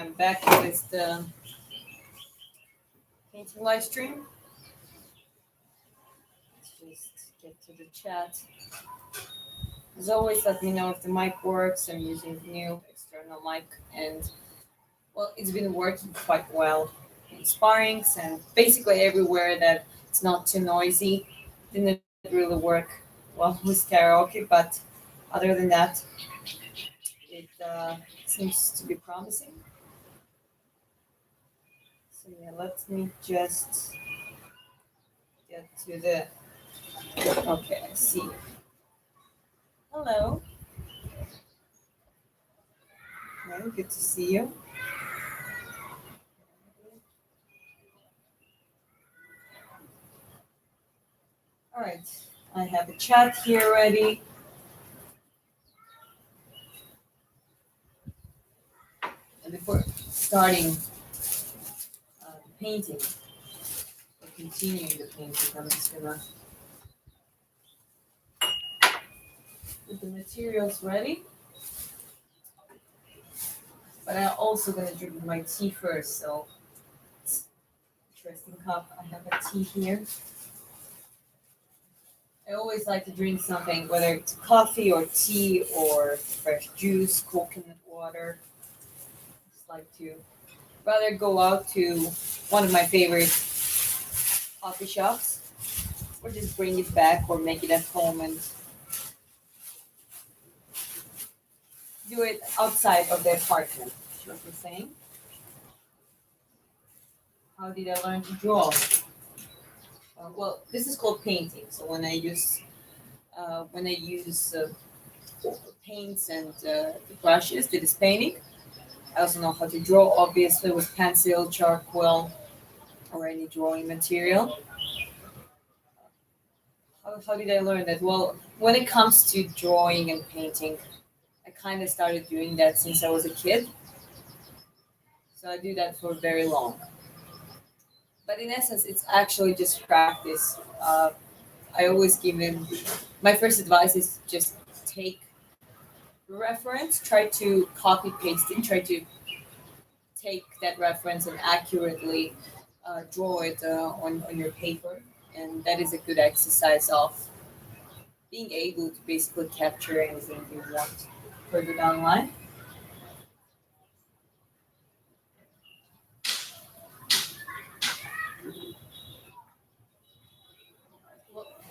I'm back with the painting live stream. Let's just get to the chat. As always, let me know if the mic works. I'm using the new external mic, and well, it's been working quite well in sparrings and basically everywhere that it's not too noisy. Didn't really work well with karaoke, but other than that, it seems to be promising. So yeah, let me just get to the. Okay, I see. Hello. Okay, good to see you. All right, I have a chat here ready. And before starting painting, or continuing the painting, I'm just gonna put the materials ready. But I'm also gonna drink my tea first, so it's interesting cup. I have a tea here. I always like to drink something, whether it's coffee or tea or fresh juice, coconut water. Just like to rather go out to one of my favorite coffee shops, or just bring it back or make it at home and do it outside of the apartment. That's what you're saying. How did I learn to draw? Well, this is called painting. So when I use paints and brushes, that is painting. I also know how to draw, obviously, with pencil, charcoal, or any drawing material. How did I learn that? Well, when it comes to drawing and painting, I kind of started doing that since I was a kid. So I do that for very long. But in essence, it's actually just practice. I always give him my first advice is just take reference, try to copy paste it, try to take that reference and accurately draw it on your paper. And that is a good exercise of being able to basically capture anything you want further down the line.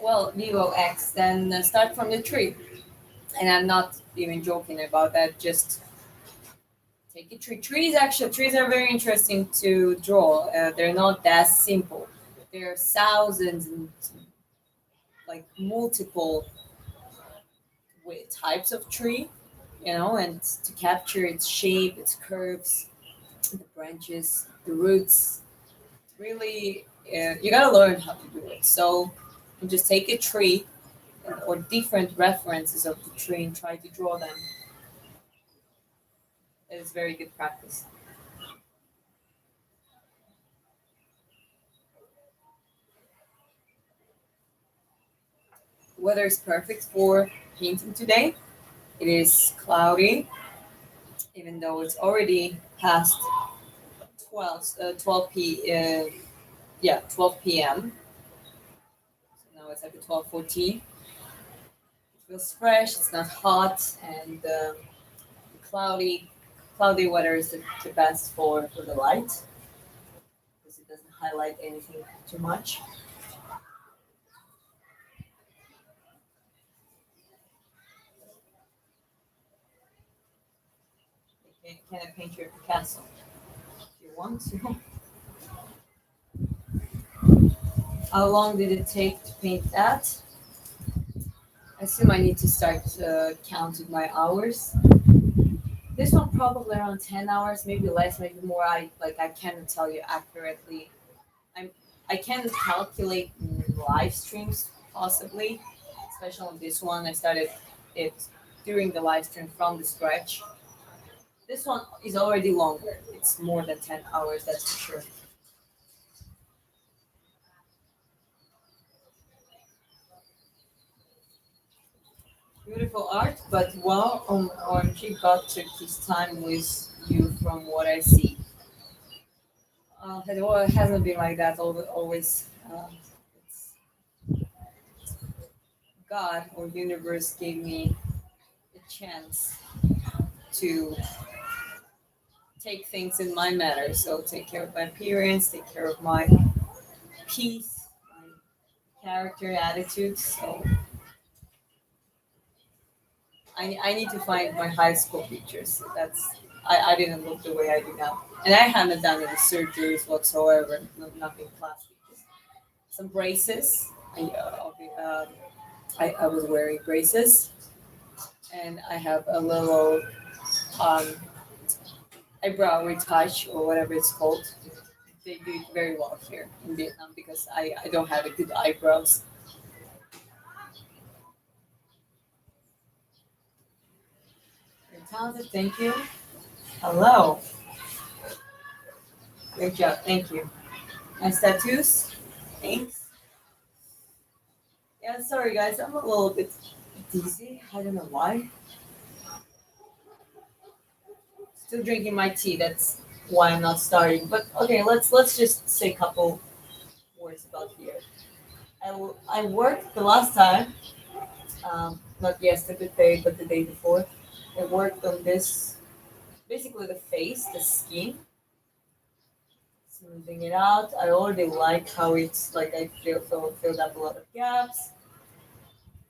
Well, Vivo X, then start from the tree. And I'm not even joking about that, just take a tree. Trees are very interesting to draw. They're not that simple. There are thousands and like multiple types of tree, and to capture its shape, its curves, the branches, the roots. Really, you gotta learn how to do it. So you just take a tree or different references of the tree and try to draw them. It is very good practice. Weather is perfect for painting today. It is cloudy, even though it's already past 12 p.m. So now it's like 12:14. It feels fresh. It's not hot, and cloudy. Cloudy weather is the best for the light because it doesn't highlight anything too much. Can I paint your Picasso if you want to? How long did it take to paint that? I assume I need to start counting my hours. This one probably around 10 hours, maybe less, maybe more. I cannot tell you accurately. I'm I can calculate live streams possibly, especially on this one. I started it during the live stream from the scratch. This one is already longer. It's more than 10 hours, that's for sure. Beautiful art, but well, OMG, God took his time with you from what I see. It hasn't been like that always. It's God or universe gave me a chance to take things in my manner. So take care of my appearance, take care of my peace, my character, attitude. So I need to find my high school pictures. I didn't look the way I do now, and I haven't done any surgeries whatsoever. Nothing plastic. Just some braces. I was wearing braces, and I have a little um, eyebrow retouch or whatever it's called. They do it very well here in Vietnam because I don't have a good eyebrows. Very talented, thank you. Hello. Great job, thank you. Nice tattoos. Thanks. Yeah, sorry guys, I'm a little bit dizzy. I don't know why. Still drinking my tea. That's why I'm not starting. But okay, let's just say a couple words about here. I worked the last time, not yesterday, but the day before. I worked on this, basically the face, the skin, smoothing it out. I already like how it's like I filled up a lot of gaps,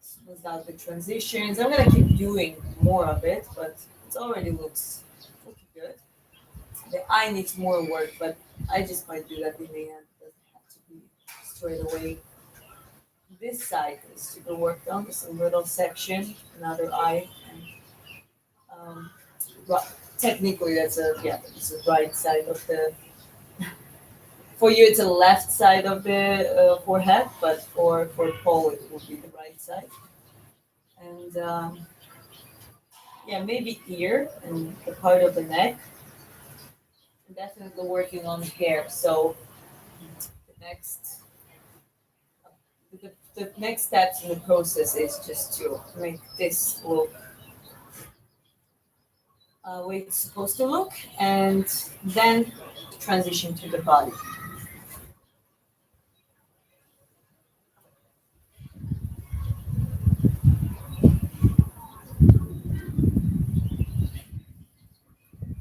smoothed out the transitions. I'm gonna keep doing more of it, but it already looking good. The eye needs more work, but I just might do that in the end. It doesn't have to be straight away. This side is to be worked on. This little section, another eye, and ri- technically it's the right side of the. For you, it's the left side of the forehead, but for Paul, it will be the right side. And yeah, maybe ear and the part of the neck. Definitely working on hair. So the the next steps in the process is just to make this look way it's supposed to look, and then transition to the body.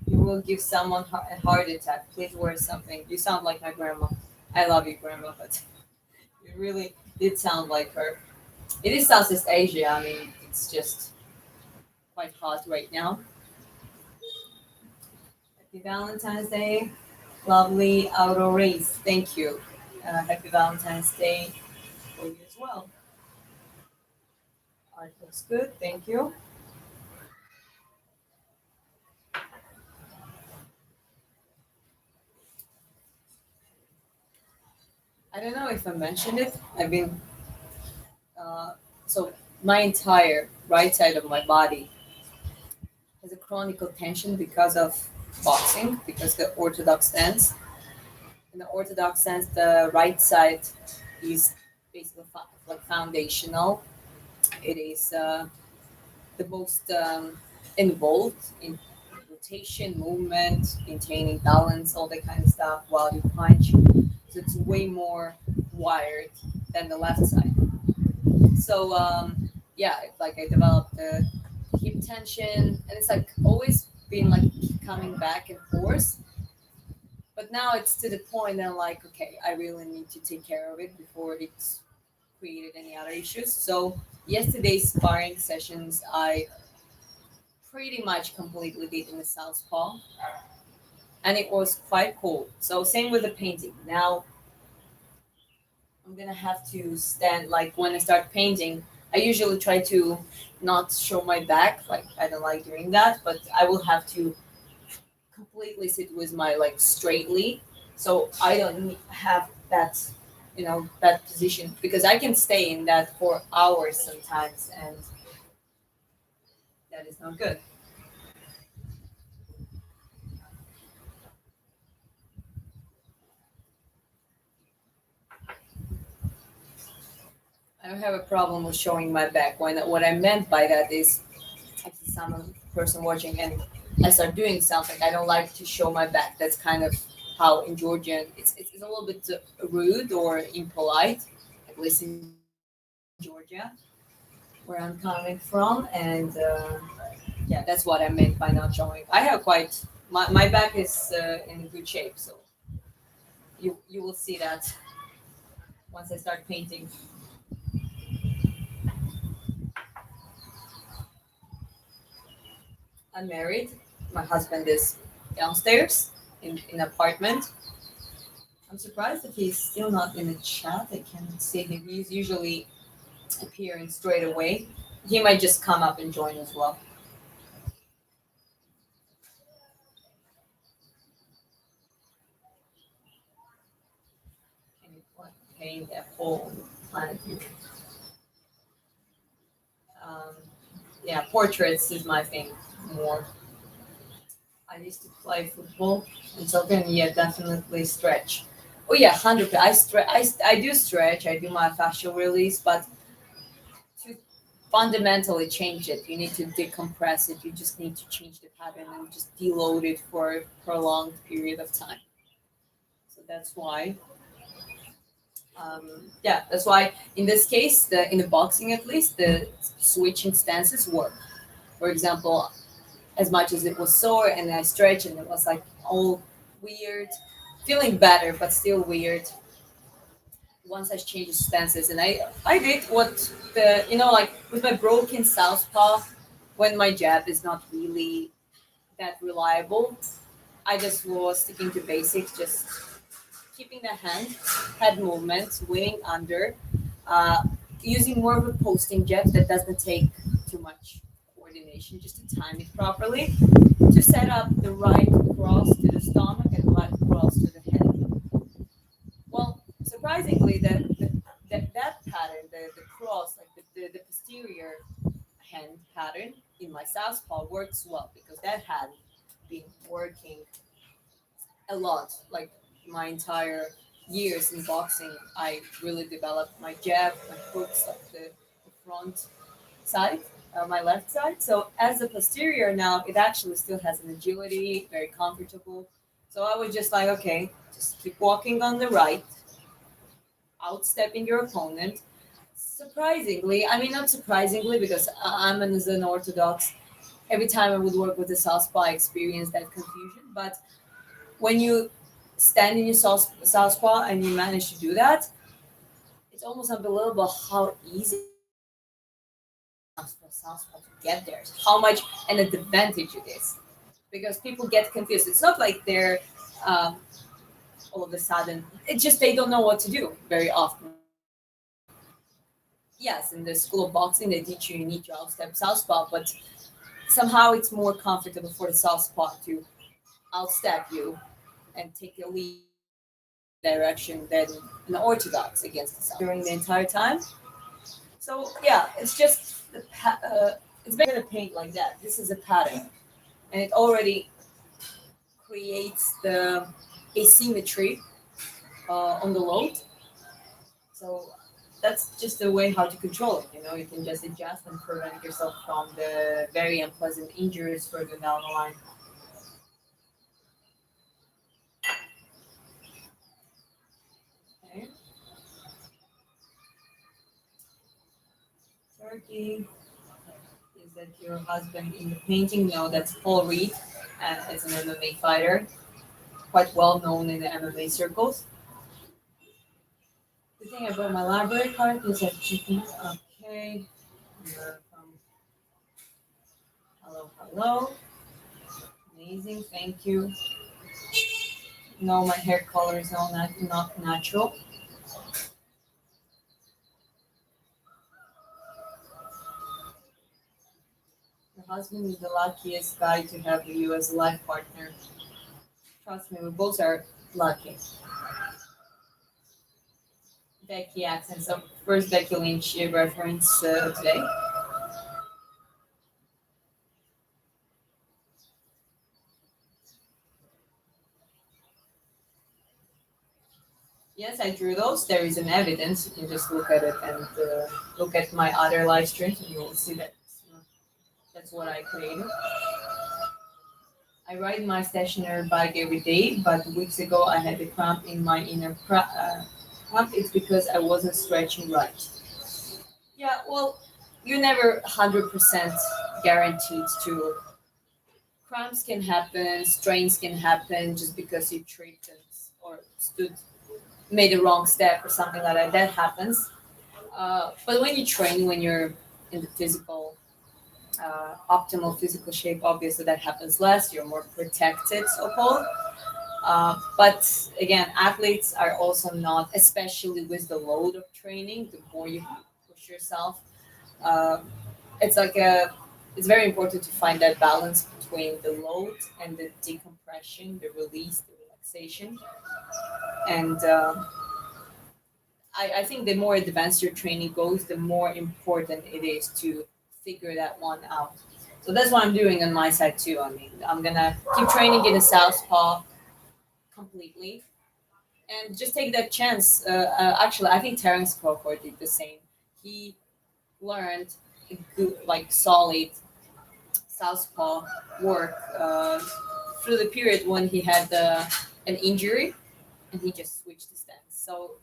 You will give someone a heart attack. Please wear something. You sound like my grandma. I love you, grandma, but you really did sound like her. It is Southeast Asia. I mean, it's just quite hot right now. Happy Valentine's Day. Lovely auto race. Thank you. Happy Valentine's Day for you as well. Art looks good. Thank you. I don't know if I mentioned it. I've been uh, so my entire right side of my body has a chronic tension because of boxing, because the orthodox stance. In the orthodox stance, the right side is basically like foundational. It is the most involved in rotation, movement, maintaining balance, all that kind of stuff while you punch. So it's way more wired than the left side. So yeah, like I developed the hip tension, and it's like always been like coming back and forth. But now it's to the point that I'm like, okay, I really need to take care of it before it's created any other issues. So yesterday's sparring sessions, I pretty much completely did in the southpaw, and it was quite cool. So same with the painting. Now I'm gonna have to stand like when I start painting. I usually try to not show my back, like I don't like doing that, but I will have to completely sit with my like straightly, so I don't have that, that position because I can stay in that for hours sometimes, and that is not good. I don't have a problem with showing my back. When what I meant by that is, if some person watching and I start doing something. I don't like to show my back. That's kind of how in Georgian it's a little bit rude or impolite, at least in Georgia, where I'm coming from. And yeah, that's what I meant by not showing. I have quite my back is in good shape, so you will see that once I start painting. I'm married. My husband is downstairs in an apartment. I'm surprised that he's still not in the chat. I can't see him. He's usually appearing straight away. He might just come up and join as well. Can you paint a whole planet view? Um, yeah, portraits is my thing more. I used to play football and soccer, and yeah, definitely stretch. Oh yeah, 100%. I do stretch. I do my fascial release, but to fundamentally change it, you need to decompress it. You just need to change the pattern and just deload it for a prolonged period of time. So that's why, yeah, that's why in this case, in the boxing at least, the switching stances work. For example, as much as it was sore and I stretched and it was like all weird, feeling better but still weird. Once I changed stances, and I did what the like with my broken southpaw, when my jab is not really that reliable, I just was sticking to basics, just keeping the head movement, winning under, uh, using more of a posting jab that doesn't take too much coordination, just to time it properly, to set up the right cross to the stomach and left cross to the head. Well, surprisingly, that pattern, the cross, like the posterior hand pattern in my southpaw works well because that had been working a lot. Like my entire years in boxing, I really developed my jab, my hooks, like the front side, my left side. So as the posterior now, it actually still has an agility, very comfortable. So I was just like, okay, just keep walking on the right, outstepping your opponent. Surprisingly, I mean, not surprisingly, because I'm an orthodox. Every time I would work with the southpaw, I experienced that confusion. But when you stand in your southpaw and you manage to do that, it's almost unbelievable how easy southpaw to get there. How much an advantage it is, because people get confused. It's not like they're um, all of a sudden. It's just they don't know what to do very often. Yes, in the school of boxing, they teach you need to outstep southpaw, but somehow it's more comfortable for the southpaw to outstep you and take a lead direction than an orthodox against the south during the entire time. So yeah, it's just it's better to paint like that. This is a pattern, and it already creates the asymmetry on the load. So that's just a way how to control it. You can just adjust and prevent yourself from the very unpleasant injuries further down the line. Okay. Turkey, is that your husband in the painting? No, that's Paul Reed, as an MMA fighter, quite well known in the MMA circles. The thing about my library card is that chicken. Okay. Hello, hello. Amazing, thank you. No, my hair color is not natural. Your husband is the luckiest guy to have you as a life partner. Trust me, we both are lucky. Becky accent. So first Becky Lynch reference today. Yes, I drew those. There is an evidence. You can just look at it and look at my other live streams, and you will see that that's what I created. I ride my stationary bike every day, but weeks ago I had a cramp in my cramp. It's because I wasn't stretching right. Yeah, well, you're never 100% guaranteed to. Cramps can happen, strains can happen just because you tripped or stood, made a wrong step or something like that. That happens. But when you train, when you're in the optimal physical shape, obviously that happens less. You're more protected, so-called. But again, athletes are also not, especially with the load of training. The more you push yourself, uh, it's like a. It's very important to find that balance between the load and the decompression, the release, the relaxation, and I think the more advanced your training goes, the more important it is to figure that one out. So that's what I'm doing on my side too. I mean, I'm gonna keep training in a southpaw completely, and just take that chance. Actually, I think Terence Crawford did the same. He learned a good, like solid southpaw work through the period when he had an injury, and he just switched the stance. So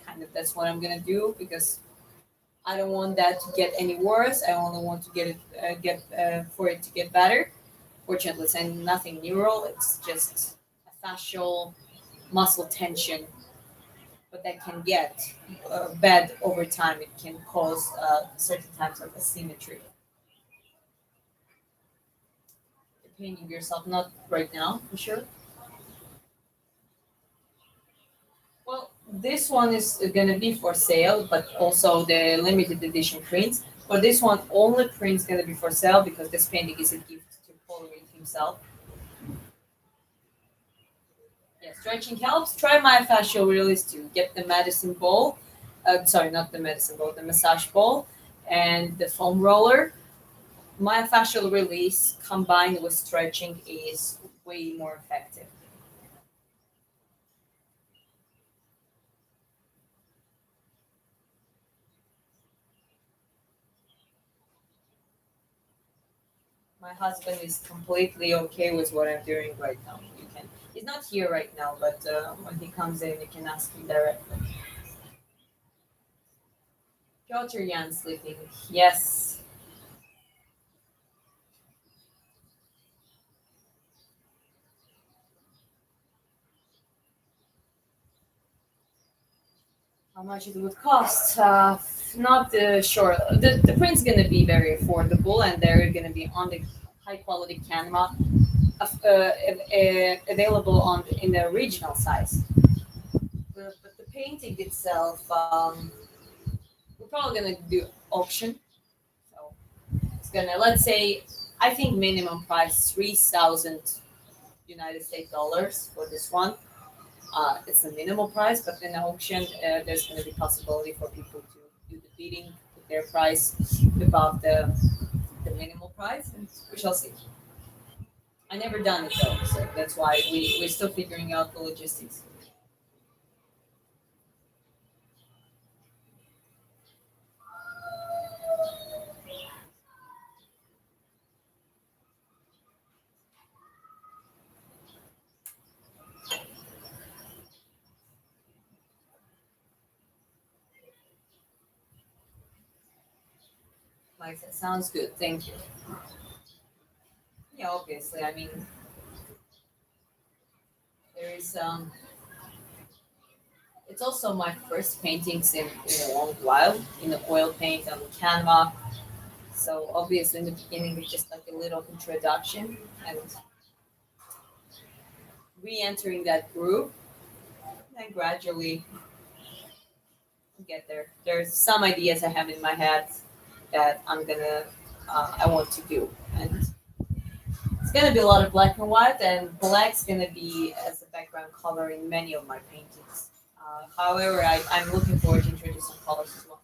kind of that's what I'm gonna do because I don't want that to get any worse. I only want to get for it to get better. Fortunately, it's nothing neural. It's just a fascial muscle tension, but that can get bad over time. It can cause certain types of asymmetry. Painting yourself, not right now, for sure. Well, this one is going to be for sale, but also the limited edition prints. For this one, only print's going to be for sale because this painting is a gift to Paul Reed himself. Yeah, stretching helps. Try my fascial release to get the medicine ball. Sorry, not the medicine ball, the massage ball and the foam roller. Myofascial release combined with stretching is way more effective. My husband is completely okay with what I'm doing right now. You can. He's not here right now, but when he comes in, you can ask him directly. Piotr Jan sleeping. Yes. How much it would cost? Not sure. The print's gonna be very affordable, and they're gonna be on the high quality camera, available on in the original size. But the painting itself, we're probably gonna do auction. So it's gonna, let's say, I think minimum price 3,000 United States dollars for this one. It's a minimal price, but in the auction, there's gonna be possibility for people to do the bidding, put their price above the minimal price, and we shall see. I never done it though, so that's why we're still figuring out the logistics. Like that sounds good. Thank you. Yeah, obviously. I mean, there is it's also my first paintings in a long while in the oil paint on Canva. So obviously in the beginning it's just like a little introduction and re-entering that group and gradually get there. There's some ideas I have in my head that I want to do, and it's gonna be a lot of black and white, and black's gonna be as a background color in many of my paintings. However, I'm looking forward to introducing colors as well.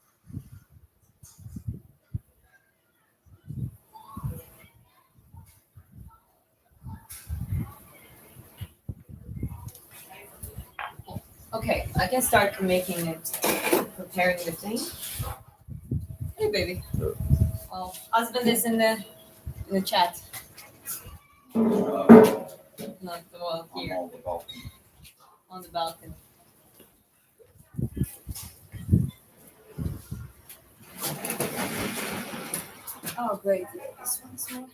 Okay, I can start making it, preparing the thing. Hey, baby. Well, husband is in the chat. Not well on here all the balcony. on the balcony. Oh, great. Yeah, this one's more.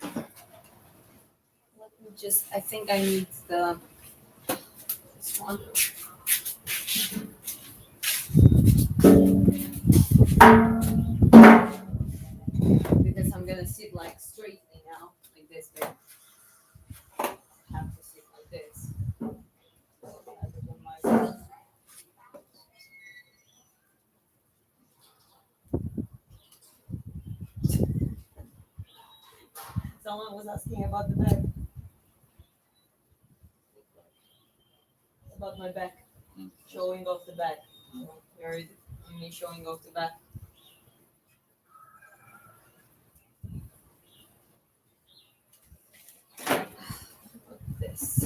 Let me just. I think I need the this one. Because I'm gonna sit like straightly now, like this. But I have to sit like this. Otherwise, someone was asking about the back, about my back, showing off the back. Where me showing off the back. This.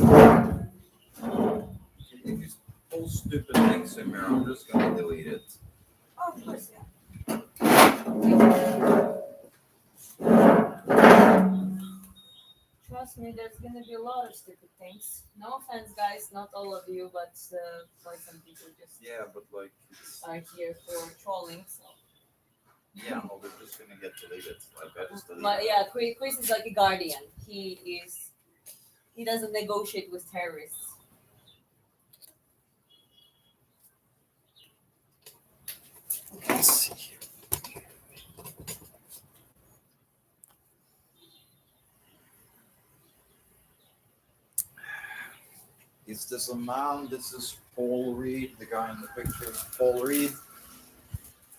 If you post stupid things in there, I'm just gonna delete it. Oh, of course, yeah. Trust me, there's gonna be a lot of stupid things. No offense, guys, not all of you, but like some people just Yeah, but like, are here for trolling. So. yeah, no, they're just gonna get deleted. Like I just deleted. But yeah, Chris is like a guardian. He doesn't negotiate with terrorists. Let's see here. Is this a man? This is Paul Reed, the guy in the picture. Paul Reed,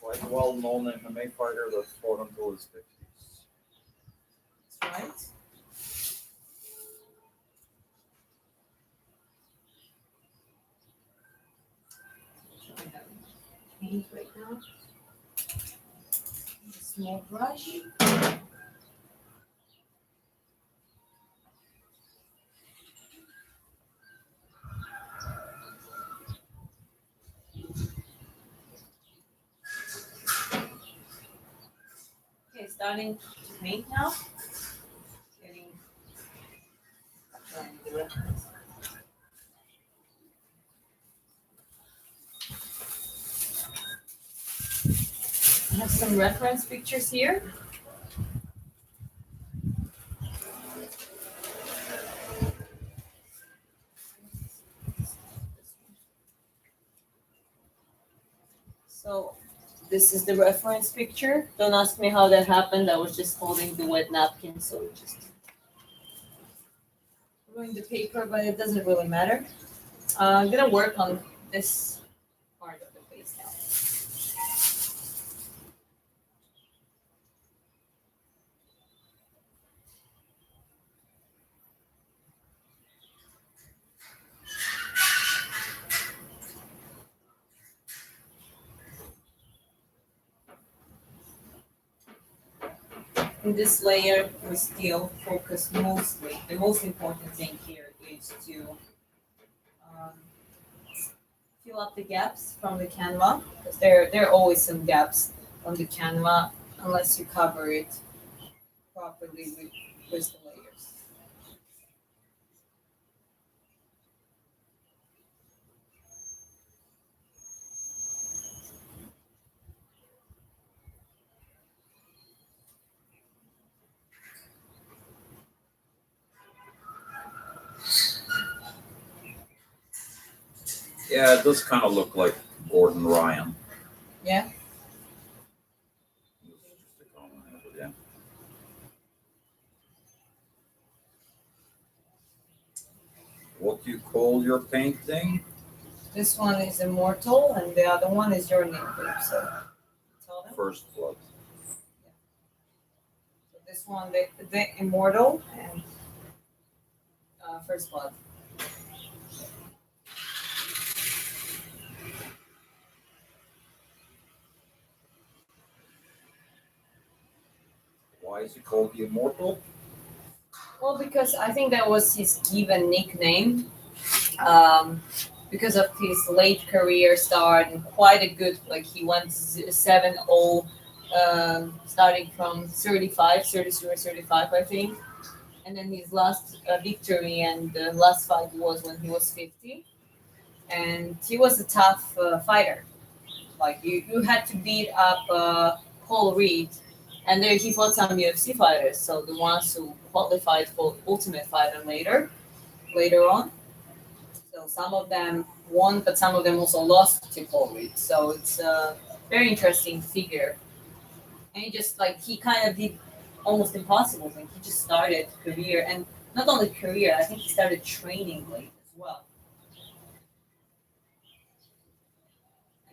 quite a well-known MMA fighter that fought until his 50s. That's right. I have paint right now. A small brush. Okay, starting to paint now. Getting the reference. I have some reference pictures here. So this is the reference picture. Don't ask me how that happened. I was just holding the wet napkin, so it just ruined the paper, but it doesn't really matter. I'm gonna work on this part of the face now. In this layer, we still focus mostly. The most important thing here is to um, fill up the gaps from the canva, because there are always some gaps on the canva unless you cover it properly with the layers. Yeah, it does kind of look like Gordon Ryan. Yeah. Yeah. What do you call your painting? This one is immortal, and the other one is your name group. So tell them. First Blood. So this one, the immortal, and first blood. Why is he called the Immortal? Well, because I think that was his given nickname. Because of his late career start and quite a good, like he went 7-0, starting from 35, 33 or 35, I think. and then his last victory and last fight was when he was 50, and he was a tough fighter. Like you had to beat up Paul Reed, and there he fought some UFC fighters. So the ones who qualified for Ultimate Fighter later on. So some of them won, but some of them also lost to Paul Reed. So it's a very interesting figure. And he just like he kind of did almost impossible thing. He just started career, and not only career. I think he started training late as well.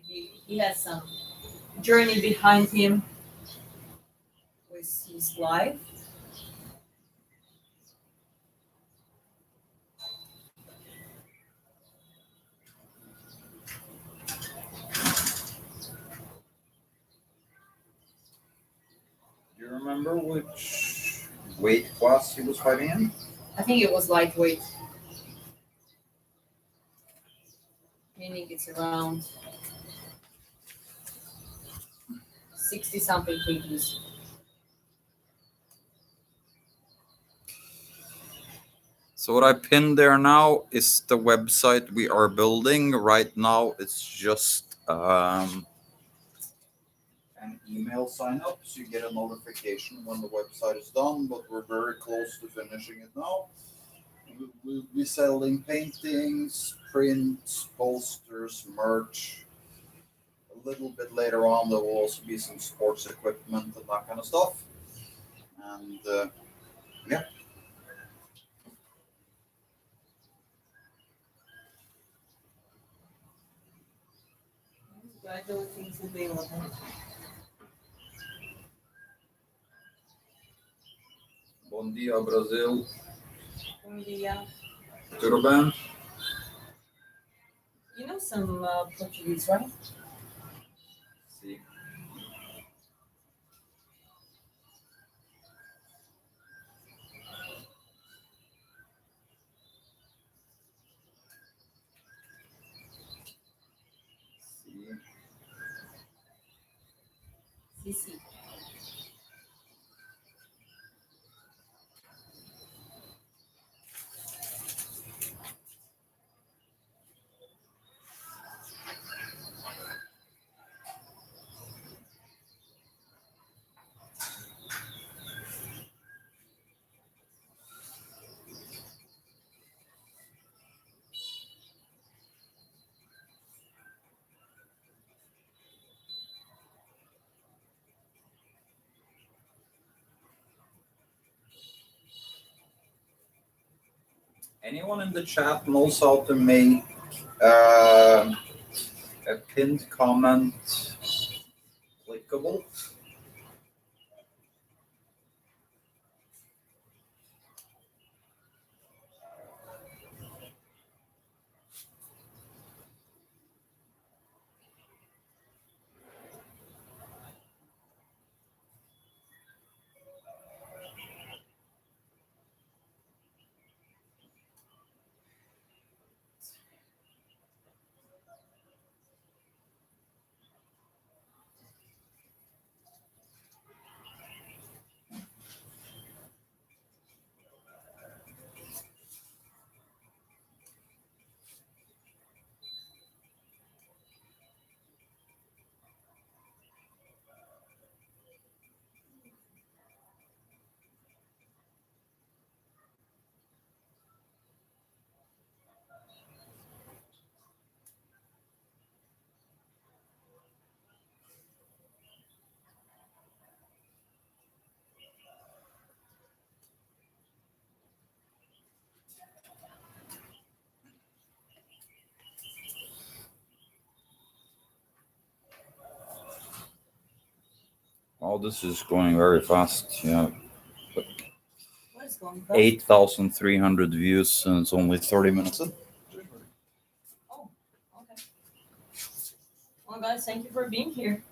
He has some journey behind him with his life. Do you remember which weight class he was fighting in? I think it was lightweight, meaning it's around 60 something kgs. So what I pinned there now is the website we are building. Right now it's just an email sign up, so you get a notification when the website is done, but we're very close to finishing it now. We'll be selling paintings, prints, posters, merch. A little bit later on, there will also be some sports equipment and that kind of stuff. And yeah, Gradual things available. bom dia, Brasil. Yeah. Tudo bem? You know some Portuguese, right? Sim. Sim. CC. Anyone in the chat knows how to make uh, a pinned comment clickable? Oh, this is going very fast. Yeah, What is going on? 8,300 views and it's only 30 minutes in. Oh, okay. Well, guys, thank you for being here.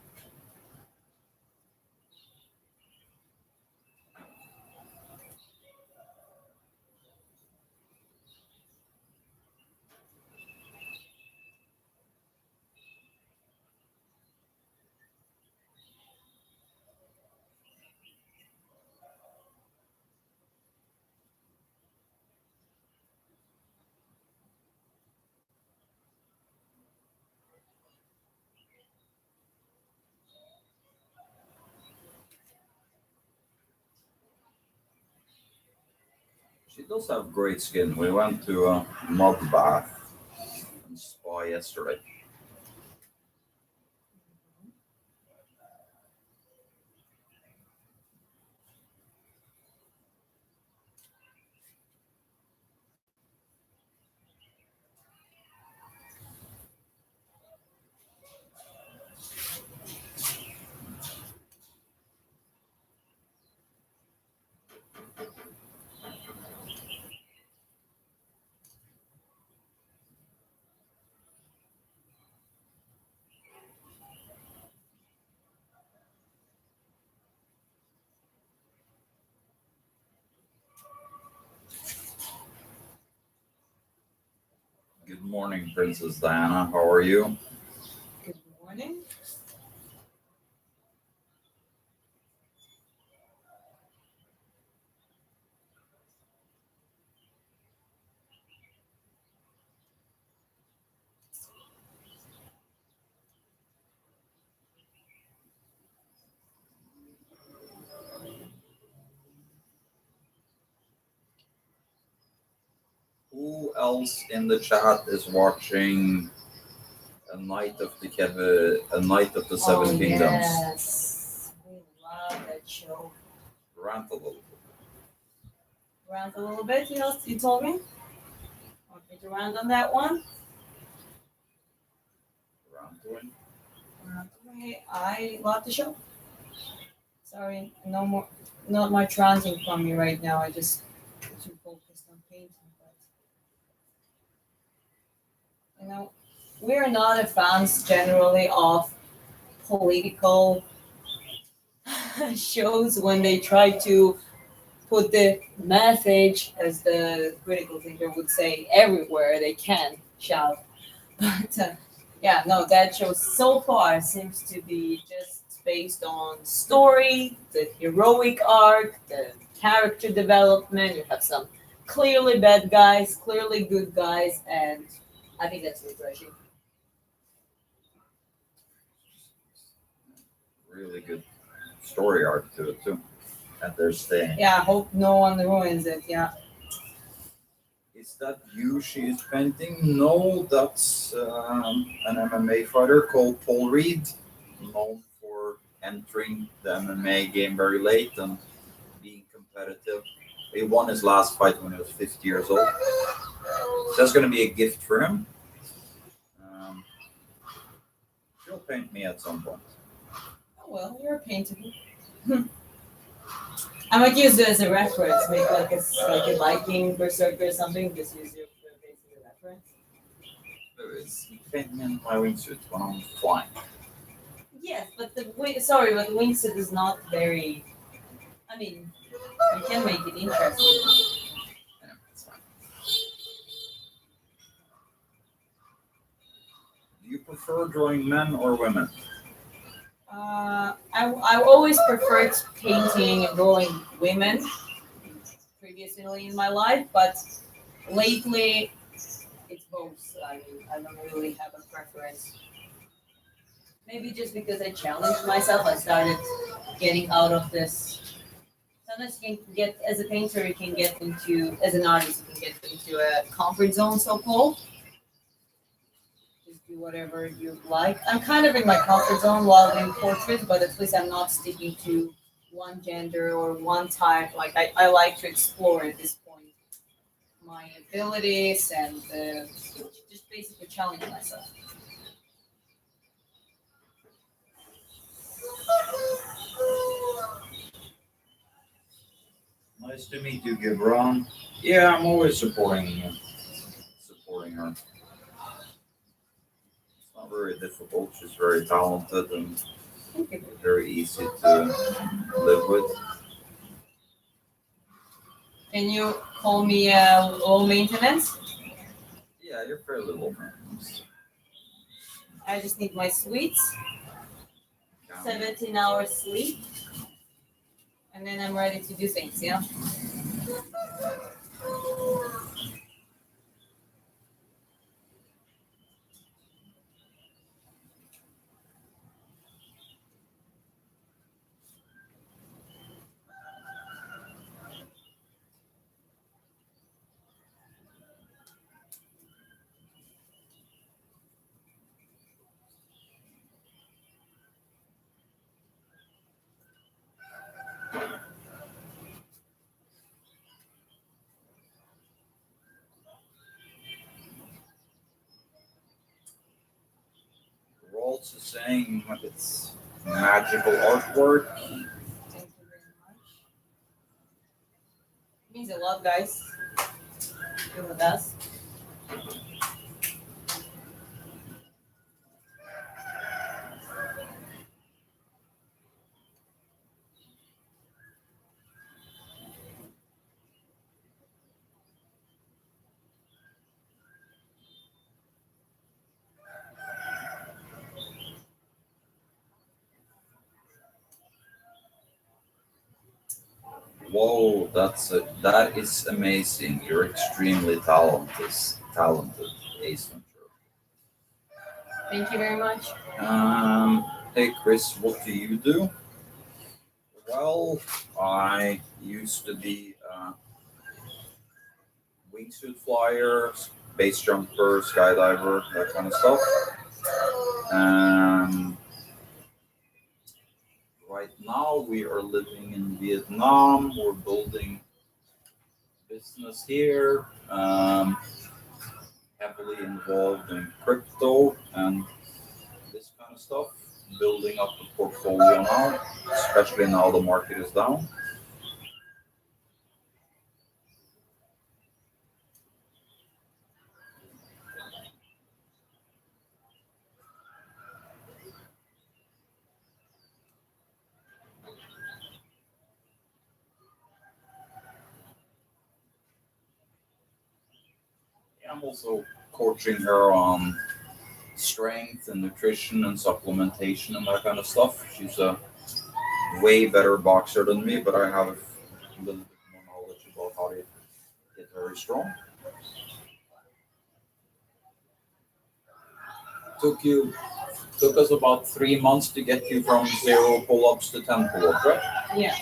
She does have great skin. We went to a mud bath and spa yesterday. Good morning, Princess Diana. How are you? Good morning. Who else in the chat is watching A Night of the Seven Kingdoms? Yes, we love that show. Rant a little. Rant a little bit. You told me. Want me to rant on that one? Rant. I love the show. Sorry, no more, not much ranting from me right now. I just too focused on painting. But we're not a fans generally of political shows when they try to put the message, as the critical thinker would say, everywhere they can shout. But yeah, no, that show so far seems to be just based on story, the heroic arc, the character development. You have some clearly bad guys, clearly good guys, and I think that's refreshing. Really good story arc to it too. And they're staying. Yeah, I hope no one ruins it. Yeah. Is that you she is painting? No, that's an MMA fighter called Paul Reed, known for entering the MMA game very late and being competitive. He won his last fight when he was 50 years old. So that's going to be a gift for him. She'll paint me at some point. Oh, well, you're a painter. I might use it as a reference, make like a Viking berserker or something. Just use your face as a reference. It's paint me in my wingsuit when I'm flying. Yes, but the wingsuit is not very. I mean, you can make it interesting. Yeah, it's fine. Do you prefer drawing men or women? I always preferred painting and drawing women previously in my life, but lately it's both. I mean, I don't really have a preference. Maybe just because I challenged myself, I started getting out of this. Sometimes you can get, as a painter, you can get into, as an artist, you can get into a comfort zone, so called. Just do whatever you like. I'm kind of in my comfort zone while doing portraits, but at least I'm not sticking to one gender or one type. Like, I like to explore at this point my abilities and just basically challenge myself. Nice to meet you, Gibran. Yeah, I'm always supporting her. It's not very difficult. She's very talented and very easy to live with. Can you call me low maintenance? Yeah, you're fairly low maintenance. I just need my sweets, Count. 17 hours sleep, and then I'm ready to do things, yeah? also saying it's magical artwork. Thank you very much. It means a lot, guys. You're the best. Whoa, that is amazing. You're extremely talented, Ace Ventura. Thank you very much. Hey Chris, what do you do? Well, I used to be a wingsuit flyer, base jumper, skydiver, that kind of stuff. Um, right now we are living in Vietnam. We're building business here. Heavily involved in crypto and this kind of stuff. Building up the portfolio now, especially now the market is down. I'm also coaching her on strength and nutrition and supplementation and that kind of stuff. She's a way better boxer than me, but I have a little bit more knowledge about how to get very strong. Took you took us about 3 months to get you from 0 pull-ups to 10 pull-ups, right? Yeah.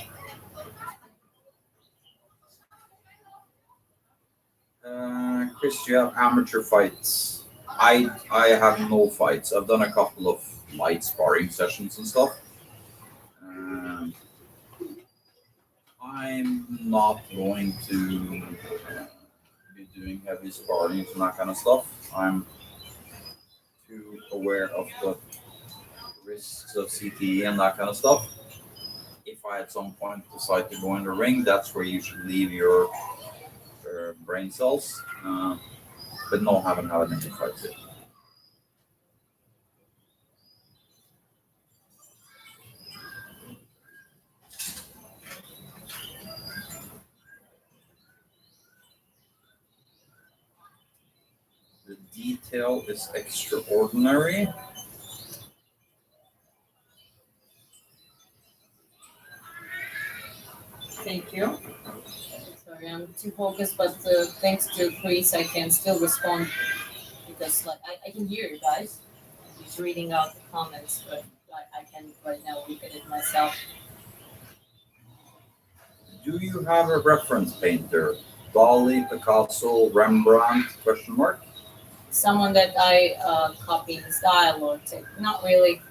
Chris, you have amateur fights. I have no fights. I've done a couple of light sparring sessions and stuff. Um, I'm not going to be doing heavy sparring and that kind of stuff. I'm too aware of the risks of CTE and that kind of stuff. If I at some point decide to go in the ring, that's where you should leave your brain cells. But no, haven't had any fights yet. The detail is extraordinary. Thank you. Sorry, I'm too focused, but thanks to Chris, I can still respond because like I can hear you guys. He's reading out the comments, but I can right now look at it myself. Do you have a reference painter? Dali, Picasso, Rembrandt? Question mark. Someone that I copy his style or take. Not really.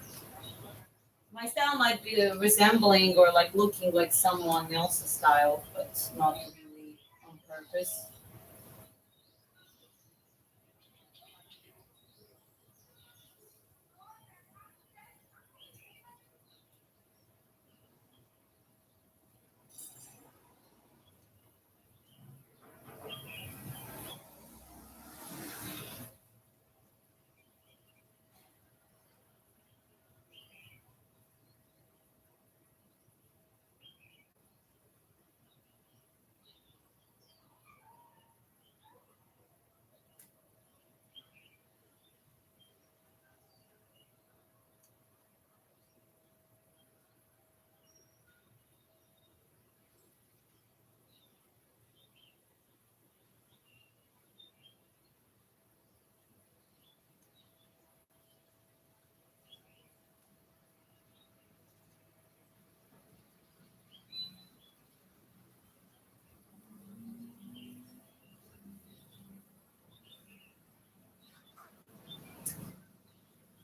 My style might be resembling or like looking like someone else's style, but not really on purpose.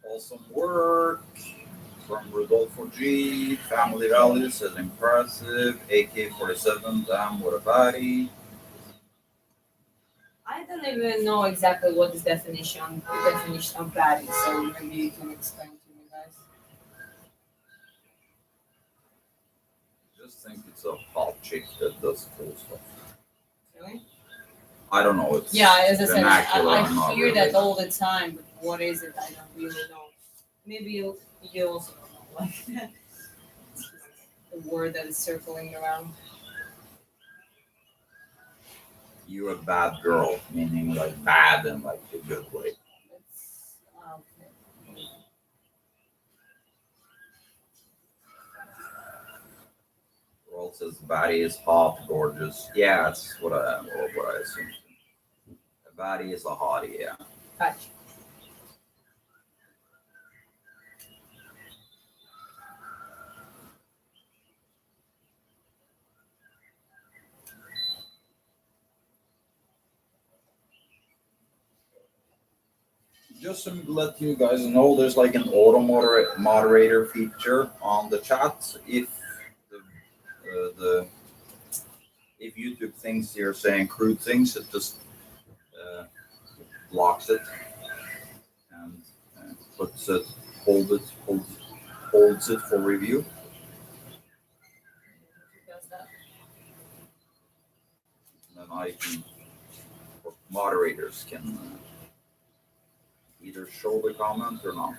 Awesome work from Rodolfo G. Family values says impressive. AK-47, damn, what a body. I don't even know exactly what is definition of baddie, so maybe you can explain to me. just think it's a hot chick that does cool stuff. Really? I don't know. It's Yeah, as I said, vernacular. I'm I not hear really. that all the time, but what is it? I don't really know. Maybe you also don't know. Like it's just the word that is circling around. You're a bad girl, meaning like bad in like a good way. It's okay. World says body is hot, gorgeous. Yeah, that's what I assume. A body is a hottie. Yeah. Gotcha. Just to let you guys know, there's like an auto moderator feature on the chat. If the if YouTube thinks you're saying crude things, it just uh, blocks it and puts it, holds it for review. Who does that? And then I can, or moderators can either show the comment or not.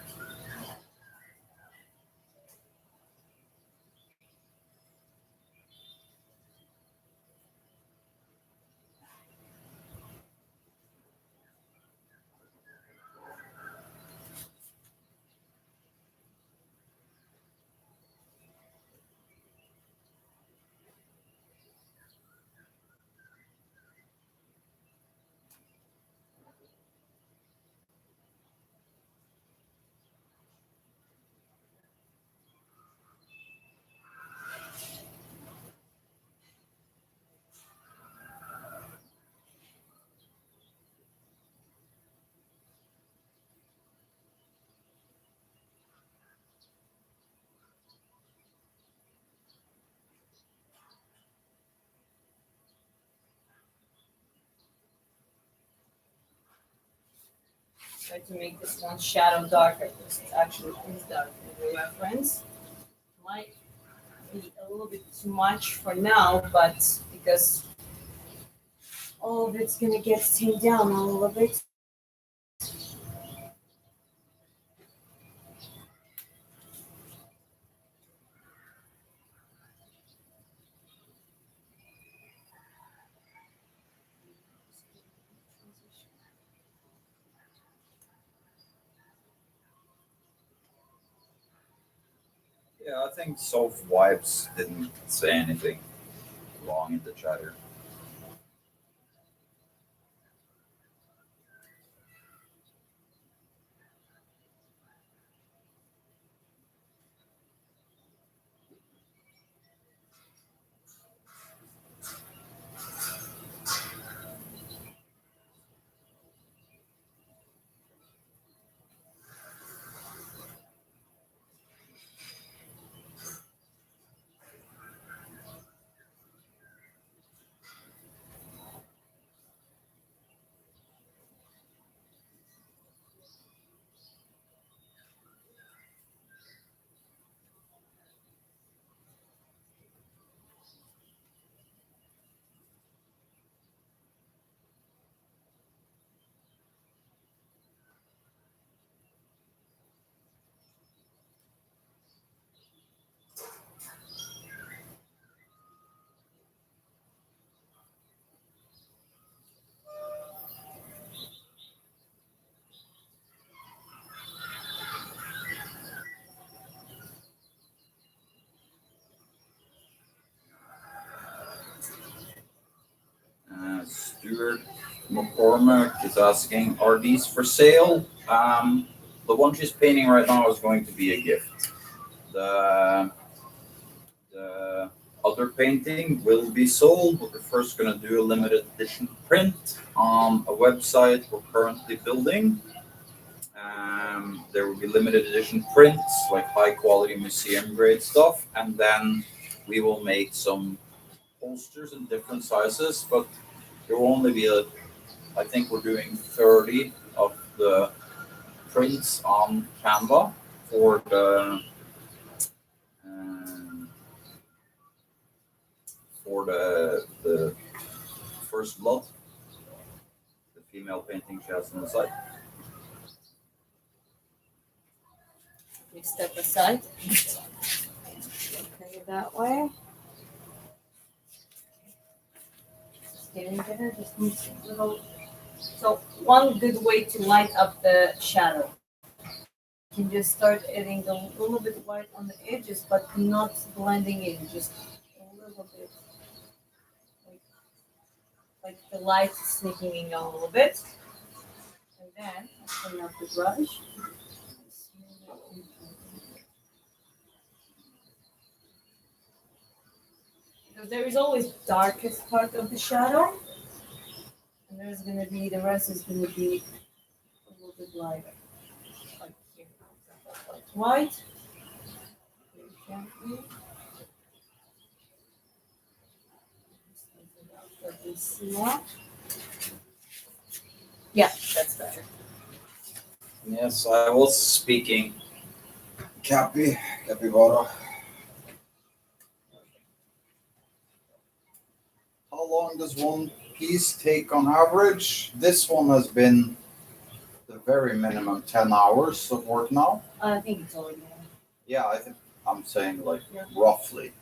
Try to make this one shadow darker because it actually is dark in the reference. Might be a little bit too much for now, but because all of it's gonna get tamed down a little bit. Yeah, I think Soph Wipes didn't say anything wrong in the chat here. Stuart McCormick is asking, are these for sale? The one she's painting right now is going to be a gift. The other painting will be sold, but we're first going to do a limited edition print on a website we're currently building. There will be limited edition prints, like high quality museum grade stuff, and then we will make some posters in different sizes, but there will only be I think we're doing 30 of the prints on Canva for the um, for the first blood. The female painting she has on the side. We step aside. Okay, that way. Just getting there. Just needs a little. So one good way to light up the shadow. You can just start adding a little bit white on the edges, but not blending in. Just a little bit, like the light is sneaking in a little bit. And then I clean up the brush. Because there is always darkest part of the shadow, and there's gonna be the rest is gonna be a little bit lighter, like here, like white. Very gently. Let me see that. Yeah, that's better. Yes, I was speaking. Capybara. How long does one piece take on average? This one has been the very minimum 10 hours of work now. I think it's already there. Yeah, I think I'm saying like Yeah. roughly.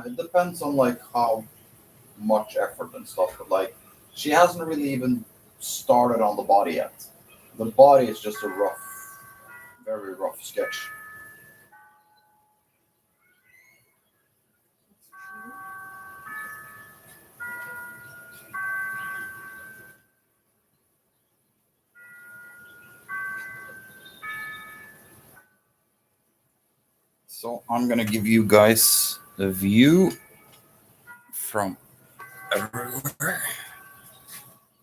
It depends on like how much effort and stuff, but like she hasn't really even started on the body yet. The body is just a rough, very rough sketch. So I'm gonna give you guys a view from everywhere.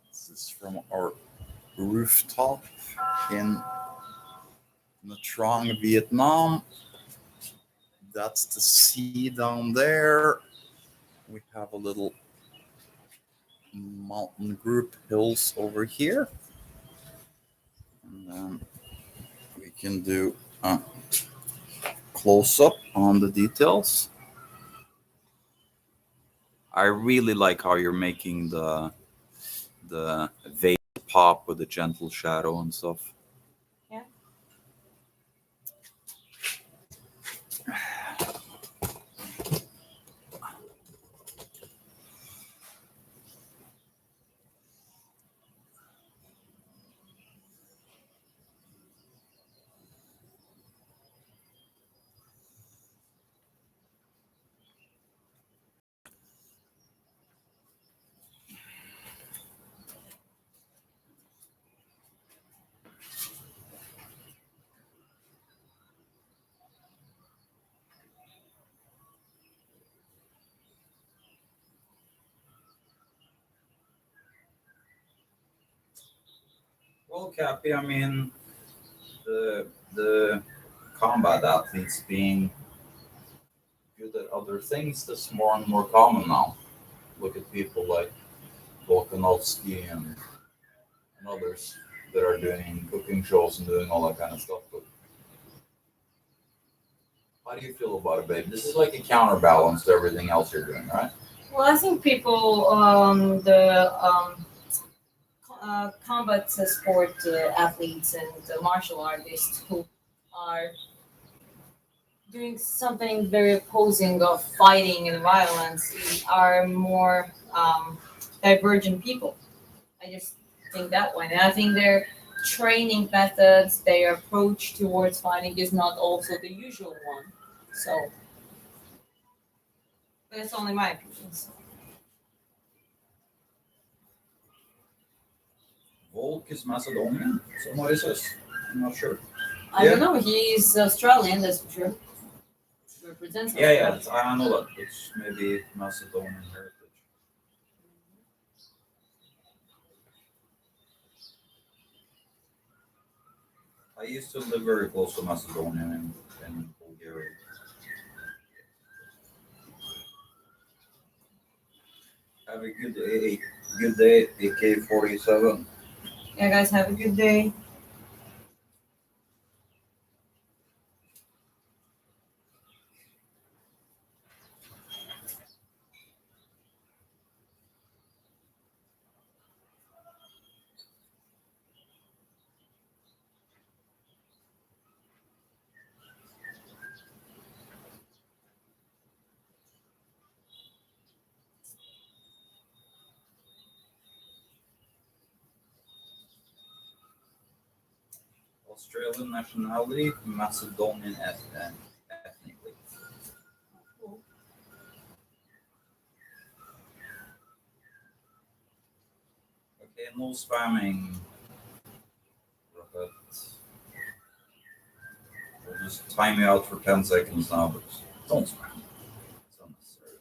This is from our rooftop in Nha Trang, Vietnam. That's the sea down there. We have a little mountain group hills over here. And then we can do a close up on the details. I really like how you're making the veil pop with the gentle shadow and stuff. Yeah. Well, Cappy, I mean, the combat athletes being good at other things that's more and more common now. Look at people like Volkanovski and others that are doing cooking shows and doing all that kind of stuff. But how do you feel about it, babe? This is like a counterbalance to everything else you're doing, right? Well, I think people, combat sport athletes and martial artists who are doing something very opposing of fighting and violence are more divergent people. I just think that way. And I think their training methods, their approach towards fighting is not also the usual one. So, but it's only my opinion. So. Volk is Macedonian. Somebody says. I'm not sure. I don't know. He's Australian, that's for sure. Represents Yeah, Australia. I know that. It's maybe Macedonian heritage. I used to live very close to Macedonia in Bulgaria. Have a good day, AK-47. Yeah, guys, have a good day. Australian nationality, Macedonian ethnically. Cool. Okay, no spamming. But we'll just time you out for 10 seconds now, but don't spam. It's unnecessary.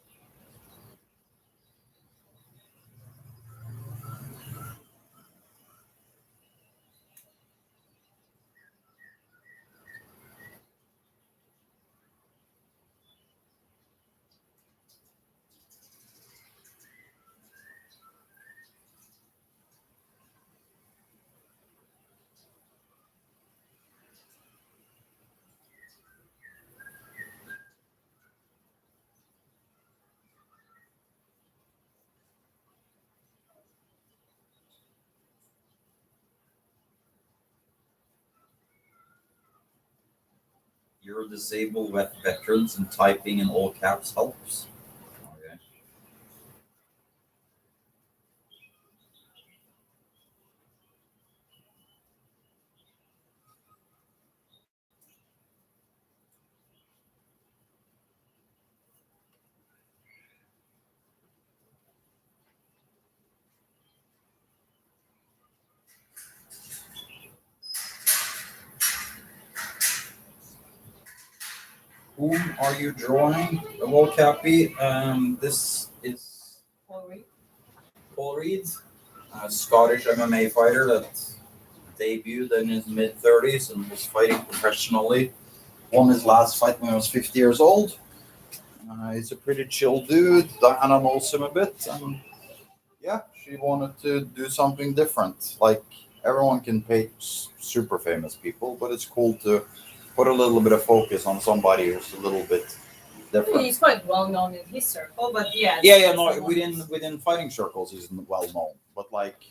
You're disabled with veterans and typing in all caps helps. Okay. Whom are you drawing? Well, Cappy, this is Paul Reed. Paul Reed, a Scottish MMA fighter that debuted in his mid 30s and was fighting professionally. Won his last fight when he was 50 years old. He's a pretty chill dude. Diana knows him a bit, and yeah, she wanted to do something different. Like everyone can pay super famous people, but it's cool to put a little bit of focus on somebody who's a little bit different. He's quite well known in his circle, but yeah. Yeah, no, within fighting circles, he's well known, but like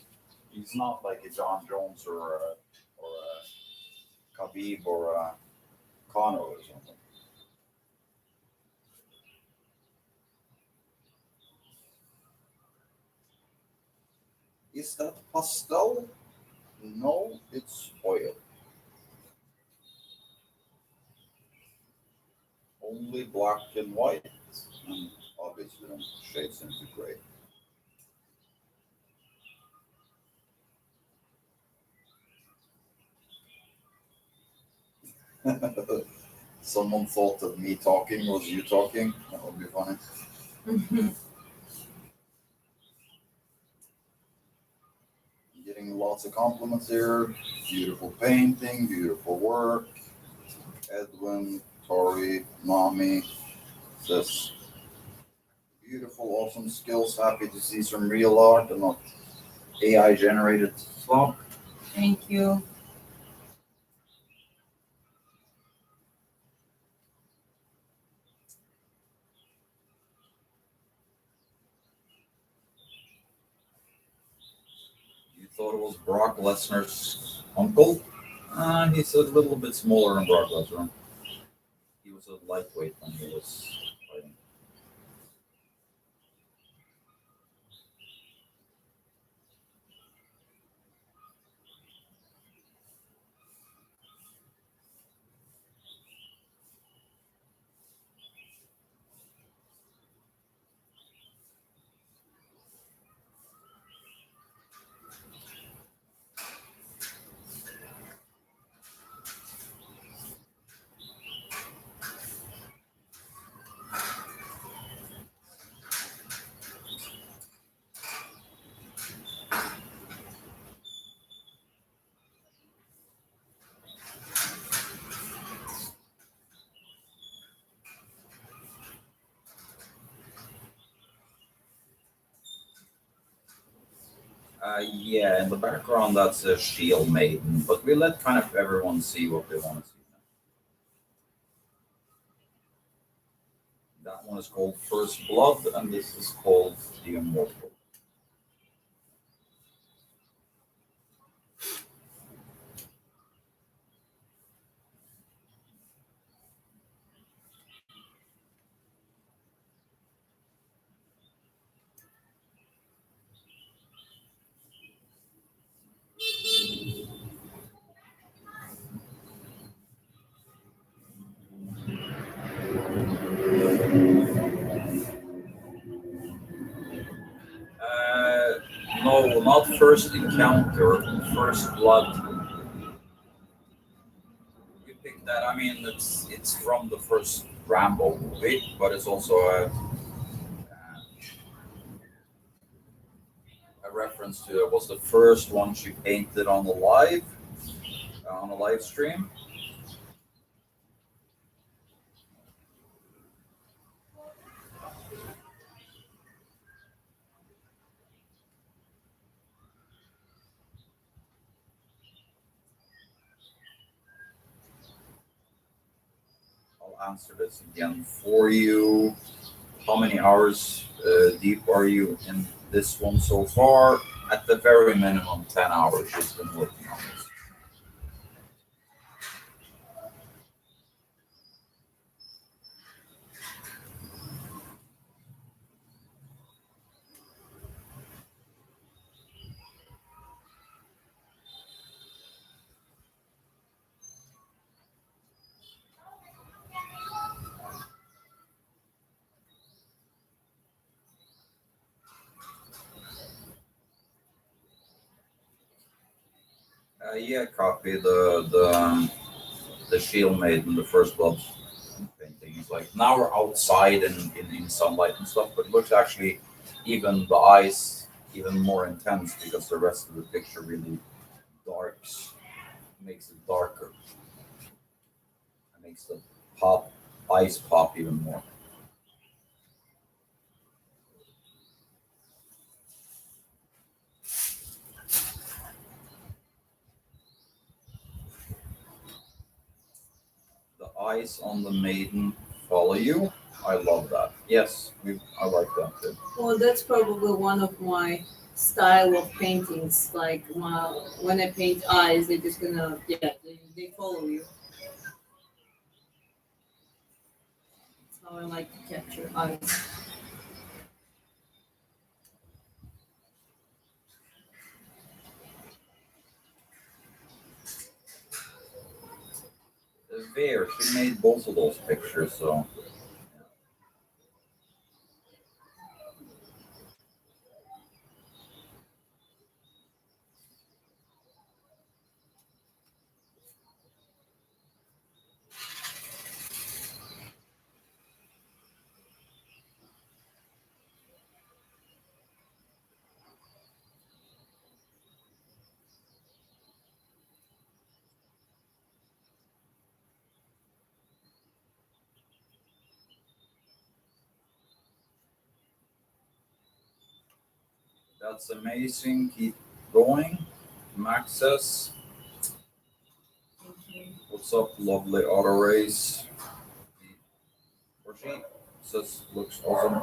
he's not like a John Jones or a Khabib or a Conor or something. Is that pastel? No, it's oil. Only black and white, and obviously shades into gray. Someone thought that me talking was you talking. That would be funny. Getting lots of compliments here. Beautiful painting, beautiful work. Edwin, Tori, Mommy, says beautiful, awesome skills. Happy to see some real art and not AI generated stuff. Thank you. You thought it was Brock Lesnar's uncle? He's a little bit smaller than Brock Lesnar. He was a lightweight when he was fighting. Yeah, in the background that's a shield maiden, but we let kind of everyone see what they want to see. That one is called First Blood, and this is called the Immortal. first encounter, first blood. We picked that. I mean, it's from the first Rambo movie, but it's also a reference to it was the first one she painted on the on a live stream. I'll answer this again for you. How many hours deep are you in this one so far? At the very minimum, 10 hours she's been working on this. Yeah, copy the shield made in the first blood painting. It's like now we're outside and in sunlight and stuff, but it looks actually even the eyes even more intense because the rest of the picture really darks, makes it darker. It makes the eyes pop even more. The eyes on the maiden follow you. I love that. Yes, I like that too. Well, that's probably one of my style of paintings. Like when I paint eyes, they're just gonna they follow you. That's how I like to capture eyes. There, she made both of those pictures, so that's amazing. Keep going. Max says, what's up, lovely auto race? Or she says, looks awesome.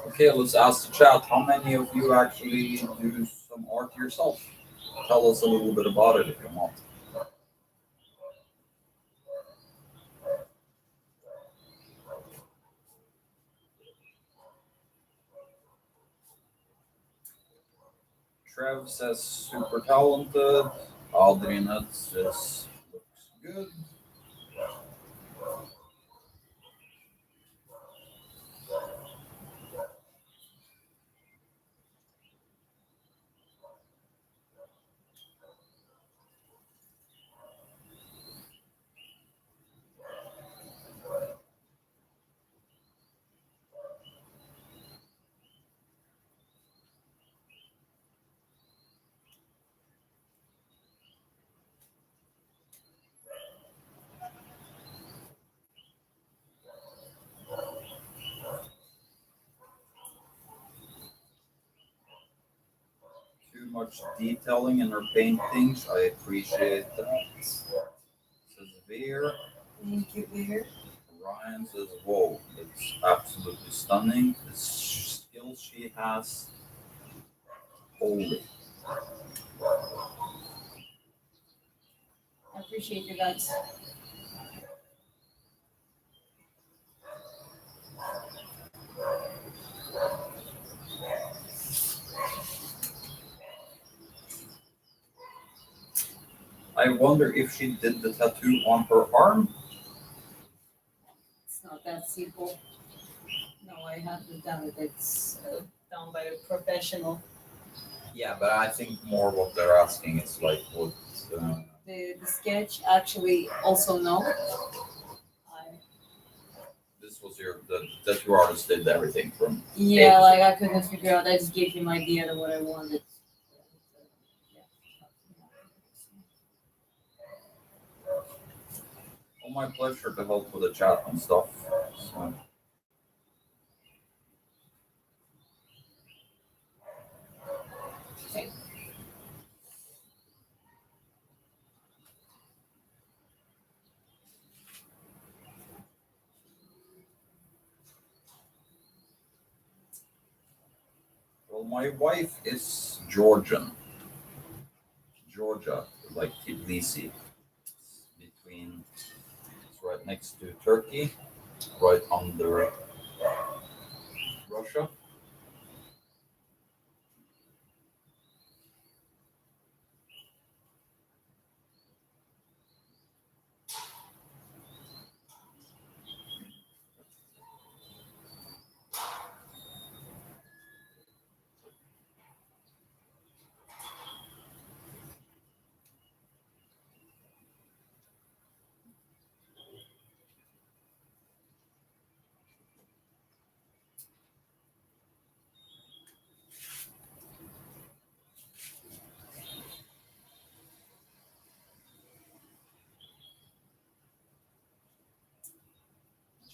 Okay, let's ask the chat. How many of you actually do some art yourself? Tell us a little bit about it if you want. Trev says super talented. Aldrinette says looks good. Too much detailing in her paintings. I appreciate that. Says Veer. Thank you, Bear. Ryan says, whoa, it's absolutely stunning. The skills she has Holy. I appreciate you guys. I wonder if she did the tattoo on her arm. It's not that simple. No, I haven't done it. It's done by a professional. Yeah, but I think more what they're asking is like what. The sketch actually also no. This was the tattoo artist did everything from. Yeah, like I couldn't figure out. I just gave him idea of what I wanted. Oh, my pleasure to help with the chat and stuff. So. Okay. Well, my wife is Georgian. Georgia, like Tbilisi. Between, it's right next to Turkey, right under Russia.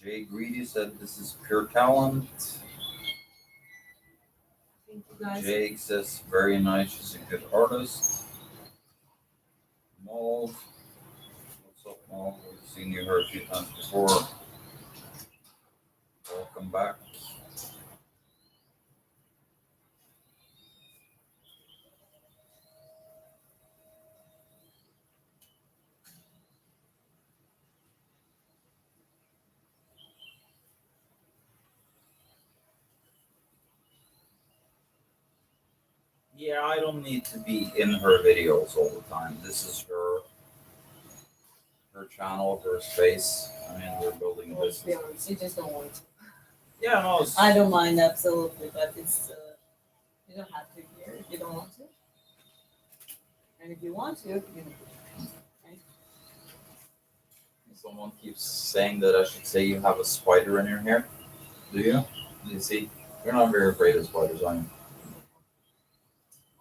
Jay Greedy said this is pure talent. Thank you guys. Jake says very nice, she's a good artist. Mold. What's up, Mold? We've seen you here a few times before. Welcome back. Yeah, I don't need to be in her videos all the time. This is her channel, her space. I mean, we're building a Let's be business. honest, you just don't want to. Yeah, no, I don't mind absolutely, but it's you don't have to here if you don't want to, and if you want to, you know. Right? someone keeps saying that I should say you have a spider in your hair. Do you? Do you see? You're not very afraid of spiders, are you?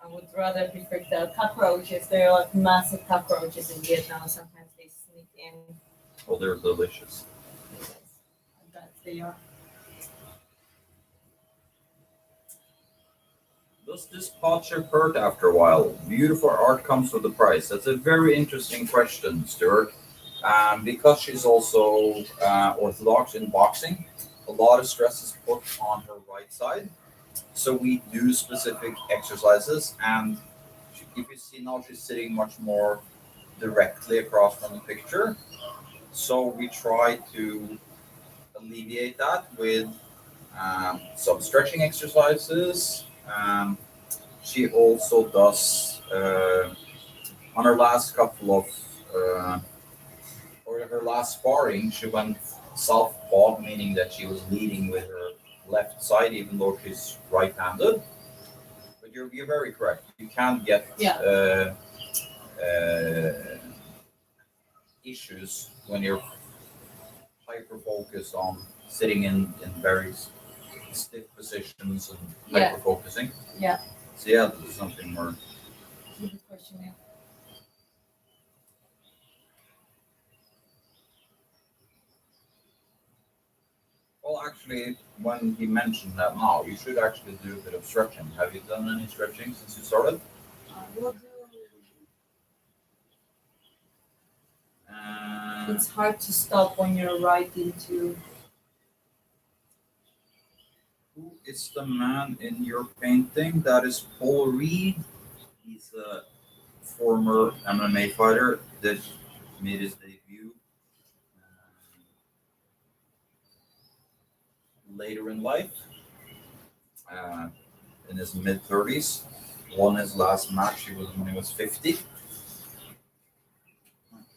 I would rather prefer the cockroaches. There are like massive cockroaches in Vietnam. Sometimes they sneak in. Oh, they're delicious. I bet they are. Does this posture hurt after a while? Beautiful art comes with a price. That's a very interesting question, Stuart. Because she's also orthodox in boxing, a lot of stress is put on her right side. So we do specific exercises, and if you see now, she's sitting much more directly across from the picture. So we try to alleviate that with some stretching exercises. She also does on her last couple of or her last sparring, she went southpaw, meaning that she was leading with her left side, even though she's right-handed. But you're very correct. You can't get issues when you're hyper focused on sitting in very stiff positions and hyper focusing. Yeah. So yeah, this is something more. Good question. Yeah. Well, actually, when he mentioned that now, you should actually do a bit of stretching. Have you done any stretching since you started? We'll do. It's hard to stop when you're right into. Who is the man in your painting? That is Paul Reed. He's a former MMA fighter that made his debut later in life, uh, in his mid 30s. Won his last match when he was 50.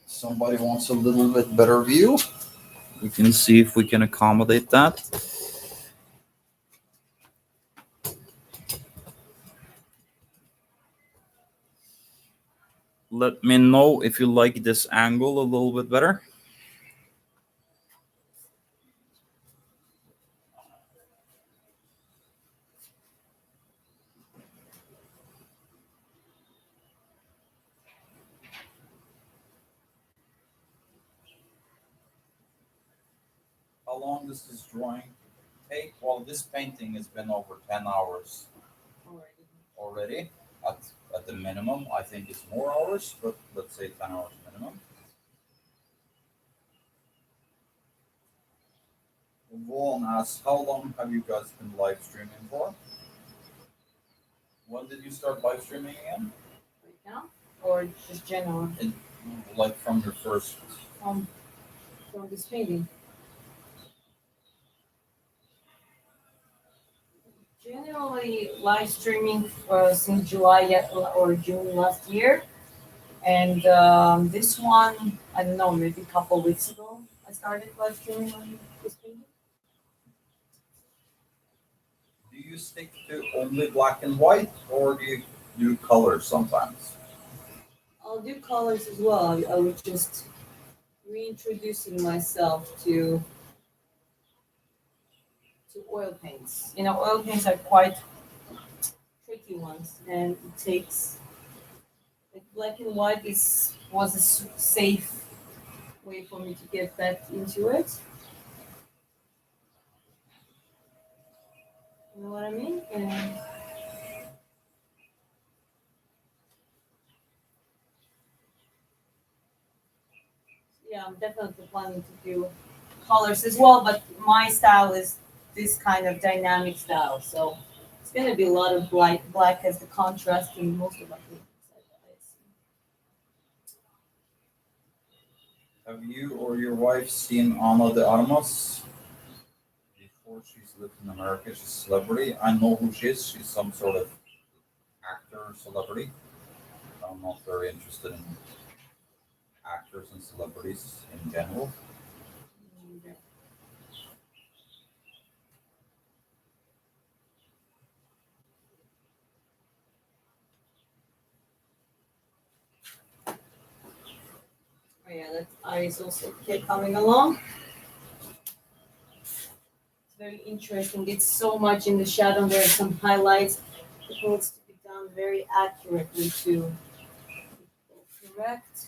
Somebody wants a little bit better view. We can see if we can accommodate that. Let me know if you like this angle a little bit better. How long does this drawing take? Well, this painting has been over 10 hours already. At the minimum, I think it's more hours, but let's say 10 hours minimum. Vaughn asks, how long have you guys been live streaming for? When did you start live streaming again? Right now? Or just general? Like from your first... From this painting. Generally live streaming since July or June last year. And this one, I don't know, maybe a couple weeks ago, I started live streaming on this painting. Do you stick to only black and white, or do you do colors sometimes? I'll do colors as well. I would just reintroducing myself to oil paints. You know, oil paints are quite tricky ones, and it takes like black and white was a safe way for me to get back into it. You know what I mean? And yeah, I'm definitely planning to do colors as well, but my style is this kind of dynamic style. So it's gonna be a lot of black as the contrast in most of my paintings. Have you or your wife seen Ana de Armas? Before she's lived in America, she's a celebrity. I know who she is. She's some sort of actor celebrity. I'm not very interested in actors and celebrities in general. Oh yeah, that eyes also kept coming along. It's very interesting. It's so much in the shadow. There are some highlights. It needs to be done very accurately to correct.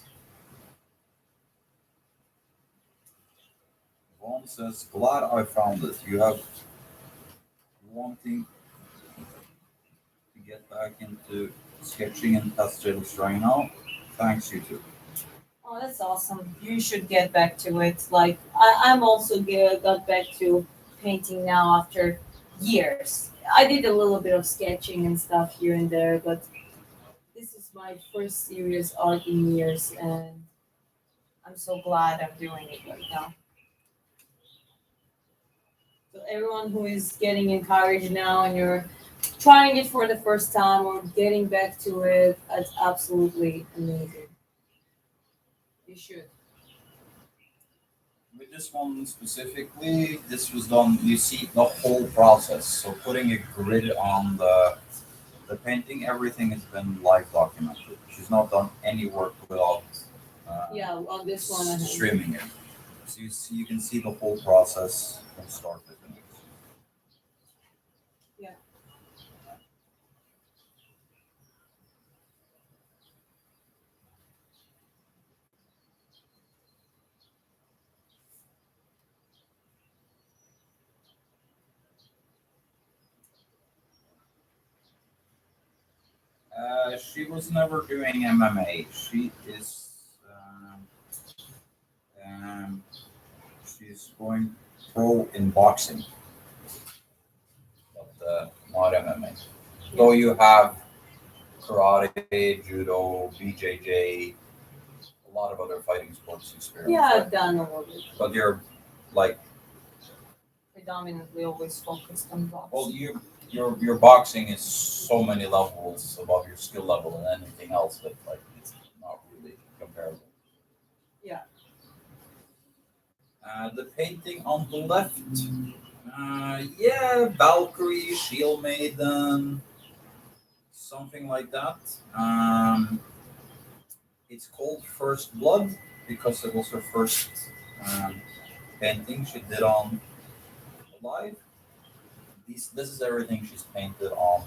Vaughn says, glad I found it. You have wanting to get back into sketching and pastels right now. Thanks, you too. Oh, that's awesome. You should get back to it. Like I'm also got back to painting now after years. I did a little bit of sketching and stuff here and there, but this is my first serious art in years, and I'm so glad I'm doing it right now. So everyone who is getting encouraged now and you're trying it for the first time or getting back to it, it's absolutely amazing. You should. With this one specifically, this was done, you see the whole process. So putting a grid on the painting, everything has been live documented. She's not done any work without Yeah, on this one, I think. streaming it. So you can see the whole process from start to finish. Yeah. She was never doing MMA. Um, she's going pro in boxing. But mod MMA. Though you have karate, judo, BJJ, a lot of other fighting sports experience. Yeah, Right? I've done all of it. But you're like, Predominantly always focused on boxing. well, your boxing is so many levels above your skill level than anything else that like it's not really comparable. Yeah. The painting on the left, yeah, Valkyrie, Shield Maiden, something like that. It's called First Blood because it was her first um, painting she did on live. This is everything she's painted on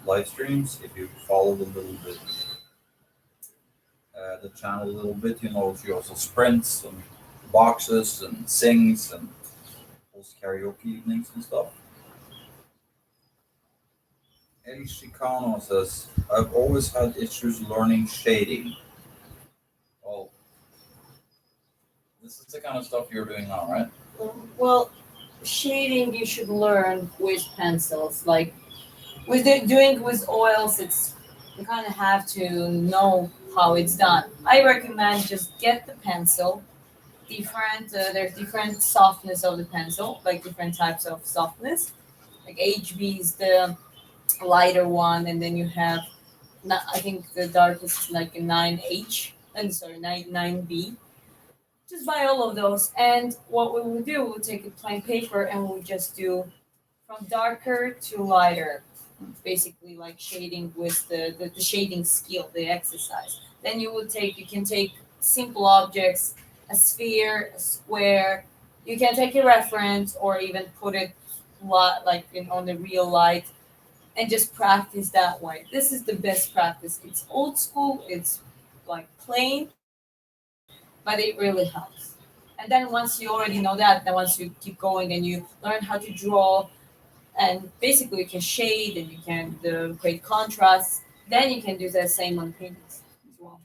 live streams. If you follow the little bit, the channel a little bit, you know she also sprints and boxes and sings and holds karaoke evenings and stuff. El Chicano says, I've always had issues learning shading. Well, this is the kind of stuff you're doing now, right? Well, shading you should learn with pencils. Like with doing with oils, it's you kind of have to know how it's done. I recommend just get the pencil. There's different softness of the pencil, like different types of softness. Like HB is the lighter one, and then you have I think the darkest is like a 9H. And sorry, 9B. Just buy all of those, and what we will do, we'll take a plain paper and we'll just do from darker to lighter, basically like shading with the shading skill, the exercise. Then you can take simple objects, a sphere, a square. You can take a reference or even put it on the real light and just practice that way. This is the best practice. It's old school, it's like plain, but it really helps. And then once you already know that, then once you keep going and you learn how to draw, and basically you can shade and you can create contrasts, then you can do the same on paintings as well.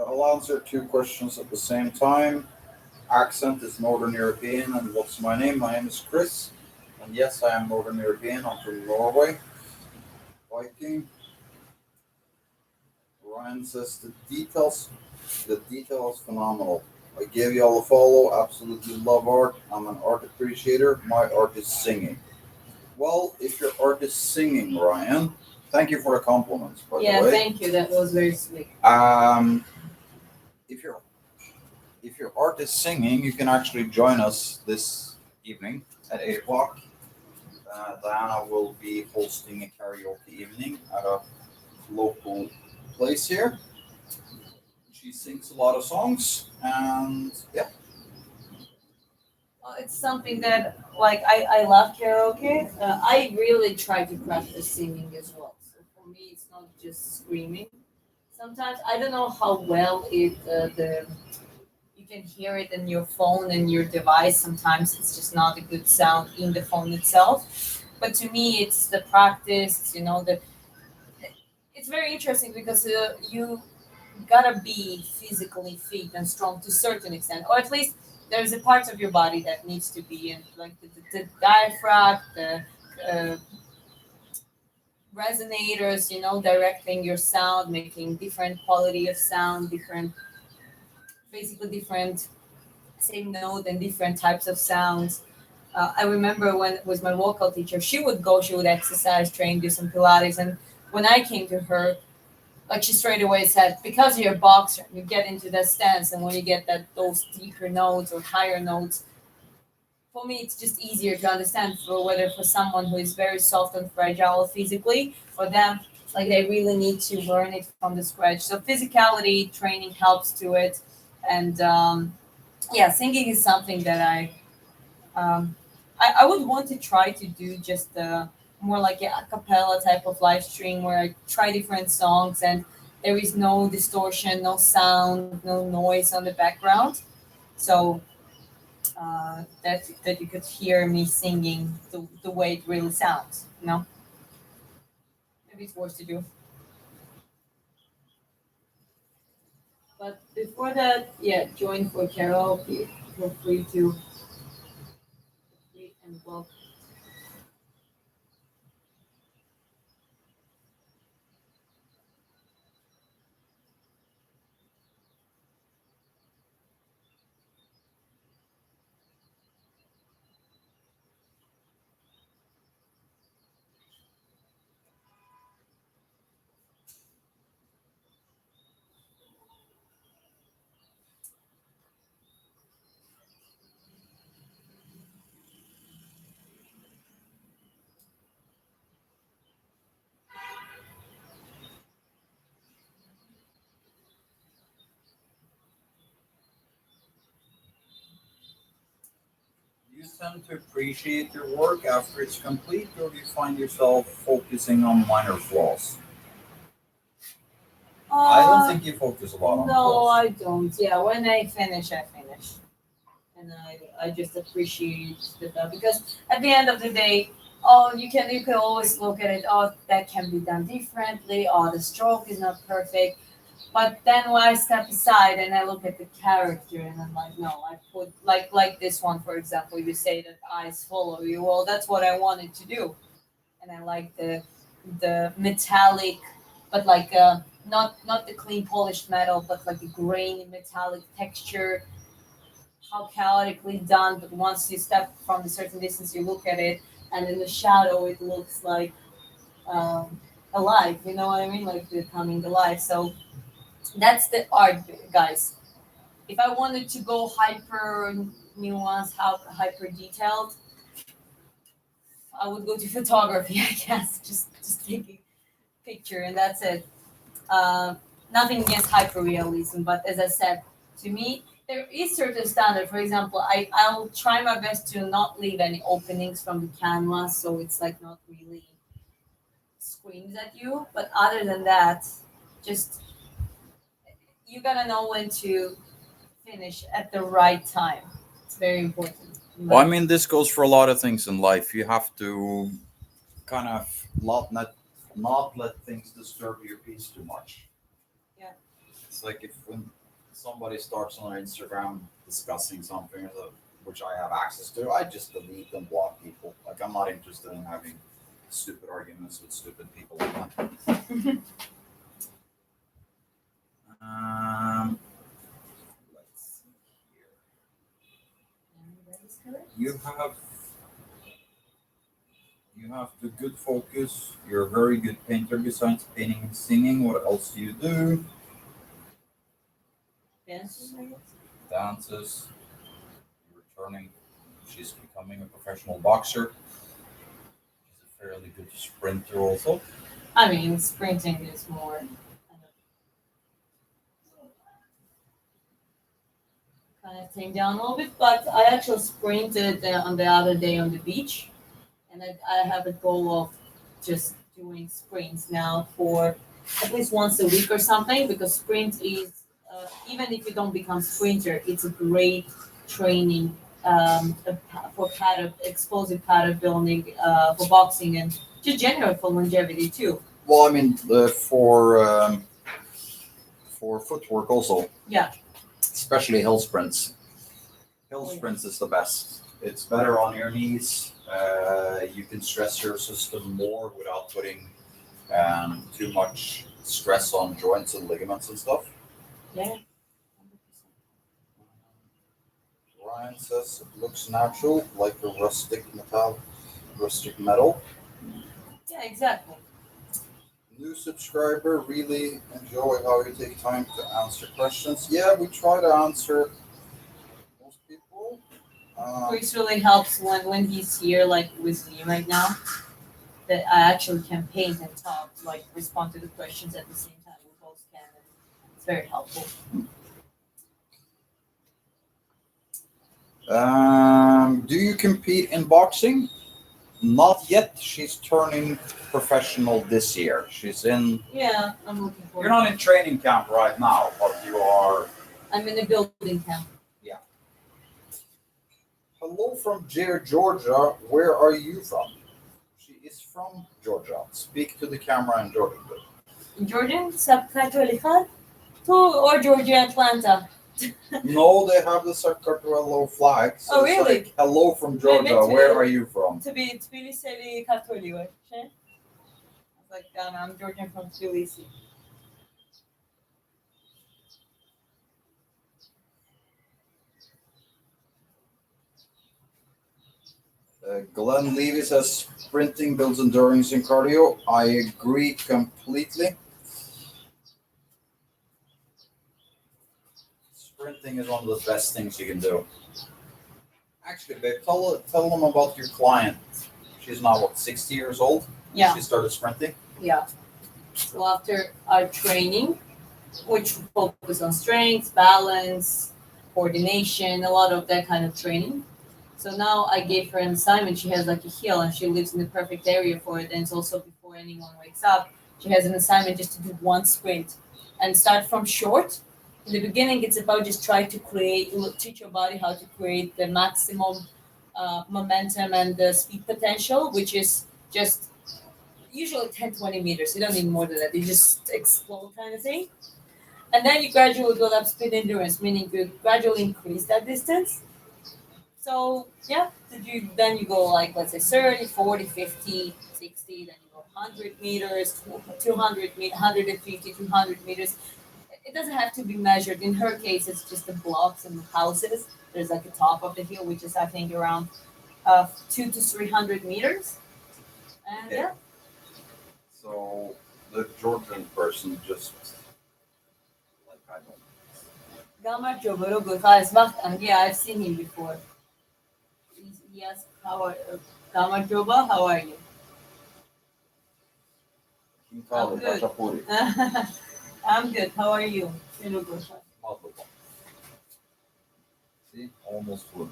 I'll answer two questions at the same time. Accent is Northern European, and what's my name? My name is Chris, and yes, I am Northern European. I'm from Norway. Viking. Ryan says the detail is phenomenal. I gave you all a follow. Absolutely love art. I'm an art appreciator. My art is singing. Well, if your art is singing, Ryan, thank you for the compliments. By Yeah, the way, thank you. That was very sweet. If your art is singing, you can actually join us this evening at 8 o'clock. Diana will be hosting a karaoke evening at a local place here. She sings a lot of songs, and yeah. Well, it's something that like I love karaoke. I really try to practice singing as well. So for me, it's not just screaming. Sometimes I don't know how well the you can hear it in your phone and your device. Sometimes it's just not a good sound in the phone itself. But to me, it's the practice. It's very interesting because you gotta be physically fit and strong to a certain extent, or at least there's a part of your body that needs to be in, like the diaphragm, the uh, resonators, directing your sound, making different quality of sound, basically different same note and different types of sounds. I remember when it was my vocal teacher, she would exercise, train, do some Pilates, and when I came to her, like she straight away said, because you're a boxer, you get into that stance, and when you get those deeper notes or higher notes, for me it's just easier to understand for someone who is very soft and fragile physically, for them like they really need to learn it from the scratch. So physicality training helps to it, and yeah, singing is something that um, I would want to try to do just more like a cappella type of live stream where I try different songs and there is no distortion, no sound, no noise on the background. So that you could hear me singing the way it really sounds. Maybe it's worth to do. But before that, yeah, join for karaoke. Feel free to and welcome. you tend to appreciate your work after it's complete, or do you find yourself focusing on minor flaws? I don't think you focus a lot on No, flaws. I don't. Yeah, when I finish, I finish. And I just appreciate that because at the end of the day, oh, you can always look at it. Oh, that can be done differently. Oh, the stroke is not perfect. But then when I step aside and I look at the character and I'm like, no, I put like this one for example. You say that eyes follow you. Well, that's what I wanted to do, and I like the metallic, but like not the clean polished metal, but like a grainy metallic texture. How chaotically done, but once you step from a certain distance, you look at it, and in the shadow, it looks like alive. You know what I mean? Like they're coming alive. So that's the art, guys. If I wanted to go hyper nuanced, hyper detailed, I would go to photography. I guess just take a picture and that's it. Uh, Nothing against hyperrealism, but as I said, to me, there is certain standard. For example, I'll try my best to not leave any openings from the canvas, so it's like not really screams at you. But other than that, just you gotta know when to finish at the right time. It's very important. Well, I mean, this goes for a lot of things in life. You have to kind of not let things disturb your peace too much. Yeah. It's like if when somebody starts on Instagram discussing something which I have access to, I just delete and block people. Like I'm not interested in having stupid arguments with stupid people. Um, let's see here. You have the good focus. You're a very good painter besides painting and singing. What else do you do? Dances, I guess. Dances. You're returning. She's becoming a professional boxer. She's a fairly good sprinter also. I mean, sprinting is more kind of thing down a little bit, but I actually sprinted on the other day on the beach, and I have a goal of just doing sprints now for at least once a week or something because sprint is even if you don't become sprinter, it's a great training for explosive pattern building for boxing and just general for longevity too. Well, I mean, for footwork also. Yeah. Especially hill sprints. Hill sprints is the best. It's better on your knees. You can stress your system more without putting too much stress on joints and ligaments and stuff. Yeah. Ryan says it looks natural, like a rustic metal. Yeah, exactly. New subscriber, really enjoy how you take time to answer questions. Yeah, we try to answer most people. Chris really helps when he's here, like with me right now, that I actually can paint and talk, like respond to the questions at the same time. We both can, and it's very helpful. Do you compete in boxing? Not yet. She's turning professional this year. She's in. Yeah, I'm looking forward. You're not in training camp right now, but you are. I'm in a building camp. Yeah. Hello from Georgia. Where are you from? She is from Georgia. Speak to the camera in Georgian. Georgian, or Georgia, Atlanta. No, they have the Sakartvello flag. So Oh, really? Like, hello from Georgia. Where are you from? Tbilisi Kartoli var. I was like, I'm Georgian from Tbilisi. Glenn Levy says sprinting builds endurance and cardio. I agree completely. Sprinting is one of the best things you can do. Actually, babe, tell them about your client. She's now, what, 60 years old? Yeah. She started sprinting? Yeah. So after our training, which focus on strength, balance, coordination, a lot of that kind of training. So now I gave her an assignment. She has like a hill and she lives in the perfect area for it. And it's also before anyone wakes up. She has an assignment just to do one sprint and start from short. In the beginning, it's about just try to teach your body how to create the maximum momentum and the speed potential, which is just usually 10-20 meters. You don't need more than that. You just explode kind of thing. And then you gradually build up speed endurance, meaning you gradually increase that distance. So yeah, then you go like let's say 30, 40, 50, 60, then you go 100 meters, 200, 150, 200 meters. It doesn't have to be measured. In her case, it's just the blocks and the houses. There's like a top of the hill, which is I think around 200 to 300 meters. And Okay. yeah, So the Georgian person just like I don't. Gamma Jobo has yeah, I've seen him before. Yes, how are Gamma Joba? How are you? I'm Kinkali good. Hachapuri. I'm good. How are you? Multiple. See, almost full.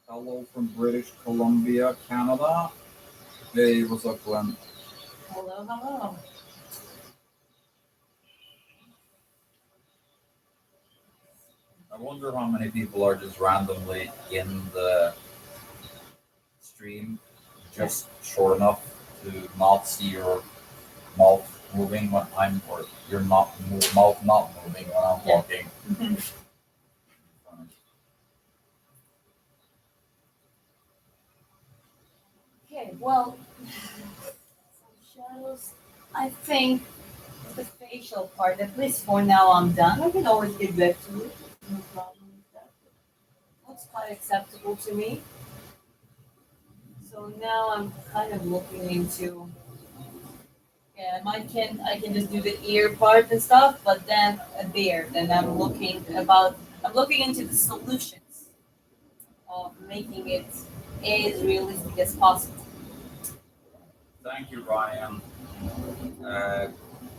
Hello from British Columbia, Canada. Hey, what's up, Glenn? Hello, hello. I wonder how many people are just randomly in the stream, just short enough to not see your mouth moving when I'm, or your mouth not moving when I'm Yeah. talking. Okay, well, shadows. I think the facial part, at least for now, I'm done. I can always get back to it. No problem with that. Looks quite acceptable to me. So now I'm kind of looking into. Yeah, I can just do the ear part and stuff, but then there, then I'm looking into the solutions of making it as realistic as possible. Thank you, Ryan.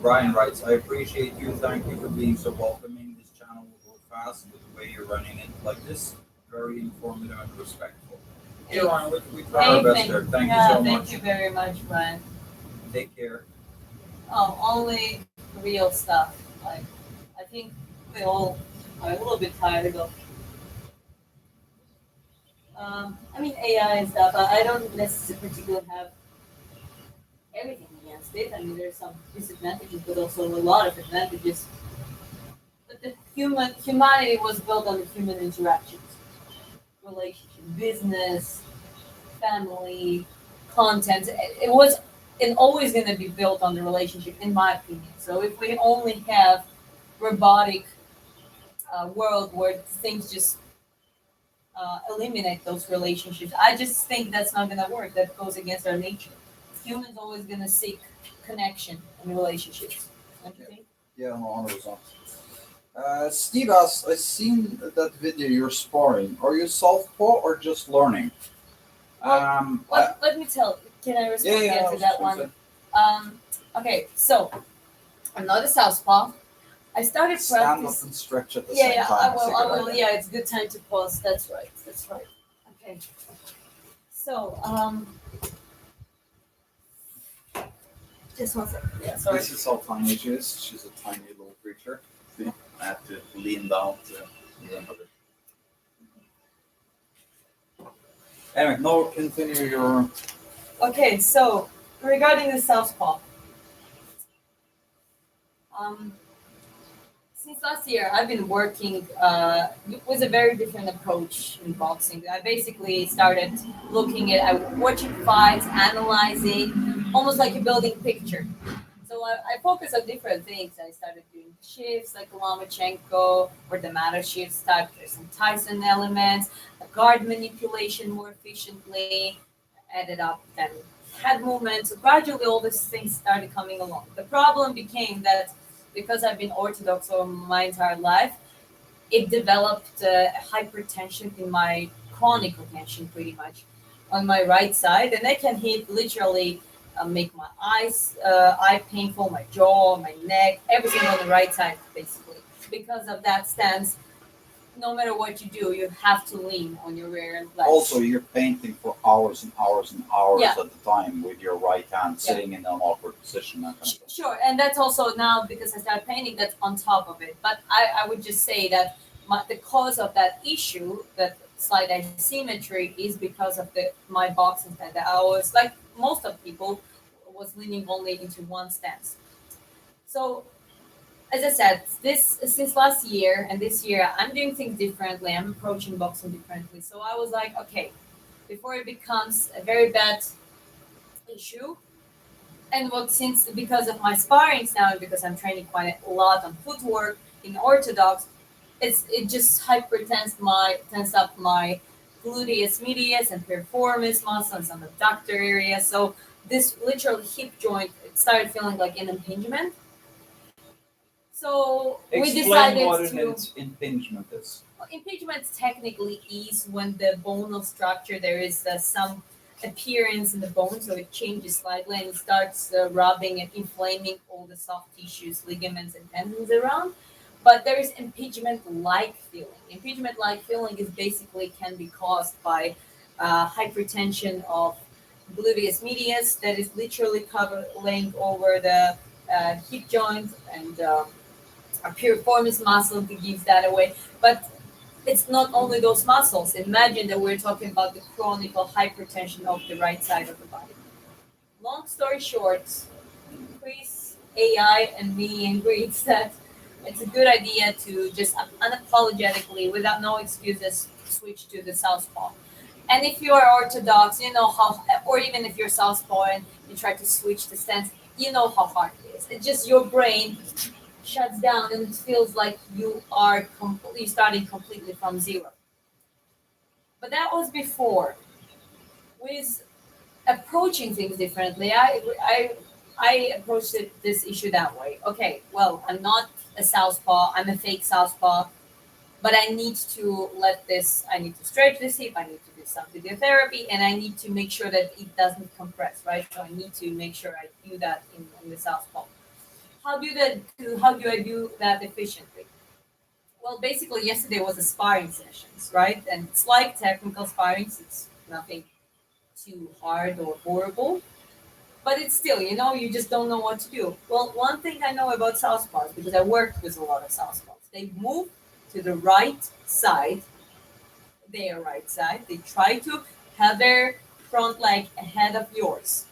Ryan writes, I appreciate you. Thank you for being so welcoming. This channel will go fast with the way you're running it like this. Very informative and respectful. Hey, Ryan, we try our best there. Thank you so thank much. you very much, Brian. Take care. Oh, only real stuff. Like I think we all are a little bit tired of. I mean AI and stuff. I don't necessarily particularly have everything against it. I mean, there's some disadvantages, but also a lot of advantages. But the humanity was built on the human interactions, relationship, business, family, content. It was and always going to be built on the relationship, in my opinion. So if we only have robotic world where things just eliminate those relationships, I just think that's not going to work. That goes against our nature. Humans always going to seek connection and relationships. Don't you think? Yeah, no, 100%. Steve asks, I seen that video you're sparring. Are you southpaw or just learning? Well, let me tell. Can I respond again to that one? Okay, so I'm not a southpaw. I started Stand practice. up and stretch at the Yeah, same yeah, time. I will. Yeah, it's a good time to pause. That's right. That's right. Okay. So, just one second. Yeah, sorry. This is how tiny she is. She's a tiny little creature. See, I have to lean down to. Anyway, no, continue your. Okay, so regarding the southpaw, um, since last year, I've been working with a very different approach in boxing. I basically started looking at watching fights, analyzing, almost like a building picture. So I focus on different things. I started doing shifts like Lomachenko or the matter shifts type. There's some Tyson elements, guard manipulation more efficiently, added up then head movements. So gradually all these things started coming along. The problem became that because I've been orthodox all my entire life, it developed hypertension in my chronic tension pretty much on my right side, and that can hit literally make my eyes eye painful, my jaw, my neck, everything on the right side basically. Because of that stance, no matter what you do, you have to lean on your rear end leg. Also, you're painting for hours and hours and hours Yeah. at a time with your right hand Yeah. sitting in an awkward position. That kind of stuff. Sure, and that's also now because I started painting, that's on top of it. But I would just say that the cause of that issue, that slight asymmetry, is because of my boxing stance. That I was like most of people was leaning only into one stance. So as I said, this since last year and this year, I'm doing things differently. I'm approaching boxing differently. So I was like, okay, before it becomes a very bad issue, and what since because of my sparrings now and because I'm training quite a lot on footwork in orthodox, it just tensed up my gluteus medius and piriformis muscles and abductor area. So this literal hip joint, it started feeling like an impingement. So we Explain decided what an to impingement is. impingement technically is when the bonal structure there is some appearance in the bone, so it changes slightly and it starts rubbing and inflaming all the soft tissues, ligaments, and tendons around. But there is impingement-like feeling. Impingement-like feeling is basically can be caused by hypertension of gluteus medius that is literally laying over the hip joint and a piriformis muscle to give that away. But it's not only those muscles. Imagine that we're talking about the chronic hypertension of the right side of the body. Long story short, Chris, AI, and me agrees that it's a good idea to just unapologetically, without no excuses, switch to the southpaw. And if you are orthodox, you know how, or even if you're southpaw and you try to switch the stance, you know how hard it is. It's just your brain shuts down and it feels like you are completely starting completely from zero. But that was before. With approaching things differently, I approached this issue that way. Okay, well, I'm not a southpaw. I'm a fake southpaw, but I need to let this. I need to stretch this hip. I need to do some physiotherapy, and I need to make sure that it doesn't compress. Right, so I need to make sure I do that in the southpaw. How do I do that efficiently? Well, basically, yesterday was a sparring sessions, right? And it's like technical sparring. It's nothing too hard or horrible, but it's still, you just don't know what to do. Well, one thing I know about southpaws because I worked with a lot of southpaws, they move to the right side, their right side. They try to have their front leg ahead of yours.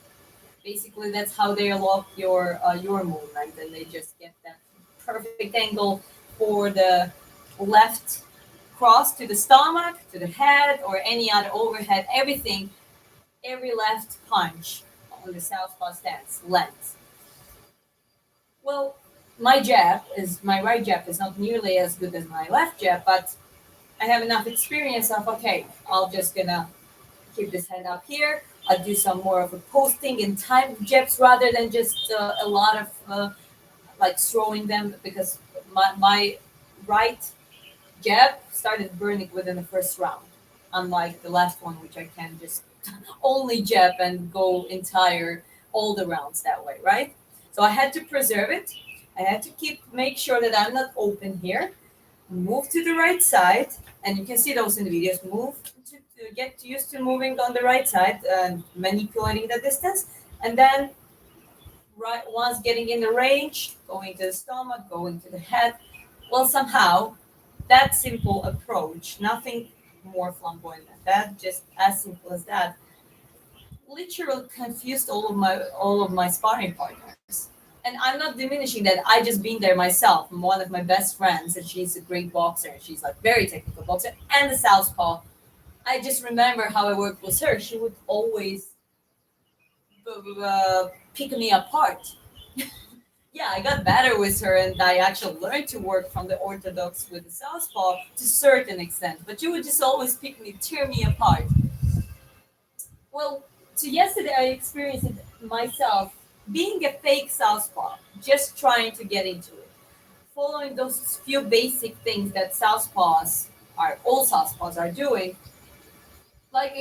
Basically, that's how they lock your movement, and they just get that perfect angle for the left cross to the stomach, to the head, or any other overhead. Every left punch on the southpaw stance lands. Well, my right jab is not nearly as good as my left jab, but I have enough experience of okay, I'll just gonna keep this hand up here. I'll do some more of a posting and time jabs rather than just a lot of like throwing them because my right jab started burning within the first round, unlike the last one, which I can just only jab and go entire all the rounds that way, right? So I had to preserve it. I had to make sure that I'm not open here. Move to the right side, and you can see those in the videos. Move to get used to moving on the right side and manipulating the distance, and then right once getting in the range, going to the stomach, going to the head. Well, somehow that simple approach, nothing more flamboyant than that, just as simple as that, literally confused all of my sparring partners. And I'm not diminishing that. I just been there myself. I'm one of my best friends, and she's a great boxer. She's like very technical boxer and a southpaw. I just remember how I worked with her. She would always pick me apart. Yeah, I got better with her, and I actually learned to work from the orthodox with the southpaw to a certain extent. But she would just always pick me, tear me apart. Well, so yesterday I experienced it myself, being a fake southpaw, just trying to get into it, following those few basic things that southpaws are, all southpaws are doing. Like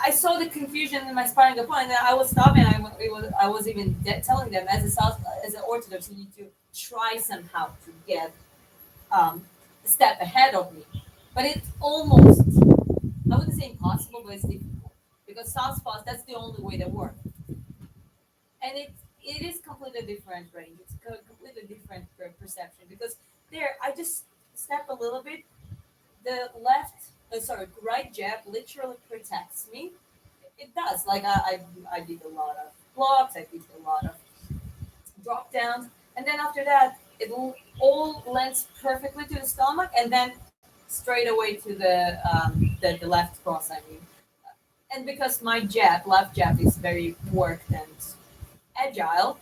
I saw the confusion in my sparring opponent, and I was stopping. I was even telling them as a south, as an orthodox, you need to try somehow to get a step ahead of me. But it's almost, I wouldn't say impossible, but it's difficult because southpaws, that's the only way they work, and it is completely different range. It's completely different perception because there I just step a little bit. The right jab literally protects me. It does. Like I did a lot of blocks. I did a lot of drop downs, and then after that, it all lands perfectly to the stomach, and then straight away to the left cross. I mean, and because my left jab, is very worked and agile,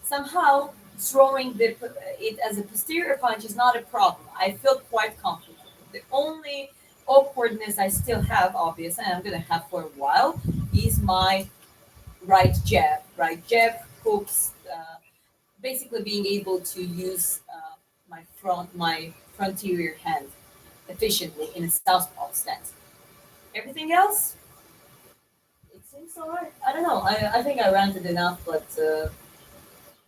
somehow throwing it as a posterior punch is not a problem. I feel quite comfortable. The only awkwardness I still have, obviously, and I'm gonna have for a while, is my right jab. Right jab hooks, basically being able to use my frontier hand efficiently in a southpaw stance. Everything else, it seems alright. I don't know. I think I ranted enough, but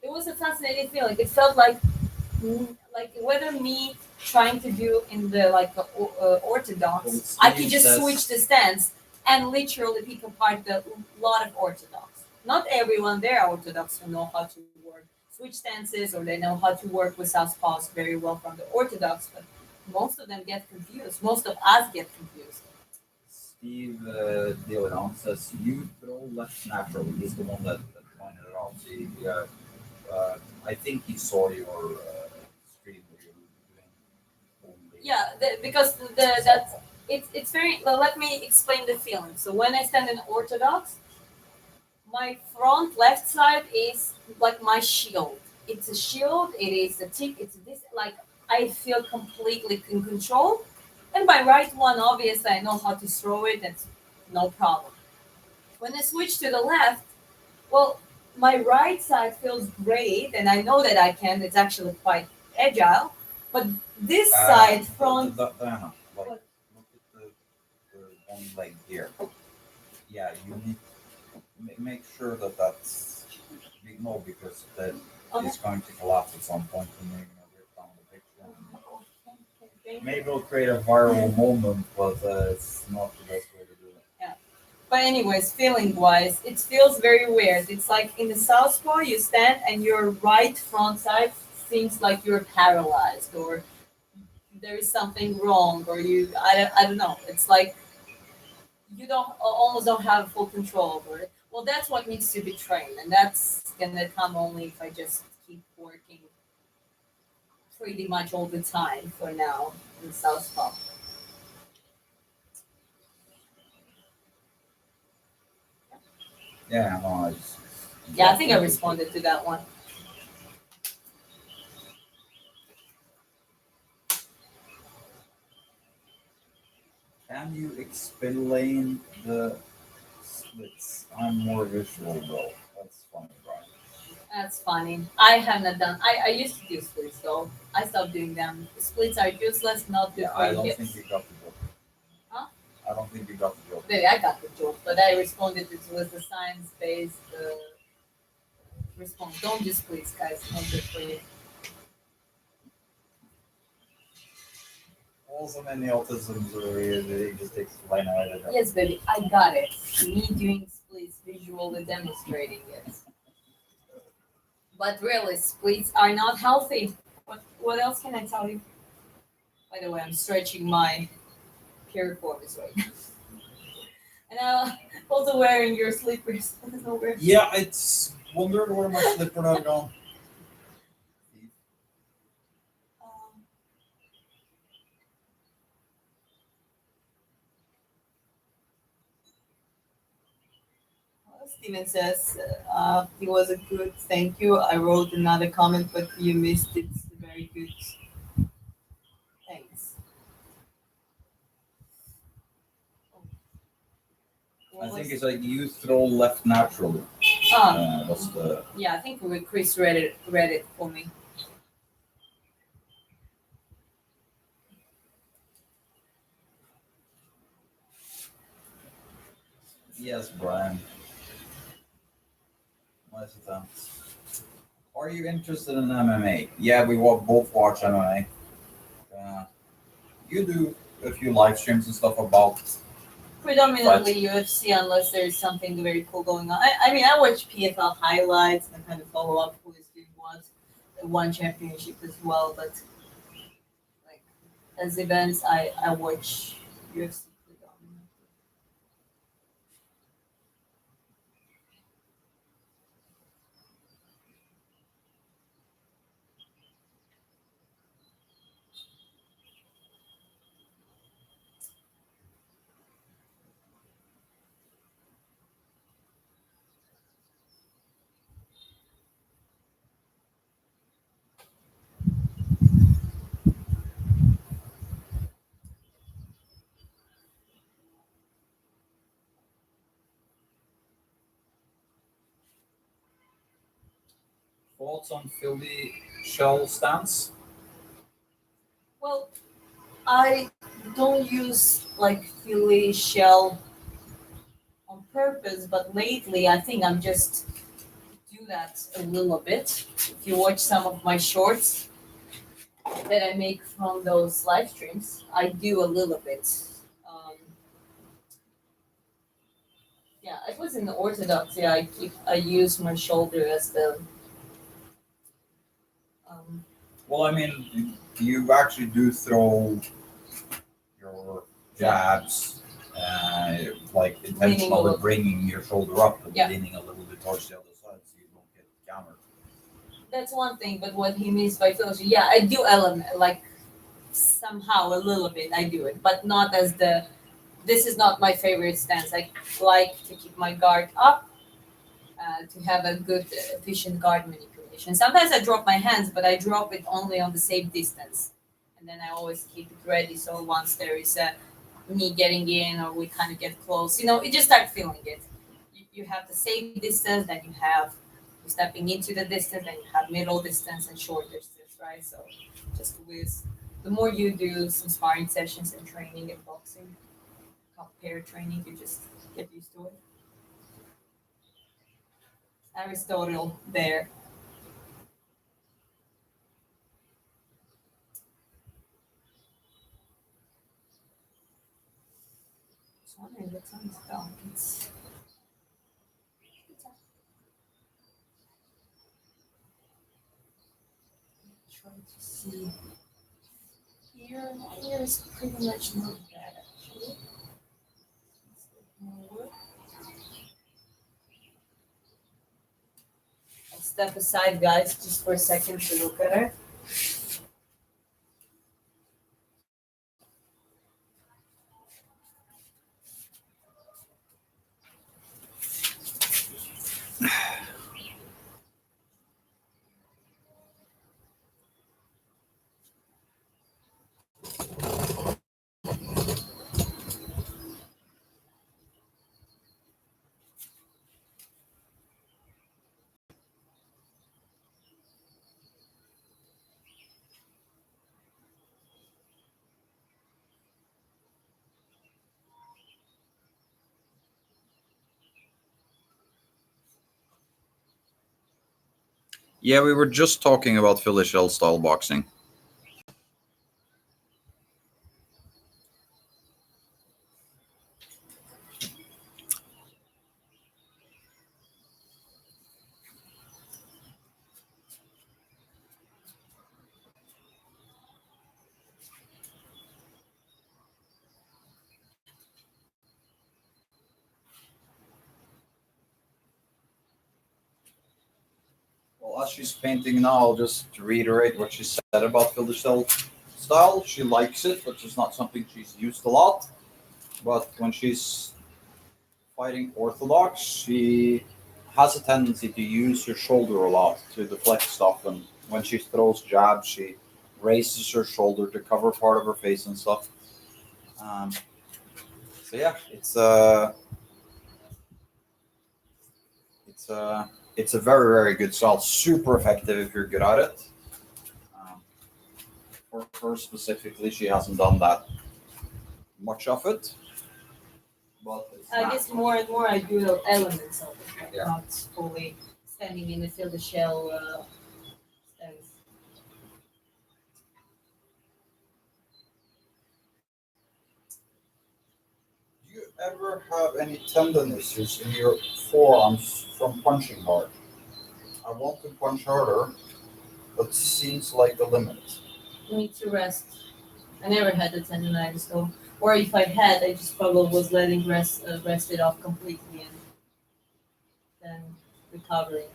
it was a fascinating feeling. It felt like whether me trying to do in the Well, orthodox, I could Steve just says, switch the stance and literally pick apart the lot of orthodox. Not everyone there are orthodox who know how to work switch stances or they know how to work with southpaws very well from the orthodox, but most of them get confused. Most of us get confused. Steve Leon says, you throw left naturally. He's the one that pointed it out. See, I think he saw your stream where you were doing only Yeah, because softball. it's very. Well, let me explain the feeling. So when I stand in orthodox, my front left side is like my shield. It's a shield. It is a tick. It's this like I feel completely in control. And my right one, obviously, I know how to throw it. That's no problem. When I switch to the left, well, my right side feels great, and I know that I can. It's actually quite agile. But this side front, Diana, like, what? look at the one leg here. Yeah, you need to make sure that that's big no because that Okay. is going to collapse at some point and you're going to rip down the picture. Thank Maybe you. it'll create a viral moment, but it's not the best way to do it. Yeah. But anyways, feeling wise, it feels very weird. It's like in the southpaw, you stand and your right front side seems like you're paralyzed or there is something wrong or I don't know. It's like you almost don't have full control over it. Well, that's what needs to be trained, and that's gonna come only if I just keep working pretty much all the time for now in southpaw. Yeah, no, it's Yeah, I think I exactly. responded to that one. Can you explain the splits? I'm more visual though. That's funny, right? That's funny. I have not done. I used to do splits though. I stopped doing them. Splits are useless, not good Yeah, for I your don't think hips. you got the joke. Huh? I don't think you got the joke. Maybe I got the joke, but I responded it with a science-based response. Don't do splits, guys. Not good for you. Also, many autisms are weird. They just explain how it is. Yes, baby, I got it. Me doing splits, visually demonstrating it. But really, splits are not healthy. What else can I tell you? By the way, I'm stretching my piriformis right now. And I'm also wearing your sleepers. I don't know where. Yeah, it's Wondered where my slipper had gone. Um, Steven says, it was a good thank you. I wrote another comment, but you missed it. Very good. Thanks. I What think was- it's like you throw left naturally. That's the. Yeah, I think Chris read it for me. Yes, Brian. What's it then? Are you interested in MMA? Yeah, we both watch MMA. You do a few live streams and stuff about. Predominantly UFC, unless there's something very cool going on. I mean, I watch PFL highlights and kind of follow up who is doing what. One championship as well, but like as events, I watch UFC predominantly. Thoughts on Philly shell stance? Well, I don't use like Philly shell on purpose, but lately I think I'm just do that a little bit. If you watch some of my shorts that I make from those live streams, I do a little bit. Um, yeah, it was in the orthodox. Yeah, I use my shoulder as the. Um, Well, I mean, you actually do throw your jabs, like intentionally little. bringing your shoulder up and Yeah. leaning a little bit towards the other side so you don't get countered. That's one thing, but what he means by fellowship, yeah, I do element like somehow a little bit. I do it, but not as the. This is not my favorite stance. I like to keep my guard up, to have a good, efficient guard manipulation. Sometimes I drop my hands, but I drop it only on the same distance, and then I always keep it ready. So once there is a me getting in or we kind of get close, you just start feeling it. You have the same distance, then you have you stepping into the distance, then you have middle distance and short distance, right? So just with the more you do some sparring sessions and training and boxing, pair training, you just get used to it. Aristotle there. Just wondering what's on this belt. It's try to see here. Here is pretty much not bad actually. Let's look more. I'll step aside, guys, just for a second to look at it. Yeah, we were just talking about Philly shell style boxing. While she's painting now, I'll just reiterate what she said about filter style. She likes it, but it's not something she's used a lot. But when she's fighting orthodox, she has a tendency to use her shoulder a lot to deflect stuff. And when she throws jabs, she raises her shoulder to cover part of her face and stuff. So yeah, it's a very very good style. Super effective if you're good at it. Um, for her specifically, she hasn't done that much of it. But I guess more and more I do the elements of it, like Yeah. not fully standing in the field of shell stance. Do you ever have any tendon issues in your forearms from punching hard? I want to punch harder, but seems like the limit. You need to rest. I never had the tendonitis though, or if I had, I just probably was letting rest it off completely and then recovering.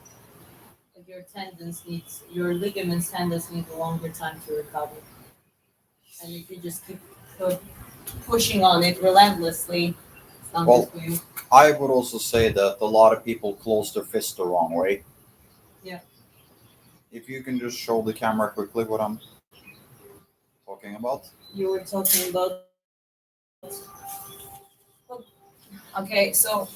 Like your ligaments tendons need a longer time to recover, and if you just keep pushing on it relentlessly, it's not Well, good for you. I would also say that a lot of people close their fist the wrong way. Yeah. If you can just show the camera quickly what I'm talking about. You were talking about. Okay, so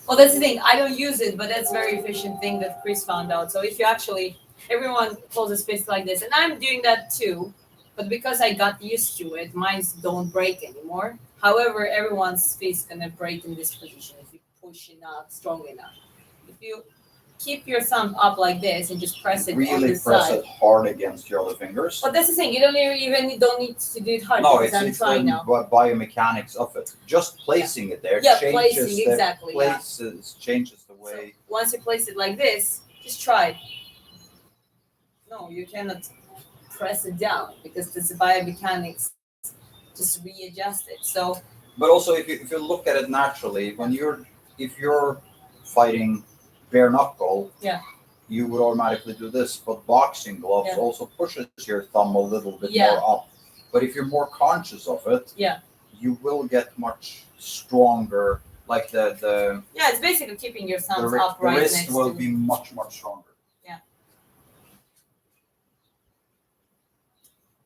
well, that's the thing. I don't use it, but that's a very efficient thing that Chris found out. So if you actually, everyone closes fist like this, and I'm doing that too, but because I got used to it, mine don't break anymore. However, everyone's fist gonna break in this position if you push enough, strong enough. If you keep your thumb up like this and just press it on Really the press side. it hard against your other fingers. But that's the thing. You don't need to do it hard No, because I'm it's trying the now. biomechanics of it. Just placing it there Yeah, changes placing, the exactly, yeah. changes the So way. once you place it like this, just try. No, you cannot press it down because this biomechanics just readjust it. So But also, if you look at it naturally, if you're fighting bare knuckle, Yeah. you would automatically do this. But boxing gloves Yeah. also pushes your thumb a little bit Yeah. more up. But if you're more conscious of it, Yeah. you will get much stronger. Like the yeah, it's basically keeping your the, thumbs ri- the upright wrist next will to. be much stronger. Yeah.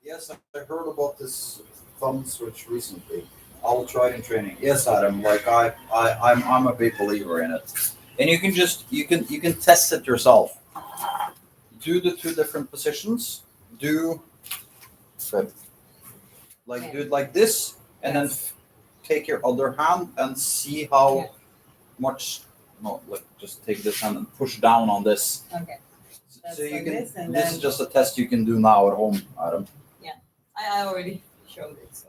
Yes, I heard about this thumb switch recently. I'll try it in training. Yes, Adam. Like I'm a big believer in it, and you can test it yourself. Do the two different positions. Do good. Like do it like this, and then take your other hand and see how much. No, like just take this hand and push down on this. Okay. That's So you like can. this, and This then is just a test you can do now at home, Adam. I already showed it. So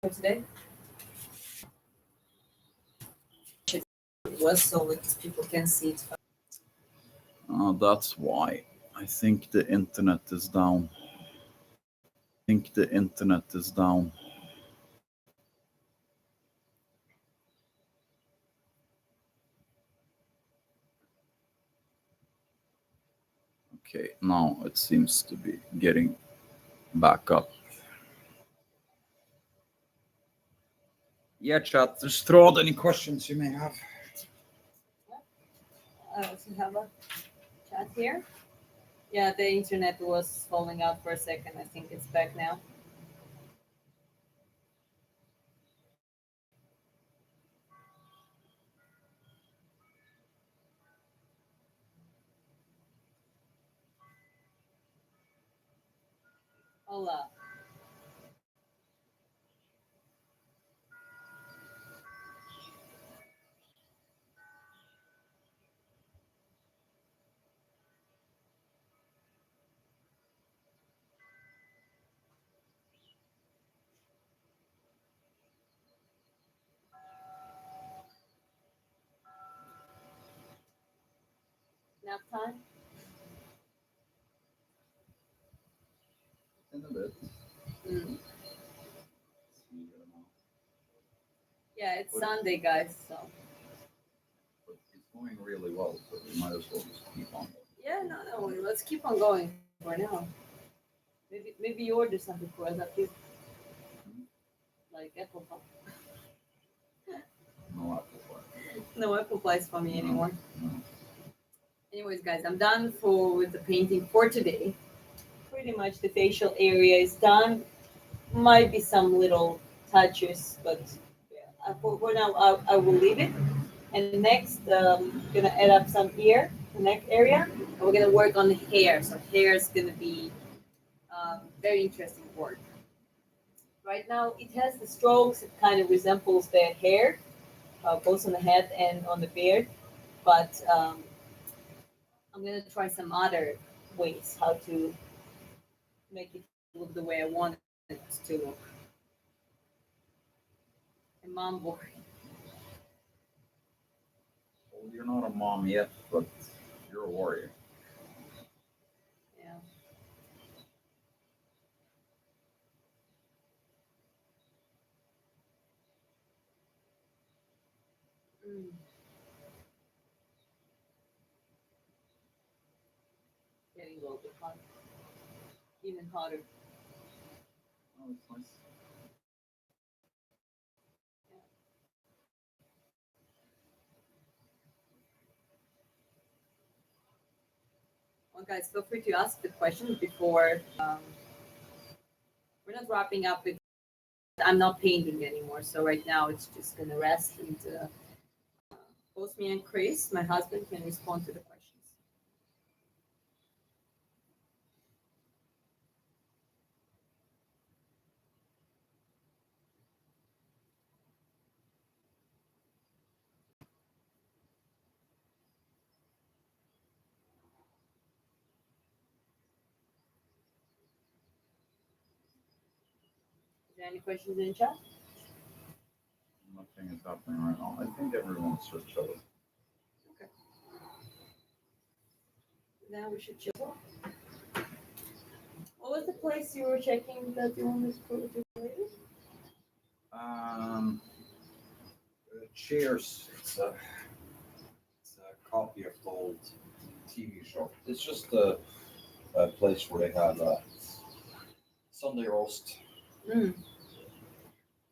for today it was so that people can see it. That's why. I think the internet is down. Okay, now it seems to be getting back up. Yeah, chat, just throw out any questions you may have. I also have a chat here. Yeah, the internet was falling out for a second. I think it's back now. Hola. Nap time? In a bit. Mm. Sunday, guys. So But it's going really well, so we might as well just keep on. yeah, no. Let's keep on going for now. Maybe you order something for us up here, like apple pie. No apple pie. No apple pies for me anymore. No. Anyways, guys, I'm done for with the painting for today. Pretty much the facial area is done. Might be some little touches, but yeah, for now I will leave it. And next, gonna add up some ear, the neck area, and we're gonna work on the hair. So hair is gonna be very interesting work. Right now, it has the strokes. It kind of resembles the hair, both on the head and on the beard. But I'm gonna try some other ways how to make it look the way I want it to look. And mom boy. Well, you're not a mom yet, but you're a warrior. Yeah. Mm. Getting a little bit hot. Even hotter. Oh, it's nice. Yeah. Well, guys, feel free to ask the questions before. We're not wrapping up with. I'm not painting anymore, so right now it's just gonna rest and both me and Chris, my husband, can respond to the questions. Is there any questions in the chat? Nothing is happening right now. I think everyone's just chilling. Okay. Now we should chill. What was the place you were checking that you wanted to do later? Cheers. It's a copy of the old TV show. It's just a place where they have Sunday roast. Mm.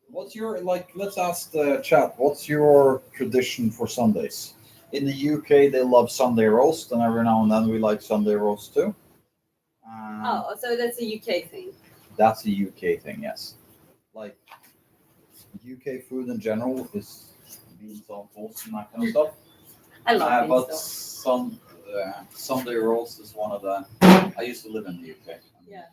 What's your like? Let's ask the chat. What's your tradition for Sundays? In the UK, they love Sunday roast, and every now and then we like Sunday roast too. Oh, so that's a UK thing. That's a UK thing, yes. Like UK food in general is beans on toast and that kind of stuff. I love But beans Sunday roast is one of the. I used to live in the UK. Yeah.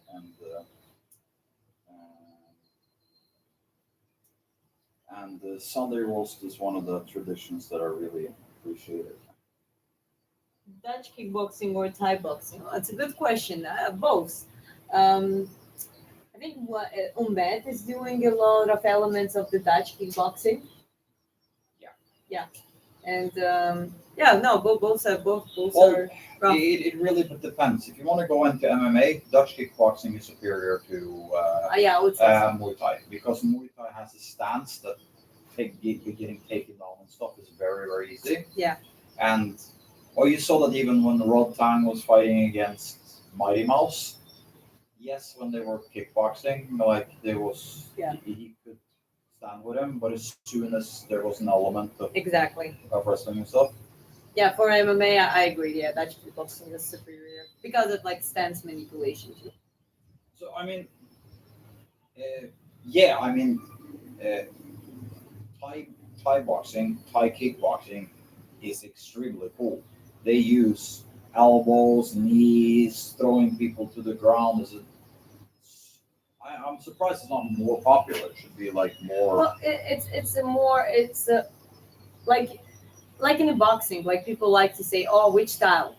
And the Sunday roast is one of the traditions that I really appreciated. Dutch kickboxing or Thai boxing? Well, that's a good question. Both. Um, I think what Umbet is doing a lot of elements of the Dutch kickboxing. Yeah. Yeah. And yeah, no, both are Well, rough. it really depends. If you want to go into MMA, Dutch kickboxing is superior to Yeah, I would say so. Muay Thai because Muay Thai has a stance that getting taken down and stuff is very, very easy. Yeah. And well, you saw that even when Rod Tang was fighting against Mighty Mouse. Yes, when they were kickboxing, like there was, he could stand with him, but as soon as there was an element Exactly. of wrestling and stuff. Yeah, for MMA, I agree. Yeah, Dutch kickboxing is superior because of like stance manipulation too. So I mean, yeah, I mean, Thai boxing, Thai kickboxing is extremely cool. They use elbows, knees, throwing people to the ground. I'm surprised it's not more popular. It should be like more. Well, it's like in the boxing, like people like to say, oh, which style?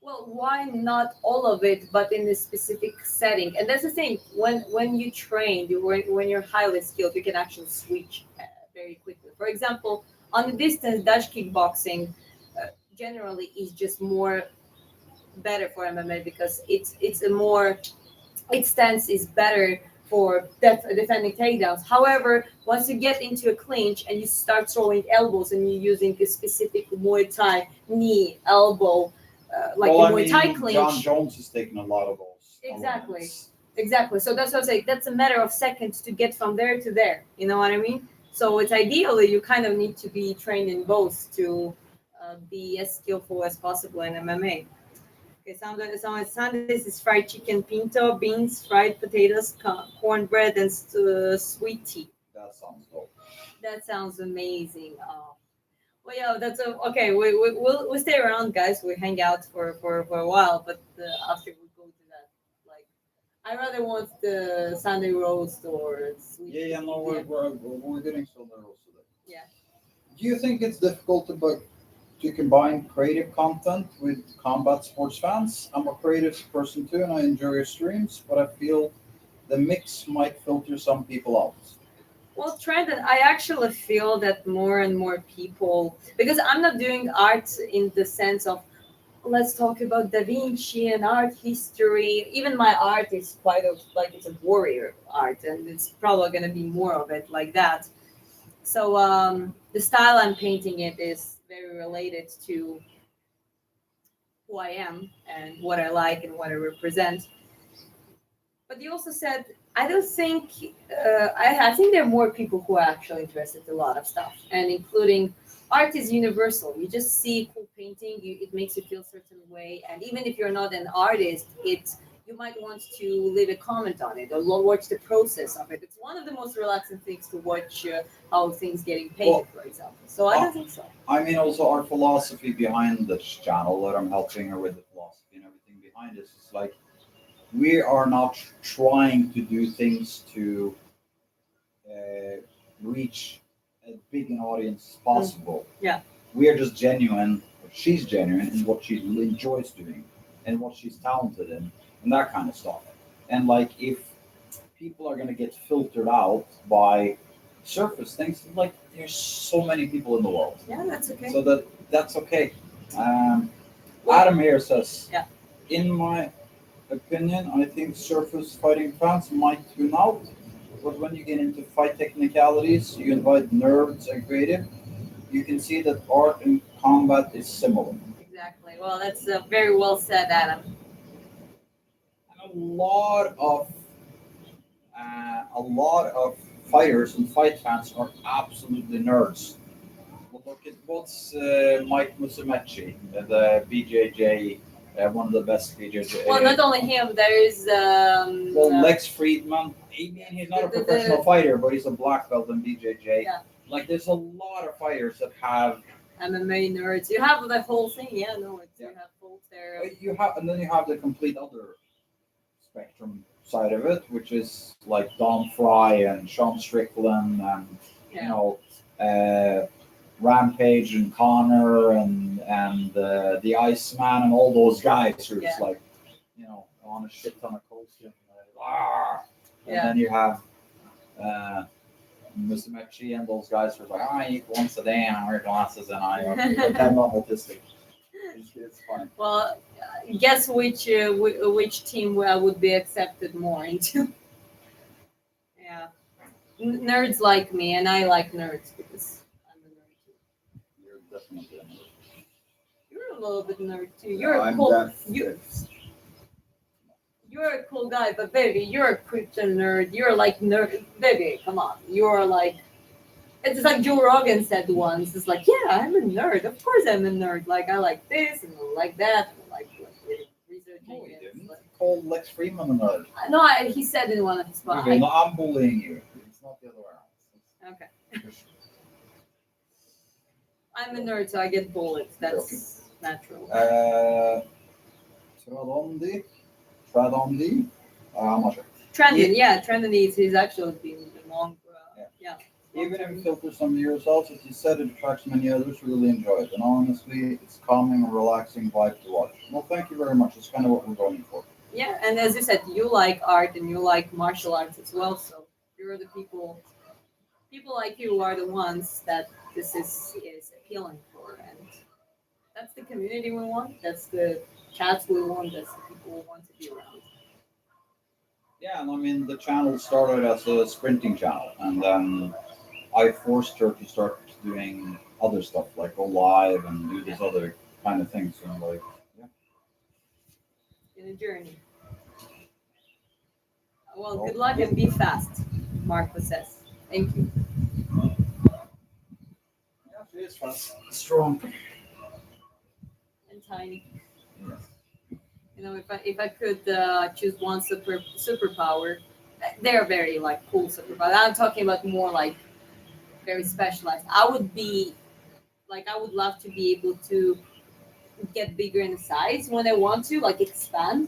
Well, why not all of it, but in a specific setting? And that's the thing. When you train, when you're highly skilled, you can actually switch very quickly. For example, on the distance, Dutch kickboxing generally is just more better for MMA because its stance is better for defending takedowns. However, once you get into a clinch and you start throwing elbows and you're using a specific Muay Thai knee, elbow, like Well, the Muay Thai John clinch. Jones is taking a lot of those. Exactly. elements. Exactly. So that's what I say. That's a matter of seconds to get from there to there. You know what I mean? So it's ideally you kind of need to be trained in both to be as skillful as possible in MMA. Okay, Sundays is fried chicken, pinto, beans, fried potatoes, cornbread, and sweet tea. That sounds dope. That sounds amazing. Well, yeah, okay. We'll stay around, guys. We hang out for a while, but after we go to that, like, I rather want the Sunday roast or sweet Yeah, yeah, no, tea. we're getting so nervous today. Yeah. Do you think it's difficult to combine creative content with combat sports fans? I'm a creative person too, and I enjoy your streams, but I feel the mix might filter some people out. Well, Trendon, I actually feel that more and more people, because I'm not doing art in the sense of let's talk about Da Vinci and art history. Even my art is quite of like it's a warrior art, and it's probably going to be more of it like that. So the style I'm painting it is very related to who I am and what I like and what I represent. But you also said I don't think I think there are more people who are actually interested in a lot of stuff, and including art is universal. You just see cool painting, it makes you feel a certain way, and even if you're not an artist, you might want to leave a comment on it or watch the process of it. It's one of the most relaxing things to watch how things getting painted, for example. So I don't think so. I mean, also our philosophy behind this channel, that I'm helping her with the philosophy and everything behind this is like we are not trying to do things to uh, reach as big an audience as possible. Yeah. We are just genuine. She's genuine in what she enjoys doing and what she's talented in and that kind of stuff. And like if people are gonna get filtered out by surface things, like there's so many people in the world. Yeah, that's okay. So that's okay. Um, Well, Adam here says, Yeah. in my opinion, I think surface fighting fans might tune out, but when you get into fight technicalities, you invite nerds and creative, you can see that art and combat is similar. Exactly. Well, that's very well said, Adam. And a lot of fighters and fight fans are absolutely nerds. Well, look at what's Mike Musumeci, the BJJ, one of the best BJJ. Well, not only him, there is Lex Friedman. I mean, he's not a professional fighter, but he's a black belt in BJJ. Yeah. Like, there's a lot of fighters that have. MMA nerds. You have the whole thing. Yeah, no, Yeah. you have both there. And then you have the complete other spectrum side of it, which is like Don Fry and Sean Strickland and Rampage and Connor and the Iceman and all those guys who are just like on a shit ton of cocaine. And then you have Mr. McShee and those guys who are like, I eat once a day and I wear glasses and I'm not autistic. It's fine. Well, guess which team I would be accepted more into. Yeah, nerds like me, and I like nerds because I'm a nerd too. You're definitely a nerd. You're a little bit nerd too. You're a cool guy, but baby, you're a Christian nerd. You're like nerd, baby. Come on, you're like. It's like Joe Rogan said once. It's like, yeah, I'm a nerd. Of course, I'm a nerd. Like I like this and I like that. And I like researching. No, he it. didn't. Like, He called Lex Friedman a nerd. no, he said in one of his spots. Okay, no, I'm bullying you. It's not the other way around. Okay. I'm a nerd, so I get bullied. That's natural. Tradondi. I'm not sure. Trendon, Trendon he's actually been long. Yeah. Even if it filters some of yourselves, as you said, it attracts many others who really enjoy it. And honestly, it's calming and relaxing vibe to watch. Well, thank you very much. It's kind of what we're going for. Yeah, and as you said, you like art and you like martial arts as well. So you're the people like you are the ones that this is appealing for, and that's the community we want. That's the chats we want. That's the people we want to be around. Yeah, and I mean the channel started as a sprinting channel, and then I forced her to start doing other stuff like go live and do this other kind of things. And like, yeah. In a journey. Well, Well, good luck and be fast, Marco says. Thank you. Yeah, she is fast, strong. And tiny. Yes. You know, if I could choose one superpower, they're very like cool superpower. I'm talking about more like very specialized. I would be like I would love to be able to get bigger in size when I want to, like expand,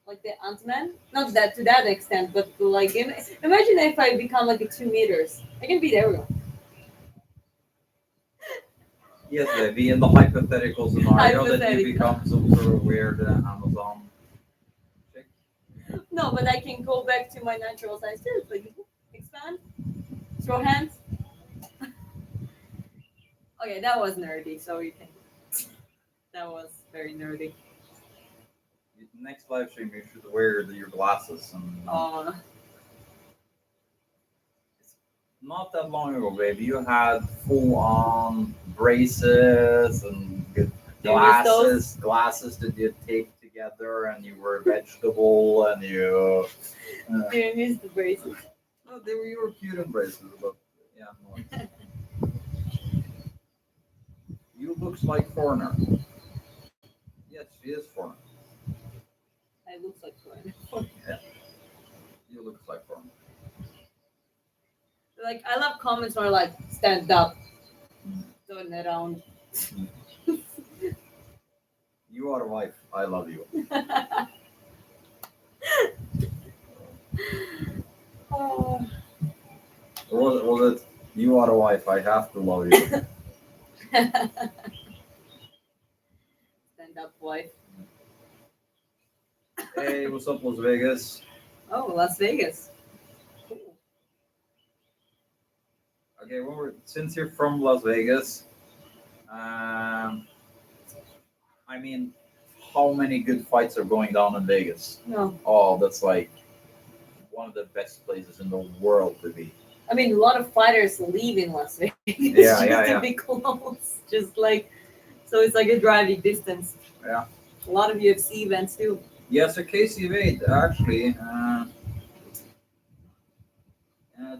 like the Ant-Man. Not that to that extent, but like imagine if I become like a 2 meters. I can beat everyone. Yes, baby. In the hypothetical scenario that you Hypothetical. become some sort of weird Amazon chick. No, but I can go back to my natural size too. Like expand, throw hands. Okay, that was nerdy. So you can. That was very nerdy. Next live stream, you should wear your glasses. And Uh, not that long ago, baby, you had full on braces and good Do you miss those? glasses that you tape together, and you were a vegetable, and you. do you miss the braces? No, they were your cute braces, but yeah. No. You looks like foreigner. Yes, she is foreigner. I looks like fun. Yeah, you looks like foreigner. Like I love comments where like stand up, turn around. You are a wife. I love you. Oh. Was it? You are a wife. I have to love you. Stand up wife. Hey, what's up, Las Vegas? Oh, Las Vegas. Cool. Okay, since you're from Las Vegas, I mean, how many good fights are going down in Vegas? No. Oh, that's like one of the best places in the world to be. I mean, a lot of fighters leave in Las Vegas Yeah, just to be close. Just like, so it's like a driving distance. Yeah. A lot of UFC events too. Yes, so KC8, actually,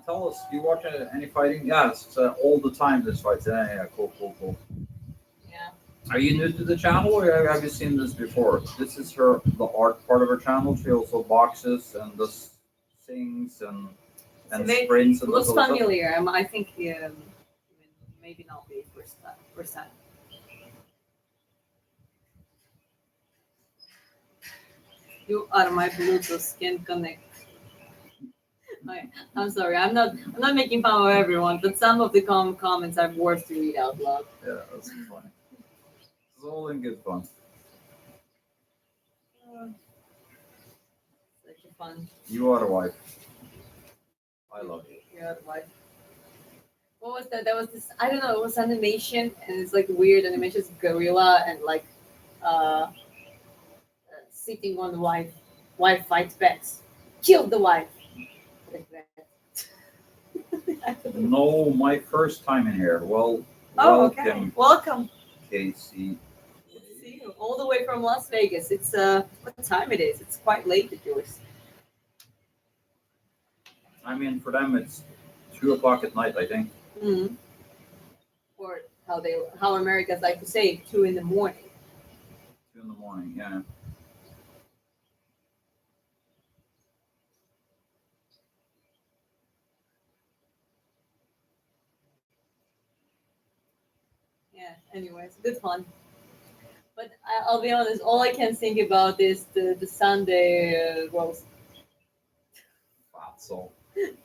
tell us, do you watch any fighting? Yes, all the time this fights. Yeah, cool. Yeah. Are you new to the channel, or have you seen this before? This is the art part of her channel. She also boxes and does sings and sprints and looks those other stuff. familiar. I think maybe not be first time. You are my Bluetooth can connect. I'm sorry. I'm not making fun of everyone, but some of the comments are worth to read out loud. Yeah, that's funny. It's all in good fun. Such a fun. You are a wife. I love you. Yeah, like what was that? That was this. I don't know. It was animation, and it's like weird animation. It's gorilla and like uh, sitting on the wife. Wife fights back. Kill the wife. Like that. No, my first time in here. Well, Oh, okay. welcome, Welcome. Casey. See you all the way from Las Vegas. It's what time it is? It's quite late at yours. I mean, for them, it's 2 o'clock at night, I think. Mm-hmm. Or how Americans like to say 2 in the morning. 2 in the morning, yeah. Yeah. Anyways, good fun. But I'll be honest. All I can think about is the Sunday roast. Fatso.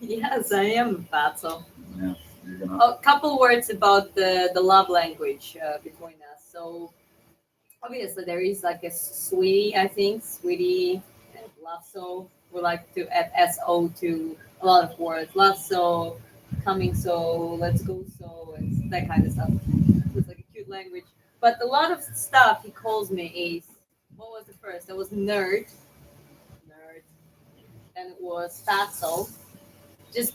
Yes, I am fatso. Yeah, you're gonna. A couple words about the love language between us. So obviously there is like a sweetie, I think, sweetie and love so. We like to add so to a lot of words. Love so, coming so, let's go so, and that kind of stuff. It's like a cute language. But a lot of stuff he calls me is what was the first? That was nerd. Nerd. and it was fatso. Just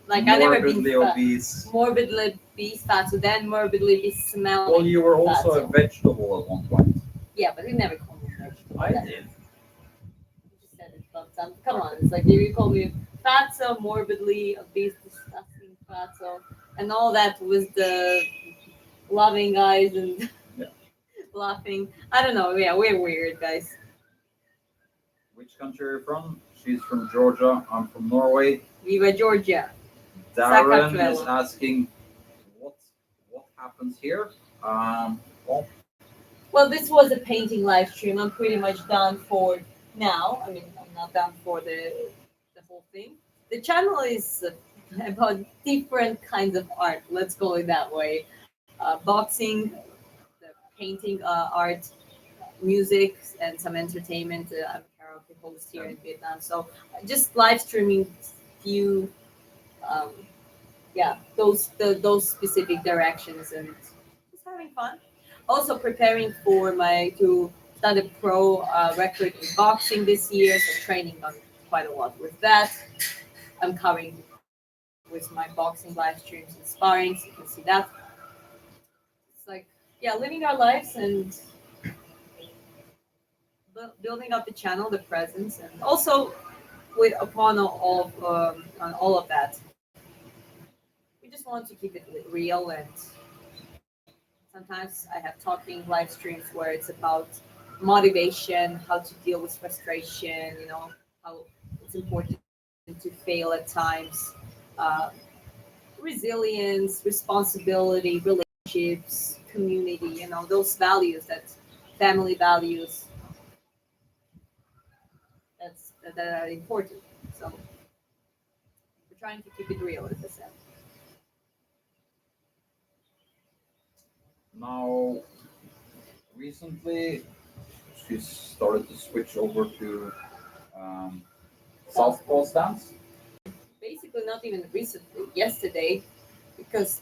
like I never been Morbidly obese. morbidly obese fatso, then morbidly obese smelling. Well, you were also a fatso. vegetable at one point. Yeah, but we never called me vegetable. I That- did. You just said it about some. Come on, it's like you call me fatso, morbidly obese, disgusting fatso, and all that was the loving eyes and Yeah. laughing. I don't know. Yeah, we're weird guys. Which country are you from? She's from Georgia. I'm from Norway. Viva Georgia. Darren is Sakatrelo. asking what what happens here. Well, Well, this was a painting live stream. I'm pretty much done for now. I mean, I'm not done for the whole thing. The channel is about different kinds of art. Let's call it that way. Boxing, the painting, art, music, and some entertainment. I'm a karaoke host here in Vietnam, so just live streaming few, um, yeah, those specific directions and just having fun. Also preparing for my to start a pro record in boxing this year, so training on quite a lot with that. I'm covering with my boxing live streams and sparring, so you can see that. It's like yeah, living our lives and building up the channel, the presence, and also with upon all of on all of that, we just want to keep it real. And sometimes I have talking live streams where it's about motivation, how to deal with frustration. You know how it's important to fail at times. Uh, Resilience, responsibility, relationships, community. You know those values that family values that are important. So we're trying to keep it real, as I said. now recently she started to switch over to um, southpaw stance. Basically, not even recently. Yesterday, because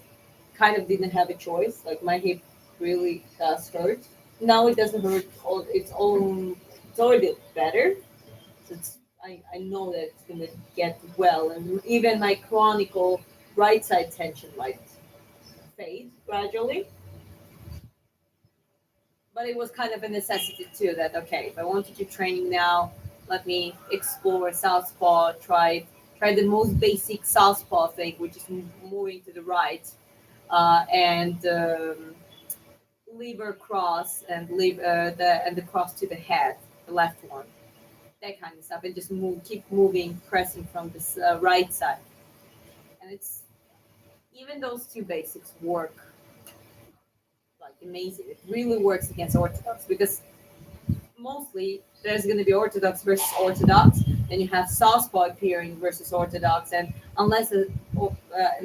kind of didn't have a choice. Like my hip really does hurt. Now it doesn't hurt. All its own. It's already better. So I know that it's gonna get well, and even my chronicle right side tension might fade gradually. But it was kind of a necessity too. That okay, if I want to keep training now, let me explore southpaw. Try the most basic southpaw thing, which is moving to the right, and lever cross and the cross to the head, the left one, that kind of stuff, and just keep moving, pressing from this right side, and it's even those two basics work like amazing. It really works against orthodox because mostly there's going to be orthodox versus orthodox, then you have southpaw appearing versus orthodox, and unless an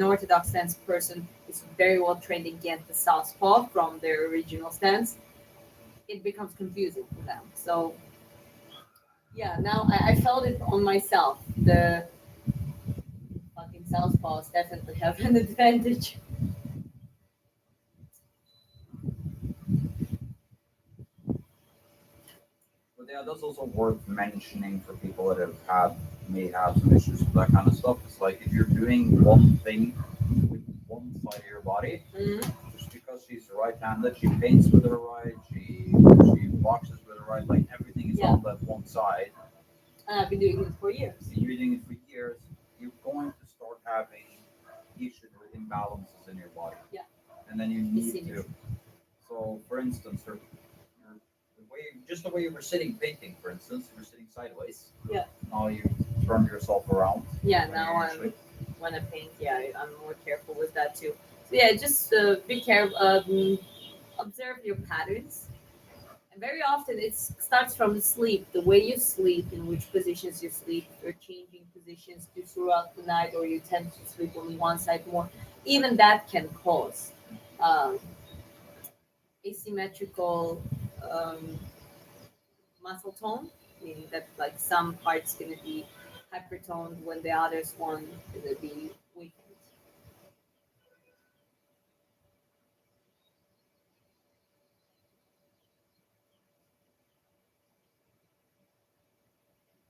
orthodox stance person is very well trained against the southpaw from their original stance, it becomes confusing for them. So yeah, now I felt it on myself. The fucking southpaws definitely have an advantage. But yeah, that's also worth mentioning for people that may have some issues with that kind of stuff. It's like if you're doing one thing with one side of your body, Mm-hmm. just because she's right-handed, she paints with her right, she boxes with her right, like everything is Yeah. on that one side. And I've been doing it for years. And you're doing it for years, you're going to start having issues or imbalances in your body. Yeah. And then you need It's to. So, for instance, the way you were sitting painting, for instance, you were sitting sideways. Yeah. Now you turn yourself around. Yeah, when now you I'm usually- when I paint, yeah, I'm more careful with that too. So yeah, just be careful. Observe your patterns, and very often it starts from sleep. The way you sleep, in which positions you sleep, if you're changing positions throughout the night, or you tend to sleep only one side more. Even that can cause um, asymmetrical um, muscle tone, meaning that like some parts gonna be hypertoned when the others one gonna be weakened.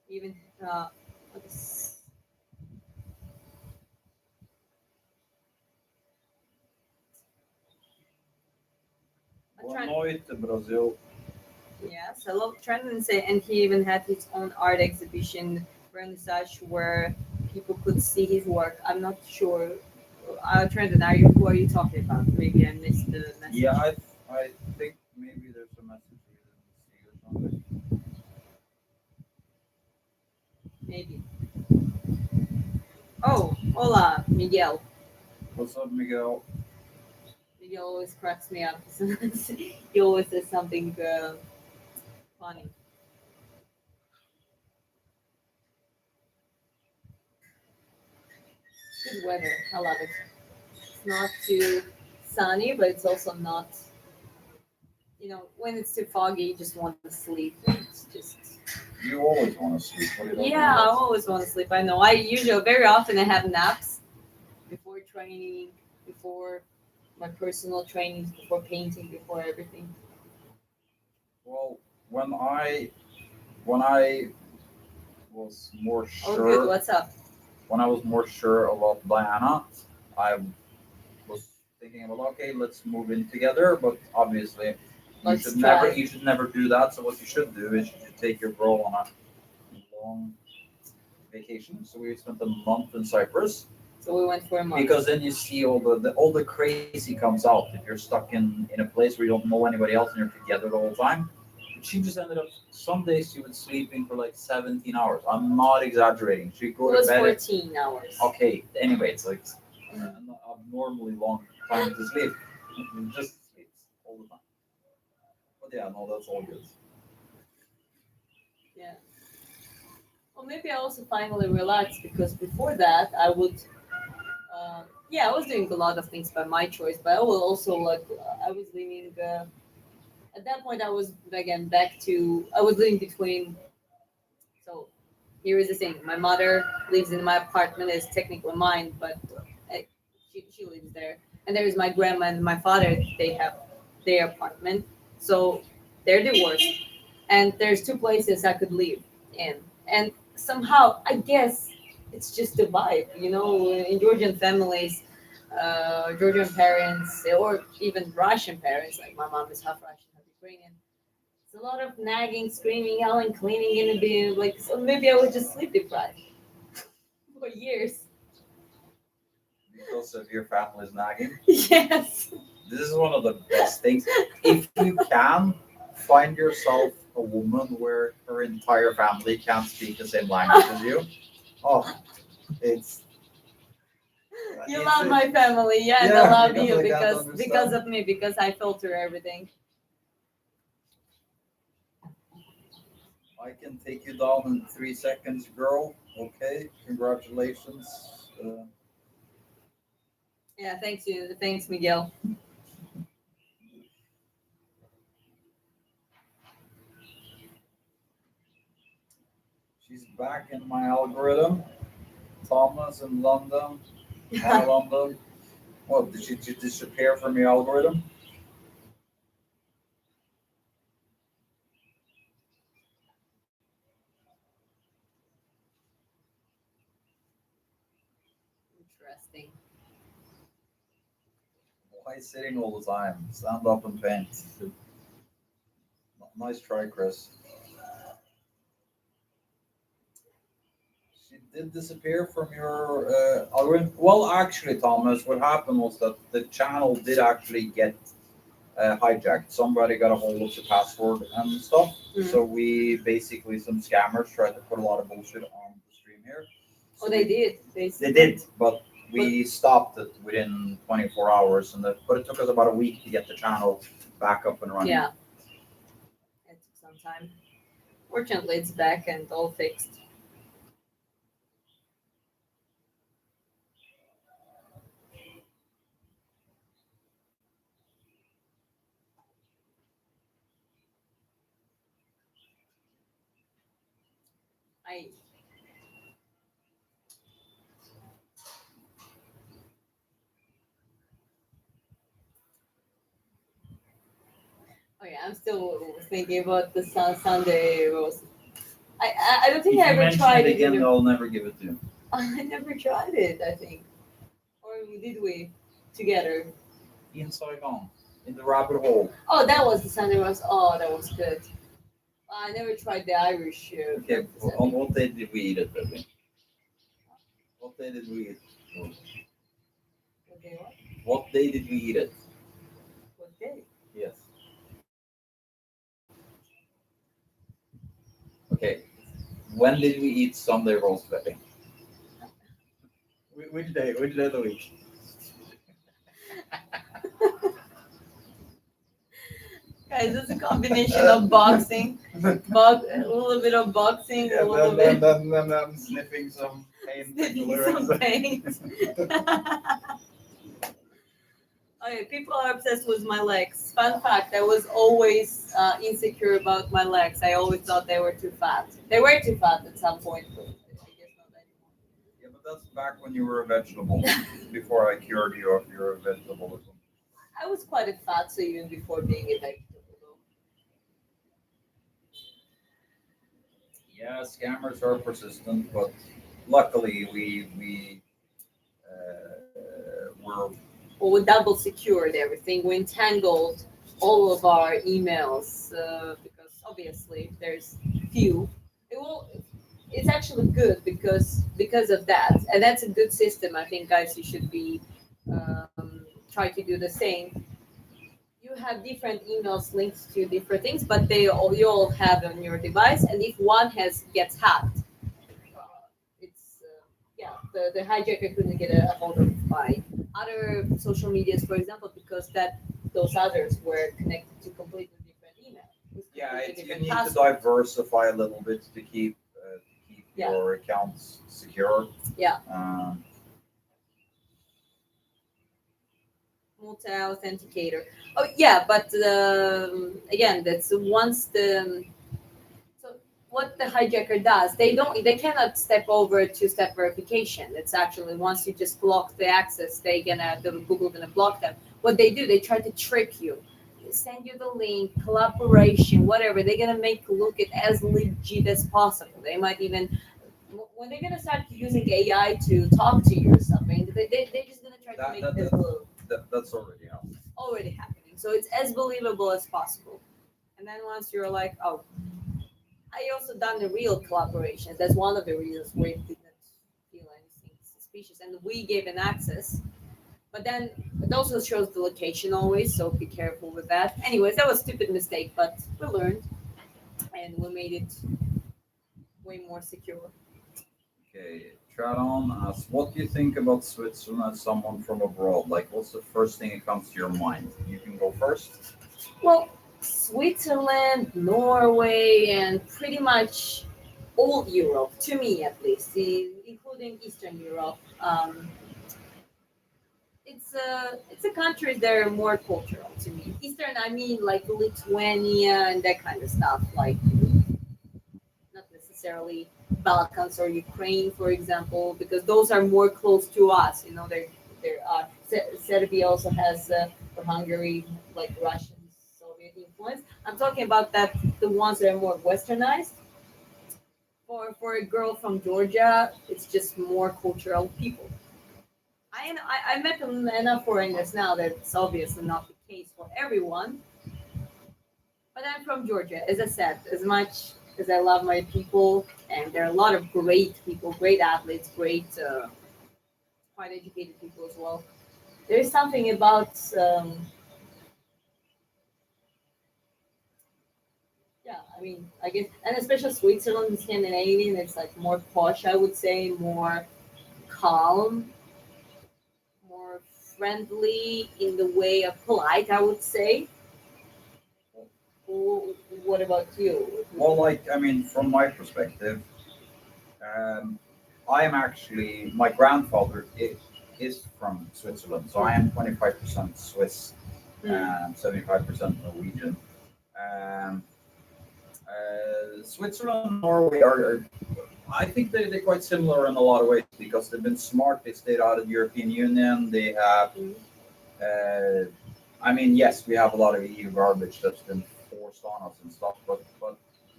Even uh, Yes. I'm Boa trying. noite, Brasil. Yes, I love Tendon say, and he even had his own art exhibition vernissage where people could see his work. I'm not sure. Trendon, are you who are you talking about? Maybe I missed the Yeah, message. I think maybe there's a message you didn't see or something. Maybe. Oh, hola, Miguel. What's up, Miguel? Miguel always cracks me up. He always says something funny. Good weather. I love it. It's not too sunny, but it's also not. When it's too foggy, you just want to sleep. It's just. You always want to sleep. What are you talking Yeah, I about? always want to sleep. I know. I usually very often I have naps before training, before my personal trainings, before painting, before everything. Well, when I was more Oh, good. sure What's up? when I was more sure about Diana, I was thinking about okay, let's move in together. But obviously, Let's try. you should never do that. So what you should do is you should take your girl on a long vacation. So we spent a month in Cyprus So we went for a month. because then you see all the crazy comes out if you're stuck in a place where you don't know anybody else and you're together the whole time. She just ended up some days she was sleeping for like 17 hours. I'm not exaggerating. She'd It go to was bed at 14 hours. okay. Anyway, it's like an abnormally long time to sleep. Just sleeps all the time. But yeah, no, that's all good. Yeah. Well, maybe I also finally relaxed because before that I would, yeah, I was doing a lot of things by my choice, but I will also like I was living. At that point, I was again back to I was living between. So here is the thing: my mother lives in my apartment. It's technically mine, but she lives there. And there is my grandma and my father. They have their apartment, so they're divorced. And there's two places I could live in. And somehow, I guess it's just a vibe, in Georgian families, Georgian parents, or even Russian parents, like my mom is half Russian, half Ukrainian. It's a lot of nagging, screaming, yelling, cleaning in the bin. Like, so maybe I was just sleep deprived for years. Because of your family's nagging. Yes. This is one of the best things. If you can find yourself a woman where her entire family can't speak the same language as you, oh, it's You it's love my family, yeah, and I yeah, love because you they can't because understand. of me, because I filter everything. I can take you down in 3 seconds, girl. Okay, congratulations. Yeah, thanks you, thanks Miguel. She's back in my algorithm. Thomas in London. Hi, London. What, did she disappear from your algorithm? Interesting. Why sitting all the time? Stand up and paint. Nice try, Chris. She did disappear from your algorithm. Well, actually, Thomas, what happened was that the channel did actually get hijacked. Somebody got a hold of the password and stuff. Mhm. So we basically, some scammers tried to put a lot of bullshit on the stream here. Oh, So they we, did, they basically. did, but we stopped it within 24 hours, but it took us about a week to get the channel back up and running. Yeah, it took some time. Fortunately, it's back and all fixed. I Oh yeah, I'm still thinking about the Sunday roast. I don't If think you I ever mention tried it it again, either. I'll never give it to you. I never tried it, I think. Or did we? Together. In Saigon, in the rabbit hole. Oh, that was the Sunday roast. Oh, that was good. I never tried the Irish Okay, breakfast, I on think. what day did we eat it, baby? What day did we eat? Okay, what? What day did we eat it? What day? Yes. Okay. When did we eat Sunday roast, baby? Which day? Which day of the week? Guys, it's a combination of boxing, a little bit of boxing, a little bit then I'm sniffing some pain. sniffing some pain. Okay, people are obsessed with my legs. Fun fact: I was always insecure about my legs. I always thought they were too fat. They were too fat at some point, but I guess not anymore. Yeah, but that's back when you were a vegetable. Before I cured you of your vegetables. I was quite a fatso even before being a vegetable, though. Yeah, scammers are persistent, but luckily we were. Well, we double secured everything. We entangled all of our emails because obviously if there's few. It will. It's actually good because of that, and that's a good system. I think, guys, you should be try to do the same. You have different emails linked to different things, but you all have on your device, and if one has gets hacked, it's yeah, the hijacker couldn't get a hold of by other social medias, for example, because that those others were connected to completely different email with Yeah, completely you different need to passwords. diversify a little bit to keep Yeah. your accounts secure. Yeah. Um, Multi-authenticator. Oh yeah, but again, that's once the so what the hijacker does, they cannot step over two-step verification. It's actually once you just block the access, the Google gonna block them. What they do, they try to trick you. They send you the link, collaboration, whatever. They're gonna make look it as legit as possible. They might even when they're gonna start using AI to talk to you or something, they're just gonna try to that, make that, it as that, that's already out. already happening. So it's as believable as possible. And then once you're like, oh, I also done the real collaborations. That's one of the reasons we didn't feel anything suspicious, and we gave an access. But then it also shows the location always, so be careful with that. Anyways, that was a stupid mistake, but we learned and we made it way more secure. Okay, Tradon asks, what do you think about Switzerland as someone from abroad? Like, what's the first thing that comes to your mind? You can go first. Well, Switzerland, Norway, and pretty much all Europe, to me at least, including Eastern Europe. It's a countries that are more cultural to me. Eastern, I mean like Lithuania and that kind of stuff, like not necessarily Balkans or Ukraine, for example, because those are more close to us. You know, Serbia also has or Hungary like Russian Soviet influence. I'm talking about that the ones that are more westernized. For a girl from Georgia, it's just more cultural people. I met enough foreigners now that it's obviously not the case for everyone. But I'm from Georgia, as I said, as much as I love my people, and there are a lot of great people, great athletes, great, quite educated people as well. There's something about, yeah, I mean, I guess, and especially Switzerland, Scandinavian, it's like more posh, I would say, more calm, more friendly in the way of polite, I would say. What about you? Well, like, I mean, from my perspective, um, I am actually, my grandfather is from Switzerland, so I am 25% Swiss Mm. and 75% Norwegian. Um, Switzerland and Norway I think they're quite similar in a lot of ways because they've been smart. They stayed out of the European Union. They have, Mm. uh, I mean, yes, we have a lot of EU garbage that's been forced on us and stuff, but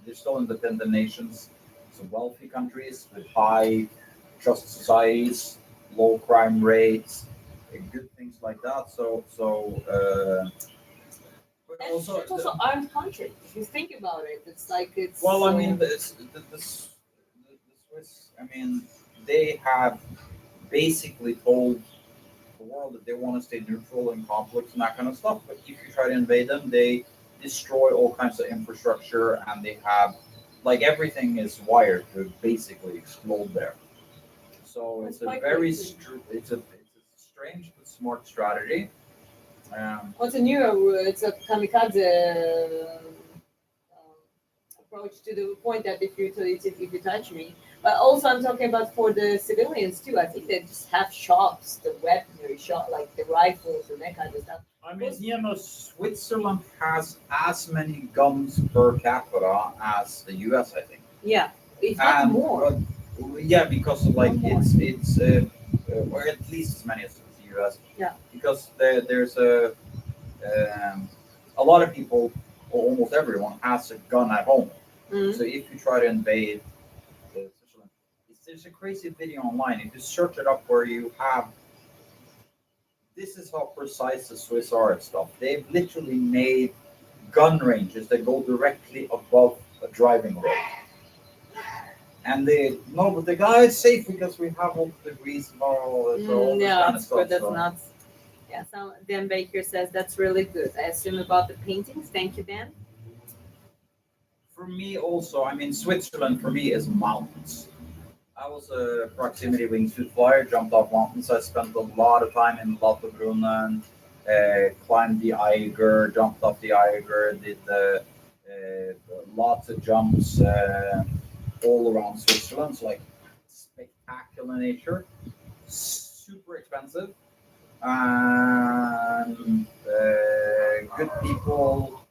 they're still independent nations. some wealthy countries with high just societies, low crime rates, good things like that. But And also, it's also armed country. If you think about it, it's like it's. well, I mean, the Swiss, I mean, they have basically told the world that they want to stay neutral in conflicts and that kind of stuff. But if you try to invade them, they destroy all kinds of infrastructure, and they have like everything is wired to basically explode there. So That's it's a quite very crazy. it's a strange but smart strategy. What's a new? It's a kamikaze approach to the point that if you touch me. But also, I'm talking about for the civilians too. I think they just have shops, the weaponry shop, like the rifles and that kind of stuff. I mean, you know, Switzerland has as many guns per capita as the U.S. I think. Yeah, if not And more. yeah, because like More. or at least as many as the U.S. Yeah. Because a lot of people, or almost everyone, has a gun at home. Mhm. So if you try to invade Switzerland, there's a crazy video online. If you search it up, where you have this is how precise the Swiss are at stuff. They've literally made gun ranges that go directly above a driving road. And they no, but the guy is safe because we have all the degrees and all this, all this Yeah, kind of that's good. stuff. That's So nuts. Yeah, so Dan Baker says that's really good. I assume about the paintings. Thank you, Dan. for me also, I mean Switzerland for me is mountains. I was a proximity wingsuit flyer, jumped off mountains. I spent a lot of time in Lauterbrunnen, climbed the Eiger, jumped off the Eiger, did lots of jumps all around Switzerland. It's like spectacular nature, super expensive, and good people,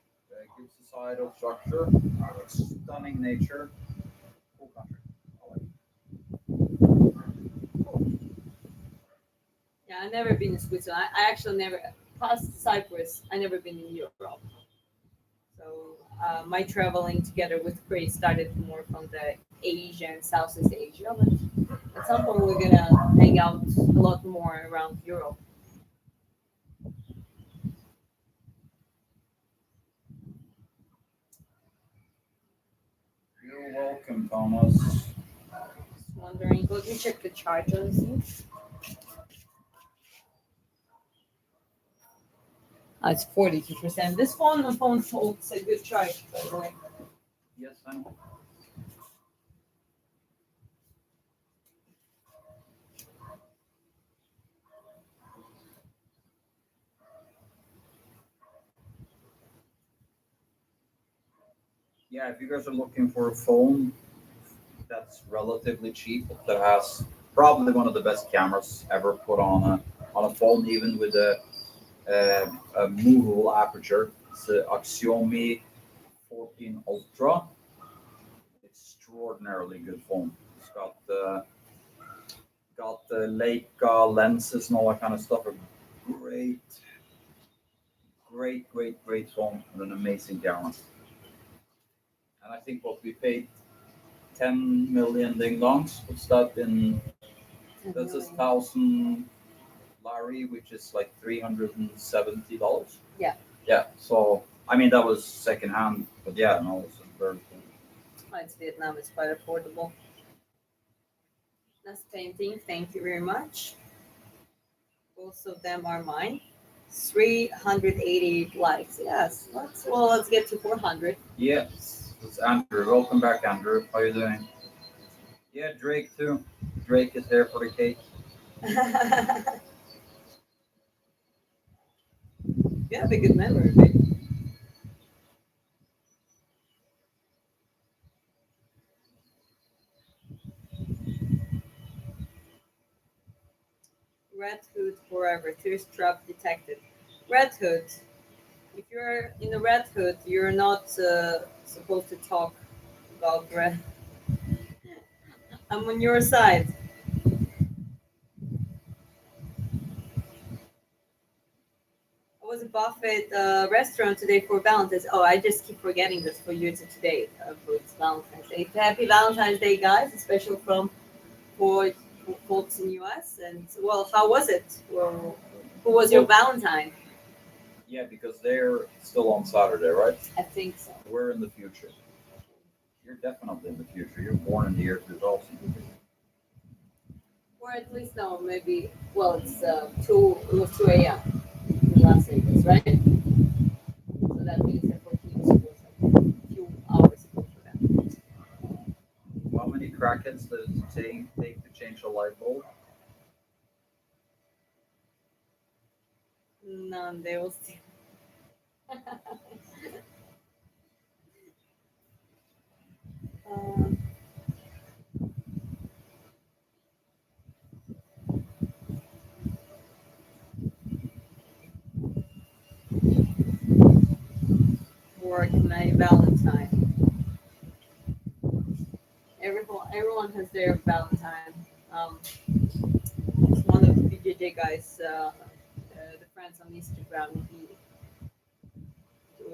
good societal structure, stunning nature, cool country. I like it. Yeah, I never been in Switzerland. I actually never past Cyprus. I never been in Europe. So my traveling together with Chris started more from the Asia and Southeast Asia. But at some point we're gonna hang out a lot more around Europe. You're welcome, Thomas. Just wondering. Let me check the charge on this. It's 42%. This phone holds a good charge, by the way. Yes, I know. Yeah, if you guys are looking for a phone that's relatively cheap, that has probably one of the best cameras ever put on a phone, even with a movable aperture, it's the Xiaomi 14 Ultra. Extraordinarily good phone. It's got the Leica lenses and all that kind of stuff. A great, great phone with an amazing camera. And I think what we paid 10 million ding dongs. What's that in? That's a thousand lari, which is like $370. Yeah. Yeah. So I mean that was secondhand, but yeah, no, it's very cool. It's Vietnam. It's quite affordable. Nice painting. Thank you very much. Both of them are mine. 380 likes. Yes. Let's get to 400. Yes, it's Andrew. Welcome back, Andrew. How you doing? Yeah, Drake too. Drake is here for the cake. You have a good memory, right? Red Hood forever. Thirst trap detected. Red Hood. If you're in the Red Hood, you're not supposed to talk about red. I'm on your side. I was buffet restaurant today for Valentine's. Oh, I just keep forgetting this for you to today. For it's Valentine's Day. Happy Valentine's Day, guys! Especially for folks in US. And well, how was it? Well, who was your Valentine? Yeah, because they're still on Saturday, right? I think so. We're in the future. You're definitely in the future. You're born in the year 2000. Or at least no, maybe. Well, it's two. It was 2 a.m. in Las Vegas, right? So that means that for teams it was like a few hours ago for them. How many crackheads does it take to change a light bulb? None. They will still. um, work my Valentine. Everyone has their Valentine. It's one of the BJJ guys, the friends on Instagram.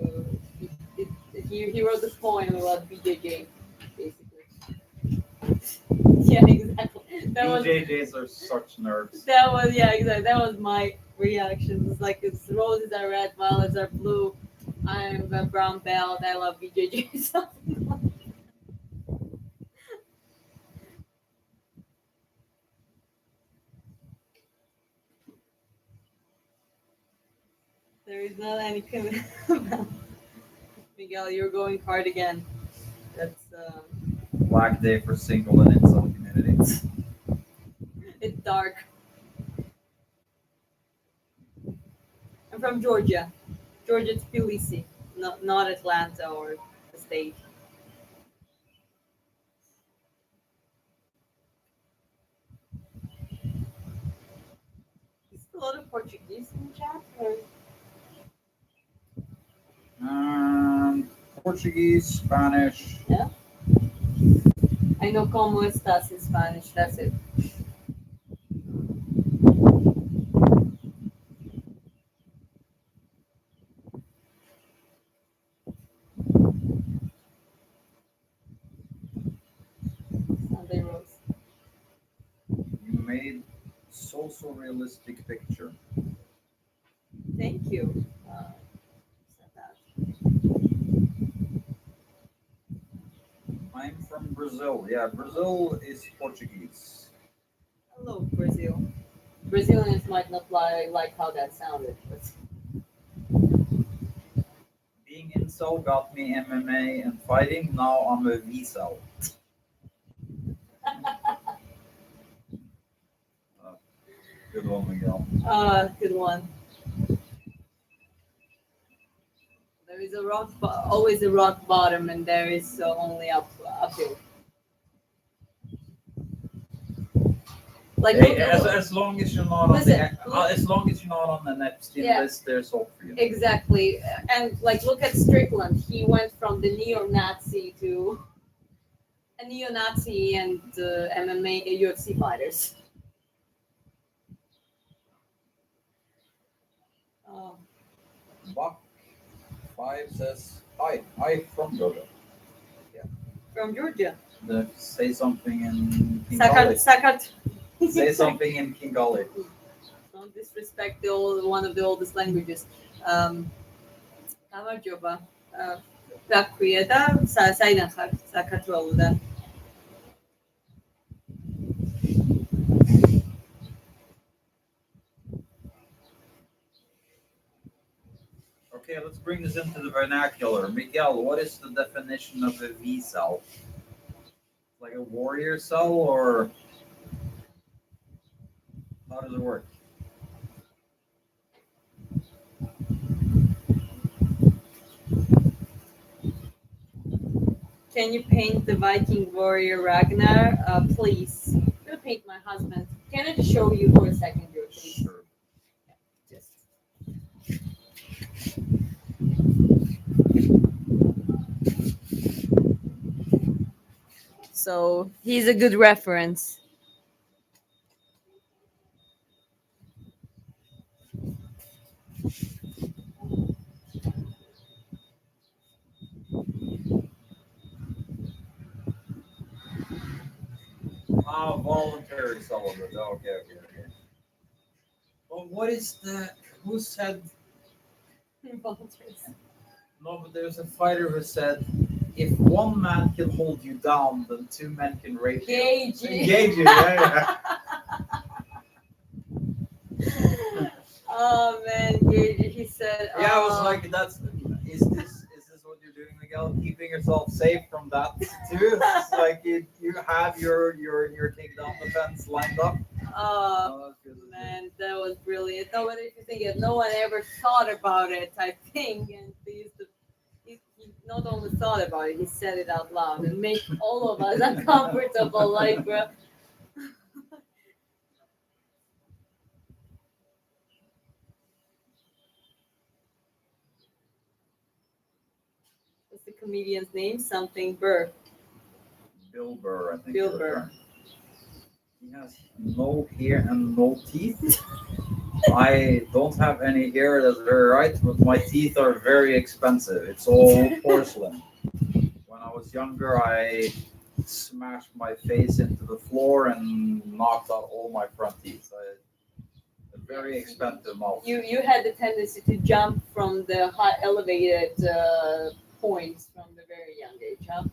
Uh, he wrote this poem about BJJ, basically. Yeah, exactly. BJJs are such nerds. That was yeah, exactly. That was my reaction. It's like it's roses are red, violets are blue. I'm a brown belt. I love BJJ. Something like there is not any Miguel, you're going hard again. That's Black day for single and incel community. it's dark. I'm from Georgia. Georgia Tbilisi, not Atlanta or the state. Is a lot of Portuguese in the chat? Or? Portuguese, Spanish. Yeah. I know como estás in Spanish. That's it. Sunday Rose. You made so realistic picture. Thank you. Said that. I'm from Brazil. Yeah, Brazil is Portuguese. Hello, Brazil. Brazilians might not like how that sounded, but Being incel got me MMA and fighting. Now I'm a V-cell. Good one, Miguel. good one. There is always a rock bottom, and there is only uphill. Like Hey, look, as long as you're not listen, as long as you're not on the Epstein Yeah. list, there's hope for you. exactly, and like look at Strickland. He went from the neo-Nazi to a neo-Nazi and MMA UFC fighters. Oh, Buck 5 says hi from Georgia. from Georgia. Say something in Sakat, Kingali. Sakat. Say something in Kingali. Don't disrespect one of the oldest languages. გამარჯობა. რა ქვია და საიდან ხარ? საქართველოსდან. Okay, let's bring this into the vernacular. Miguel, what is the definition of a V cell? Like a warrior cell, or how does it work? Can you paint the Viking warrior Ragnar? Please. I'm gonna paint my husband. Can I just show you for a second, George? Please? Sure. Just. So he's a good reference. voluntary celibate. Okay. Well, what is that? Who said? Volunteers. No, but there's a fighter who said, if one man can hold you down, then two men can rape you. Engage you, yeah. Oh man, he said. Yeah, I was like, is this what you're doing, Miguel? Keeping yourself safe from that too? It's like you have your takedown defense lined up. Oh man, that was brilliant. No, but if you think it, no one ever thought about it, I think, and he not only thought about it, he said it out loud and make all of us uncomfortable. Like, bro, what's the comedian's name? Something Burr. Bill Burr, I think. Bill Burr. He has no hair and no teeth. I don't have any hair, that's very right, but my teeth are very expensive. It's all porcelain. When I was younger, I smashed my face into the floor and knocked out all my front teeth. A very expensive mouth. You had the tendency to jump from the high elevated points from the very young age, huh?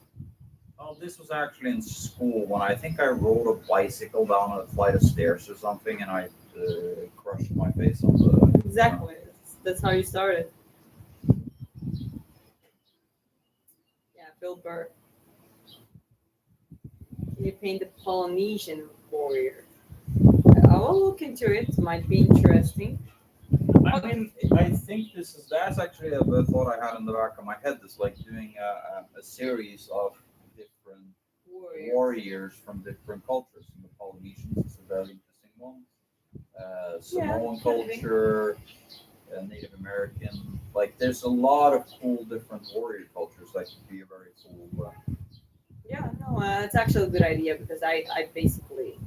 Oh, this was actually in school when I think I rode a bicycle down a flight of stairs or something, and I crushed my face on the. Exactly. That's how you started. Yeah, Bill Burr. Can you paint the Polynesian warrior? I will look into it. Might be interesting. I mean, I think that's actually a thought I had in the back of my head. Is like doing a series of different warriors from different cultures. And the Polynesians is a very interesting one. Samoan culture, Native American. Like, there's a lot of cool different warrior cultures that could be a very cool. Yeah, no, it's actually a good idea because I basically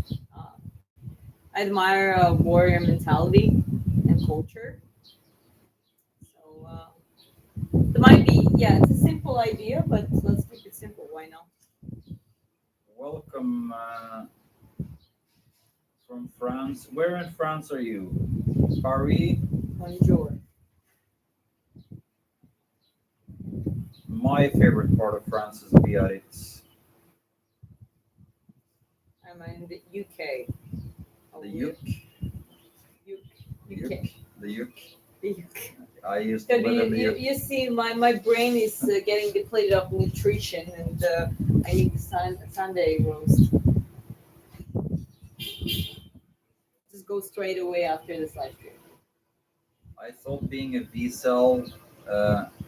I admire warrior mentality and culture. So it might be, yeah, it's a simple idea, but let's keep it simple. Why not? Welcome from France. Where in France are you? Paris? Bonjour. My favorite part of France is Biarritz. I'm in the UK. The Yuk. UK. The Yuk. The UK. I used to live in the Yuk. You see, my brain is getting depleted of nutrition, and I need Sunday roast. Just go straight away after this live stream. I thought being a V-cell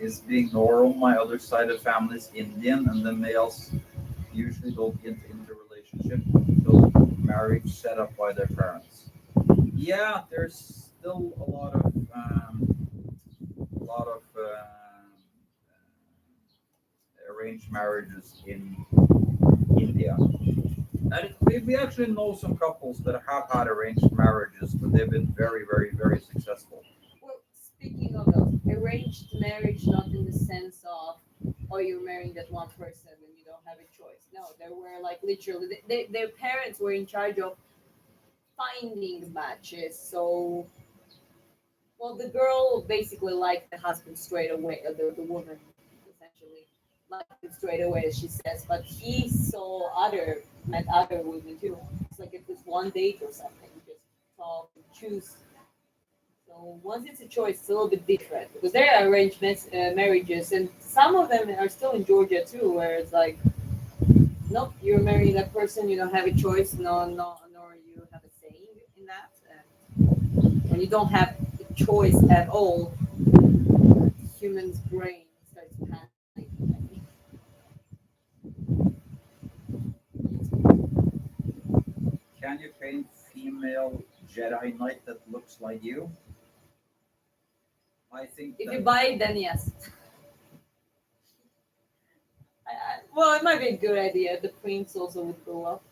is being normal. My other side of family is Indian, and the males usually don't get into a relationship until marriage set up by their parents. Yeah, there's still a lot of arranged marriages in India. And we actually know some couples that have had arranged marriages, but they've been very, very, very successful. Well, speaking of those, arranged marriage, not in the sense of, oh, you're marrying that one person and you don't have a choice. No, they were like literally, their parents were in charge of finding matches. So, well, the girl basically liked the husband straight away, the woman essentially liked him straight away, as she says, but he saw met other women too. It's like if it's one date or something, you just talk and choose. So once it's a choice, it's a little bit different because there are arranged marriages, and some of them are still in Georgia too, where it's like, nope, you're marrying that person, you don't have a choice, no, nor you have a saying in that. When you don't have a choice at all, human's brain starts panicking. Can you paint female Jedi Knight that looks like you? I think If you buy it, then yes. Well, it might be a good idea. The prints also would go up.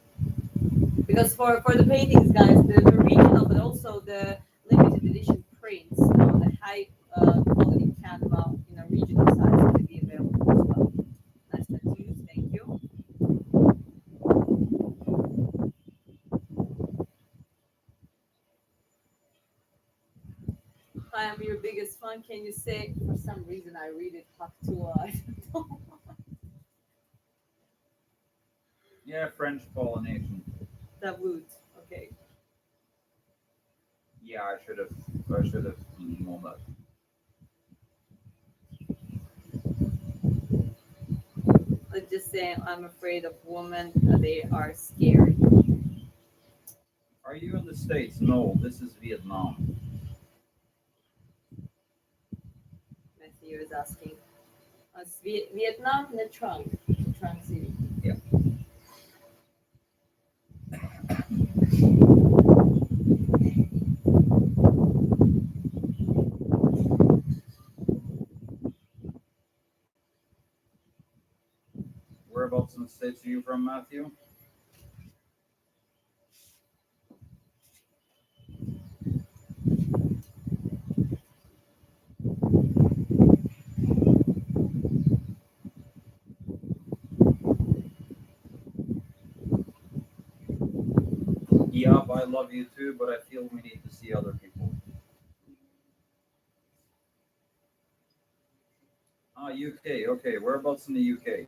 Because for the paintings, guys, the original, but also the limited edition prints on the high quality canva in a regional size will be available as well. Nice tattoos, thank you. one can you say? For some reason, I read it Haktua. I don't know. Yeah, French Polynesian. Tabut. Okay. Yeah, I should have known that. Let's just say I'm afraid of women. They are scary. Are you in the States? No, this is Vietnam. Matthew is asking. It's Vietnam, Nha Trang, Trang City. Yeah. Whereabouts in the States are you from, Matthew? Yup, I love you too, but I feel we need to see other people. Ah, UK. Okay, whereabouts in the UK?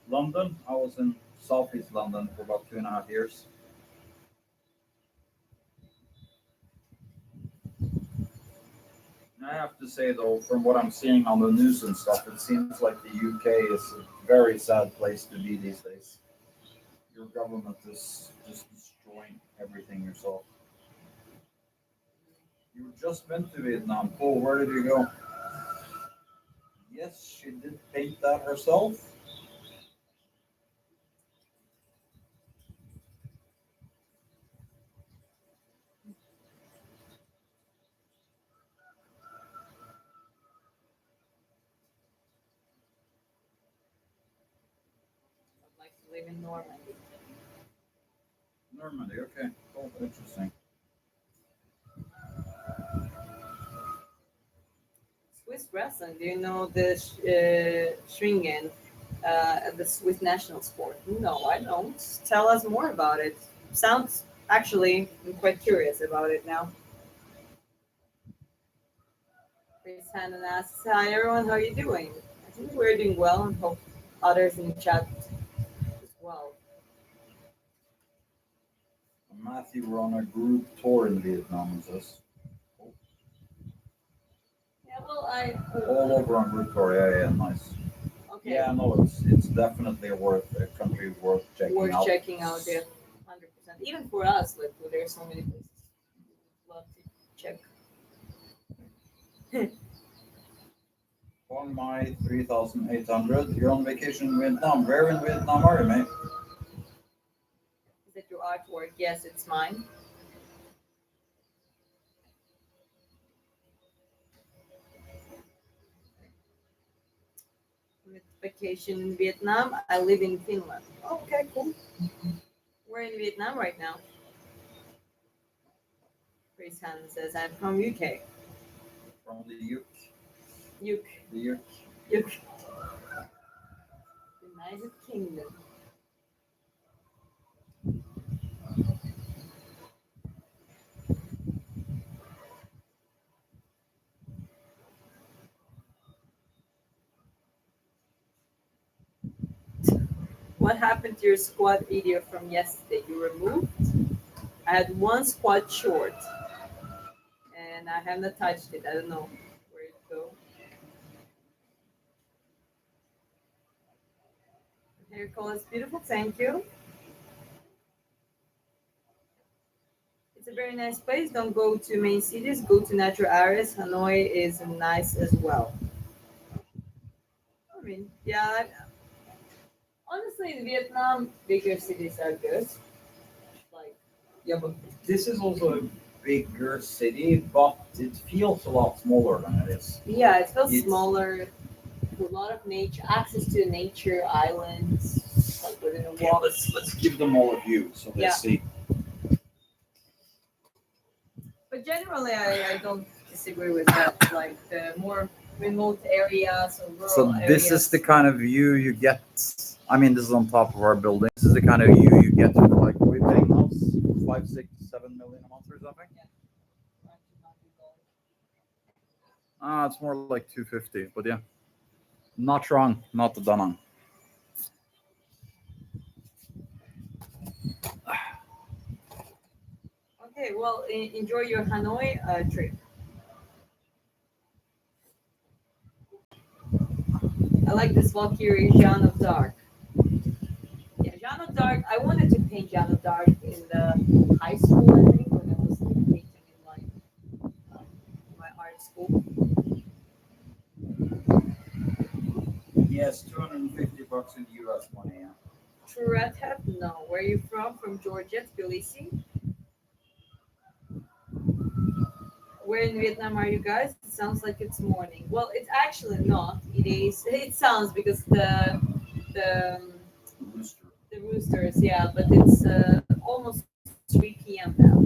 London. I was in Southeast London for about 2.5 years. I have to say though, from what I'm seeing on the news and stuff, it seems like the UK is a very sad place to be these days. Your government is just destroying everything yourself. You just been to Vietnam. Cool. Where did you go? Yes, she did paint that herself. I'd like to live in Normandy. Normandy. Okay. Cool. Interesting. Swiss wrestling. Do you know the Schwingen, the Swiss national sport? No, I don't. Tell us more about it. Sounds actually, I'm quite curious about it now. Chris Hannon asks, "Hi everyone, how are you doing? I think we're doing well, and hope others in the chat as well." Matthew, we're on a group tour in Vietnam. Is this Yeah, well, I all over on group tour? Yeah, yeah, nice. okay. Yeah, no, it's definitely a country worth checking Worth out. checking out, yeah, 100%. Even for us, like there's so many places we'd love to check. On my 3,800, you're on vacation in Vietnam. Where in Vietnam are you, mate? Is it your artwork? Yes, it's mine. With vacation in Vietnam. I live in Finland. Okay, cool. We're in Vietnam right now. Chris Hannon says, I'm from UK. From the UK. UK. The UK. UK. United Kingdom. What happened to your squat video from yesterday? You removed? I had one squat short and I have not touched it. I don't know where it go. Hair color is beautiful. Thank you. It's a very nice place. Don't go to main cities. Go to natural areas. Hanoi is nice as well. I mean, yeah. Honestly, in Vietnam, bigger cities are good. Like, Yeah, but this is also a bigger city, but it feels a lot smaller than it is. yeah, it feels It's- smaller. A lot of nature, access to nature, islands, like within a Okay, walk. let's give them all a view so they Yeah. see. But generally, I don't disagree with that. Like the more remote areas or rural So this areas. is the kind of view you get. I mean, this is on top of our building. This is the kind of view you get for like we paying house 5, 6, 7 million a month or something. It's more like 250, but yeah. Not wrong, not the Danang. Okay, well, enjoy your Hanoi trip. I like this Valkyrie Jeanne of Dark. Yeah, Jeanne of Dark. I wanted to paint Jeanne of Dark in the high school, I think, when I was painting um, my art school. Yes, 250 bucks in US money, yeah. True Redhead? No. Where are you from? From Georgia, Tbilisi? Where in Vietnam are you guys? It sounds like it's morning. Well, it's actually not. It is. It sounds because the Rooster. the roosters, yeah, but it's almost 3 p.m. now.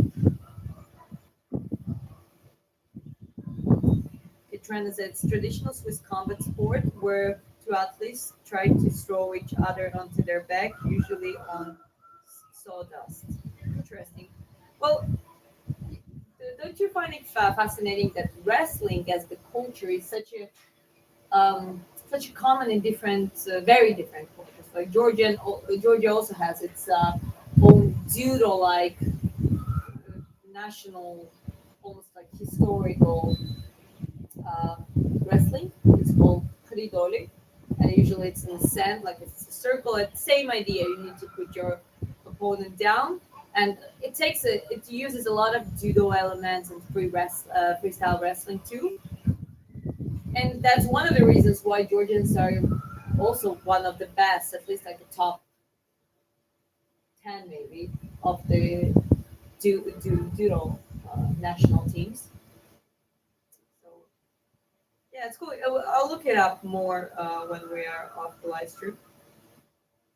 It trend is it's traditional Swiss combat sport where two athletes try to throw each other onto their back, usually on sawdust. Interesting. Well, don't you find it fascinating that wrestling as the culture is such a common in different, very different cultures? Like Georgia also has its own judo-like national, almost like historical uh, wrestling. It's called koridori, and usually it's in the sand, like it's a circle. It's the same idea. You need to put your opponent down, and it uses a lot of judo elements and freestyle wrestling too. And that's one of the reasons why Georgians are also one of the best, at least like the top 10 maybe of the judo national teams. So yeah, it's cool. I'll look it up more when we are off the live stream.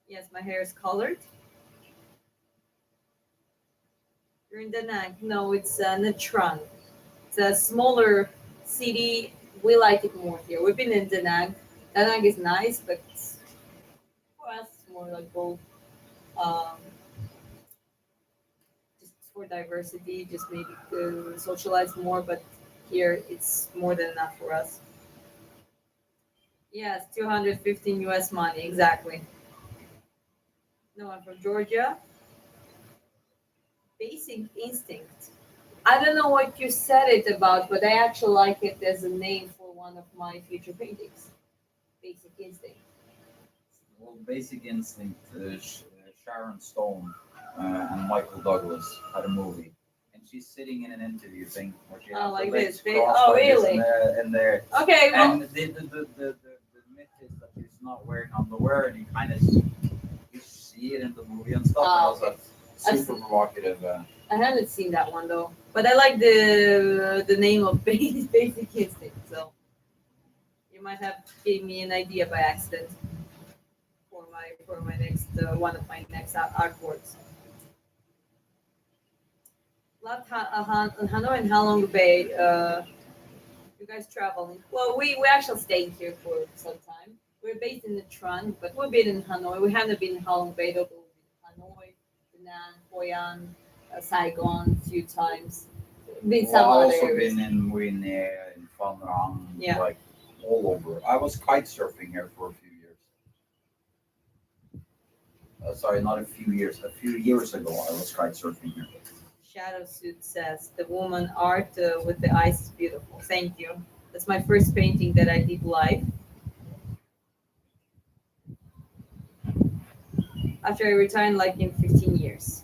Yes, my hair is colored. You're in Da Nang. No, it's Nha Trang. It's a smaller city. We like it more here. We've been in Da Nang. Da Nang is nice, but for us, it's more like both um, just for diversity, just maybe to socialize more. But here, it's more than enough for us. Yes, 215 US money, exactly. No, I'm from Georgia. Basic instinct. I don't know what you said it about, but I actually like it as a name for one of my future paintings. Basic instinct. Well, Basic Instinct, Sharon Stone and Michael Douglas had a movie. And she's sitting in an interview thing where she Oh, has her like legs this. crossed Oh, like this really? in there. Okay, well, And the myth is that she's not wearing underwear, and you see it in the movie and stuff. And it was okay. a super provocative. I haven't seen that one though, but I like the name of Basic Instinct. So you might have gave me an idea by accident for my next one of my next artworks. Left Hanoi and Halong Bay. You guys traveling? Well, we actually stayed here for some time. We're based in the Tran, but we've been in Hanoi. We haven't been in Halong Bay though. But we've been in Hanoi, Da Nang, Hoi An, Saigon a few times. Been Well, some I other also areas. been in Win in Phan Rang, Yeah. like all over. I was kite surfing here for a few years. Sorry, not a few years. A few years ago, I was kite surfing here. Shadow Suit says the woman art with the eyes is beautiful. Thank you. That's my first painting that I did live after I retired, like in 15 years.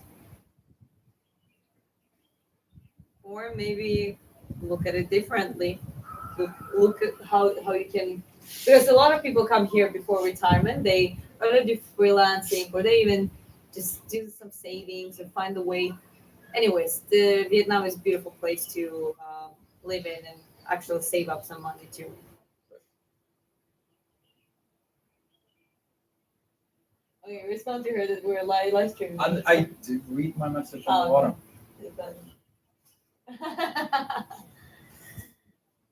Or maybe look at it differently. Look at how you can, because a lot of people come here before retirement. They either do freelancing or they even just do some savings and find a way. Anyways, the Vietnam is a beautiful place to live in and actually save up some money too. Okay, respond to her that we're live streaming. I did read my message on the Oh, bottom.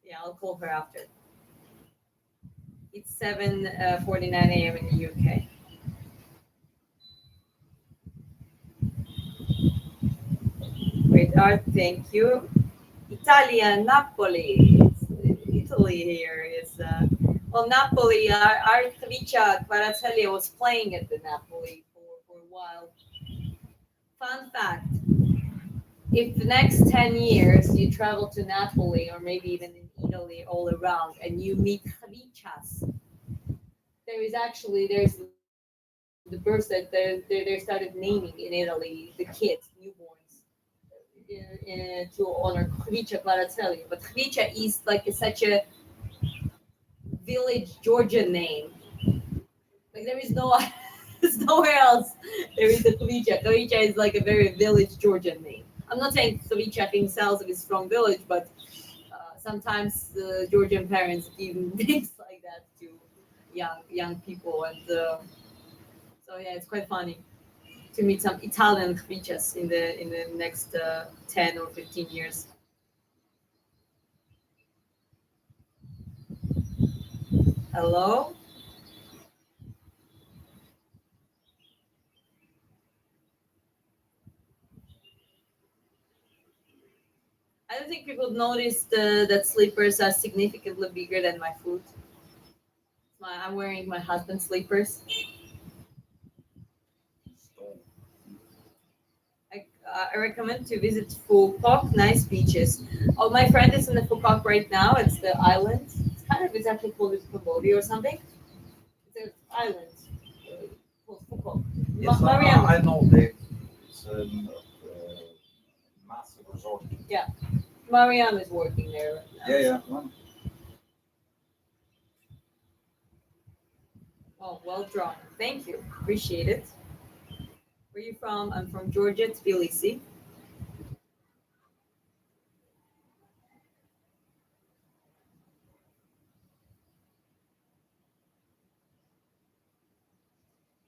Yeah, I'll call her after. It's 7:49 a.m. in the UK. Great art, thank you. Italia, Napoli. Italy here is well, Napoli. Our Khvicha Kvaratskhelia was playing at the Napoli for a while. Fun fact: if the next 10 years you travel to Napoli or maybe even in Italy all around and you meet Khvichas, there's the birds that they started naming in Italy the kids, newborns, to honor Khvicha Kvaratskhelia. But Khvicha is like such a village Georgian name. Like there is no there's nowhere else there is a Khvicha. Khvicha is like a very village Georgian name. I'm not saying Khvicha himself is from village, but sometimes Georgian parents give names like that to young people, and so yeah, it's quite funny to meet some Italian Khvichas in the next 10 or 15 years. Hello. I don't think people noticed that slippers are significantly bigger than my foot. I'm wearing my husband's slippers. I recommend to visit Phuket, nice beaches. Oh, my friend is in the Phuket right now. It's the island. It's kind of exactly called Cambodia or something. It's an island called Phuket. Yes, Mariam, I know they. It's a massive resort. yeah, Mariam is working there right now. Yeah, yeah. Well, Oh, well drawn. Thank you. Appreciate it. Where are you from? I'm from Georgia, Tbilisi.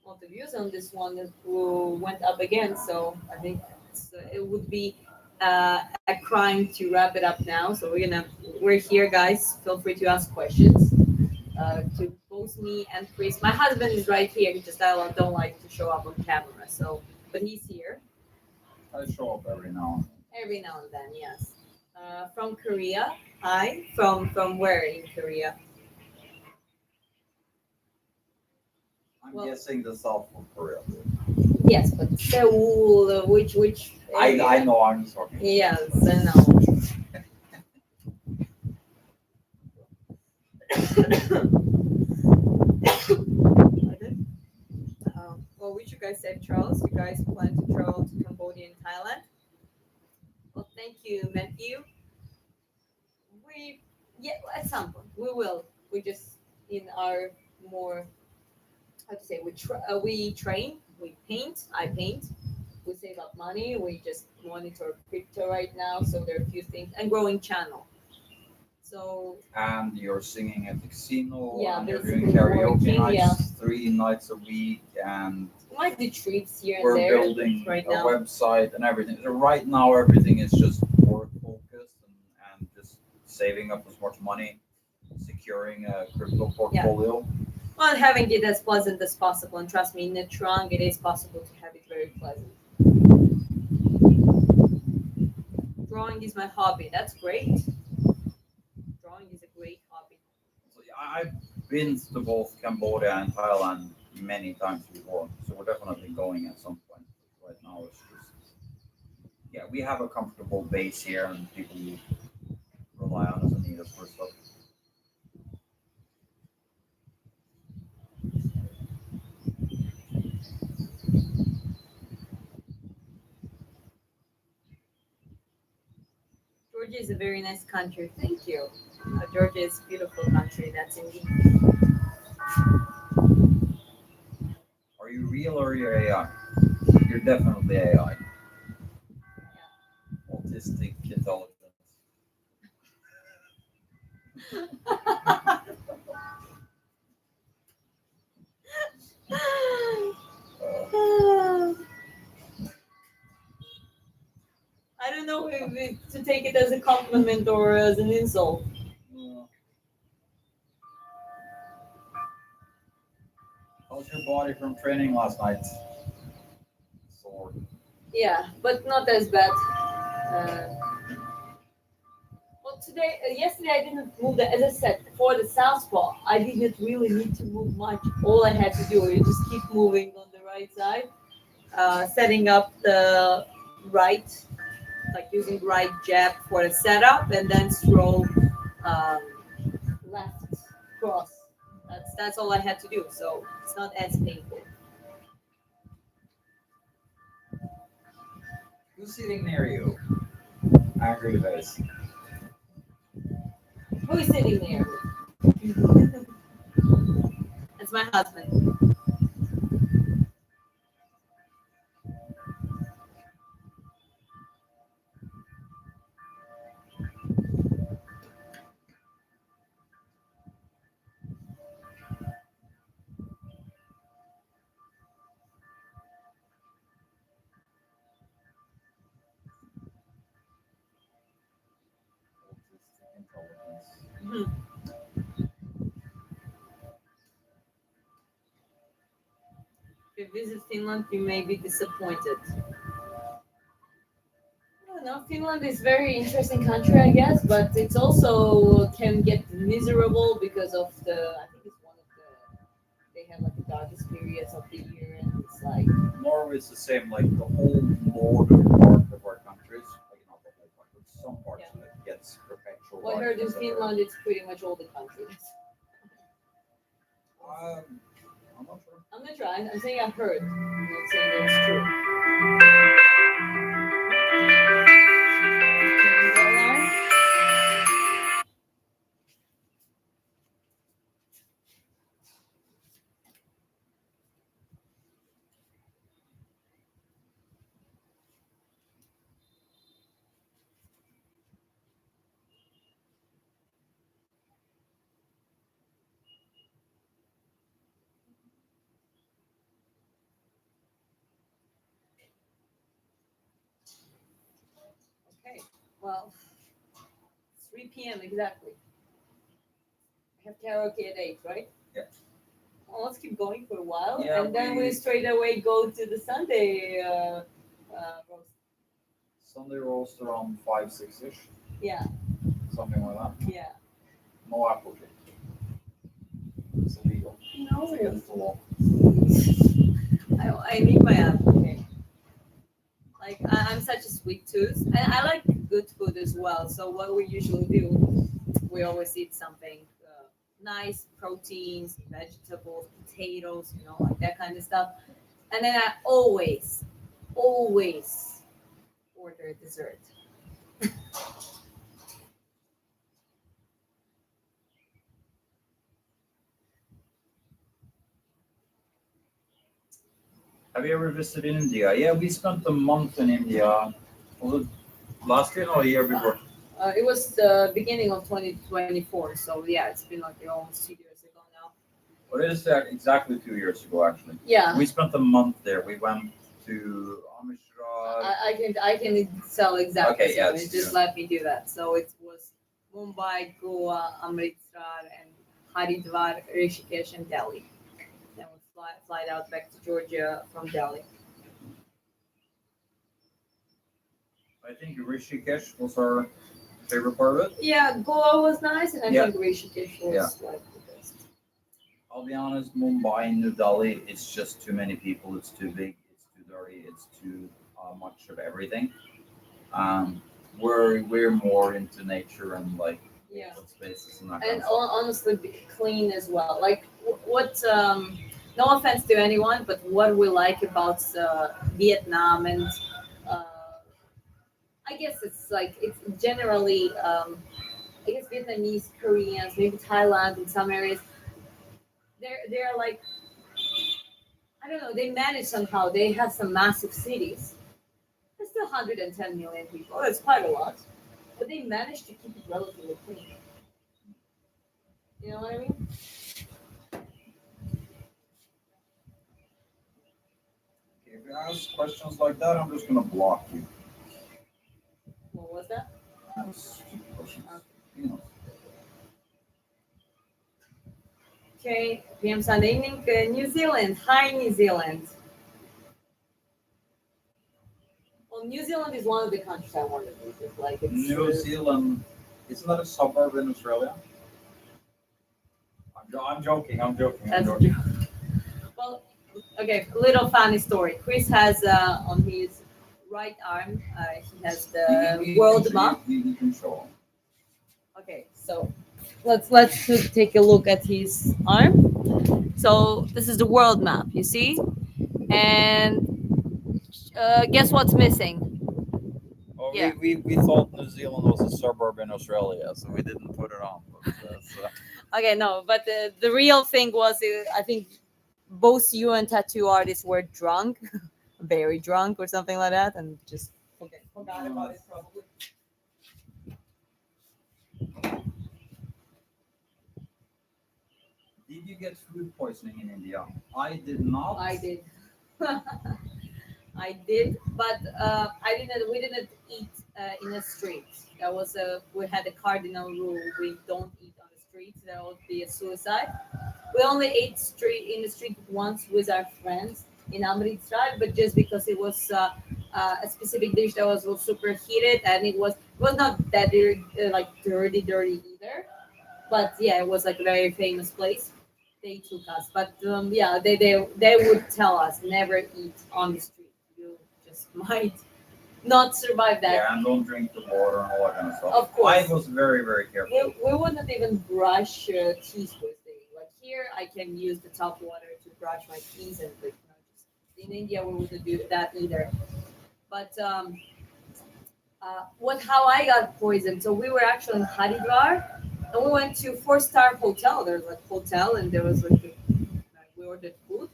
Well, the views on this one went up again, so I think it would be a crime to wrap it up now. So we're here, guys. Feel free to ask questions to both me and Chris. My husband is right here. He just I don't like to show up on camera, so but he's here I show up every now and then. every now and then. Yes, from Korea. Hi, from where in Korea? I'm Well, guessing the South of Korea. yes, but Seoul, which I area? know I'm talking. Yes, I know. Well, which you guys said, Charles? You guys plan to travel to Cambodia and Thailand? Well, thank you, Matthew. We, yeah, at some point we will. We just in our more how to say we train, we paint. I paint. We save up money. We just monitor crypto right now. So there are a few things and growing channel. So And you're singing at the casino, yeah, and you're doing basically karaoke working. Yeah, nights 3 nights a week, and we might do trips here and we're there. building Right a now. website and everything. So right now, everything is just work focused and just saving up as much money, securing a crypto portfolio. Well, having it as pleasant as possible, and trust me, in the trunk, it is possible to have it very pleasant. Drawing is my hobby. That's great. Drawing is a great hobby. So yeah, I've been to both Cambodia and Thailand many times before, so we're definitely going at some point. Right now, it's just yeah, we have a comfortable base here, and people rely on us and need us for stuff. Georgia is a very nice country. Thank you. Georgia is a beautiful country. That's indeed. Are you real or you're AI? You're definitely AI. Autistic intelligence. I don't know to take it as a compliment or as an insult. Uh, how's your body from training last night? Sore. Yeah, but not as bad. Uh, well, today Yesterday I didn't move the. As I said, for the southpaw, I didn't really need to move much. All I had to do is just keep moving on the right side, setting up the right, like using right jab for the setup, and then throw um, left cross. That's all I had to do. So it's not as painful. Who's sitting near you? Angry face. Who is sitting there? That's my husband. Autistic intelligence. Mhm. If you visit Finland, you may be disappointed. I don't know. Finland is very interesting country, I guess, but it's also can get miserable because of the. I think it's one of the. They have like the darkest periods of the year, and it's like. Norway is the same, like the whole northern part of our countries, like not the whole part, but some parts of it gets perpetual Well, I heard in darkness. Finland, it's pretty much all the countries. I'm not sure. I'm not sure. I'm saying I heard. I'm not saying that it's true. Turning the alarm. Okay. Well, 3 p.m. exactly. I have karaoke at 8, right? Yeah. Well, let's keep going for a while, Yeah, and then we we- straight away go to the Sunday roast. Sunday roast around 5, 6 ish, Yeah, something like that. yeah. No apple cake. It's illegal. No. It's against the law. I need my apple cake. Like I'm such a sweet tooth, and I like good food as well. So what we usually do, we always eat something nice, proteins, vegetables, potatoes, like that kind of stuff. And then I always order dessert. Have you ever visited India? Yeah, we spent a month in India. Was it last year or a year before? It was the beginning of 2024, so yeah, it's been like almost 2 years ago now. What is that? Exactly 2 years ago, actually. Yeah, We spent a month there. We went to Amritsar. I can tell exactly. Okay, yeah, So it's- just let me do that. So it was Mumbai, Goa, Amritsar, and Haridwar, Rishikesh, and Delhi. Then we fly out back to Georgia from Delhi. I think Rishikesh was our favorite part of it. Yeah, Goa was nice, and I Yeah. think Rishikesh was like the best. I'll be honest, Mumbai, New Delhi, it's just too many people. It's too big. It's too dirty. It's too much of everything. Um, we're more into nature and like Yeah. open spaces and that kind And of stuff. honestly, be clean as well. Like what? No offense to anyone, but what we like about Vietnam and uh, I guess it's like it's generally I guess Vietnamese, Koreans, maybe Thailand in some areas. They're like I don't know. They manage somehow. They have some massive cities. There's still 110 million people. That's quite a lot, but they manage to keep it relatively clean. You know what I mean? If you ask questions like that, I'm just gonna block you. What was that? That's stupid questions. You know. Okay, PM Sunday evening, New Zealand. Hi, New Zealand. Well, New Zealand is one of the countries I want to visit. Like it's New Zealand Isn't that a suburb in Australia? I'm joking. I'm joking. I'm That's a joking. joke. Well, okay, little funny story. Chris has on his right arm, he has the world map. You can show 'em. Okay, so let's take a look at his arm. So this is the world map, you see, and guess what's missing? Oh, Yeah. we thought New Zealand was a suburb in Australia, so we didn't put it on. But Okay, no, but the real thing was, I think both you and tattoo artists were drunk, very drunk or something like that, and just forgot about it probably. did you get food poisoning in India? I did not. I did. I did, but I didn't. We didn't eat in the street. That was a. We had a cardinal rule: we don't eat on the streets. That would be a suicide. We only ate street in the street once with our friends in Amritsar, but just because it was a specific dish that was super heated and it was not that like dirty either. But yeah, it was like a very famous place. They took us, but yeah, they would tell us never eat on the street. You just might not survive that. Yeah, and don't drink the water and all that kind of stuff. Of course. I was very, very careful. We wouldn't even brush teeth with it. Like here, I can use the tap water to brush my teeth, and like, just, in India we wouldn't do that either. But what how I got poisoned? So we were actually in Haridwar, and we went to four-star hotel. There's like hotel, and there was like we ordered food,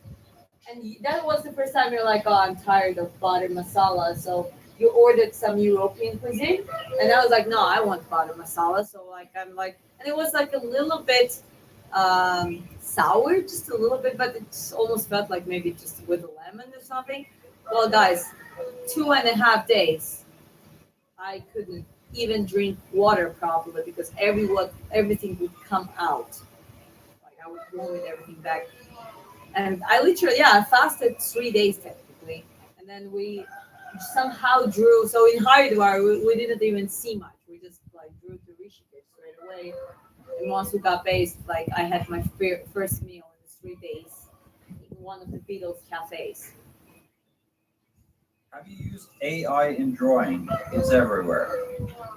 and that was the first time you're like, oh, I'm tired of butter masala. So you ordered some European cuisine, and I was like, no, I want butter masala. So like I'm like, and it was like a little bit sour, just a little bit, but it just almost felt like maybe just with a lemon or something. Well, guys, 2.5 days, I couldn't even drink water properly because everything would come out. Like I would vomit everything back. And I literally, yeah, I fasted 3 days technically, and then we somehow drew. So in Haridwar, we didn't even see much. We just like drew to Rishikesh straight away. And once we got based, like I had my first meal in 3 days in one of the Beatles cafes. Have you used AI in drawing? It's everywhere,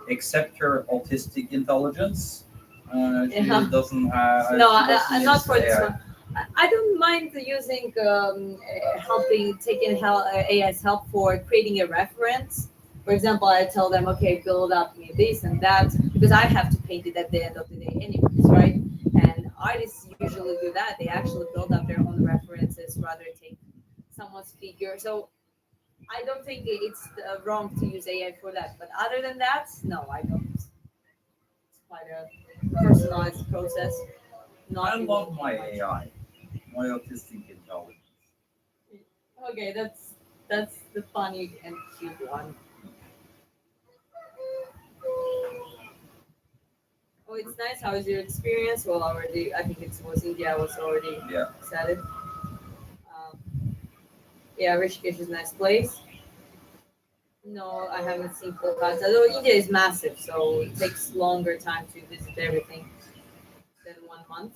except her autistic intelligence. She Yeah. doesn't have. No, She doesn't not use for this AI. one. I don't mind using helping taking AI's help for creating a reference. For example, I tell them, okay, build up me this and that because I have to paint it at the end of the day, anyways, right? And artists usually do that. They actually build up their own references rather take someone's figure. So I don't think it's wrong to use AI for that. But other than that, no, I don't. It's quite a personalized process. I Not love unique my much. AI, my autistic intelligence. Okay, that's the funny and cute one. Oh, it's nice. How was your experience? Well, already, I think it was India. I was already Yeah. said it. Yeah, Rishikesh is a nice place. No, I haven't seen Kolkata. Though India is massive, so it takes longer time to visit everything than 1 month.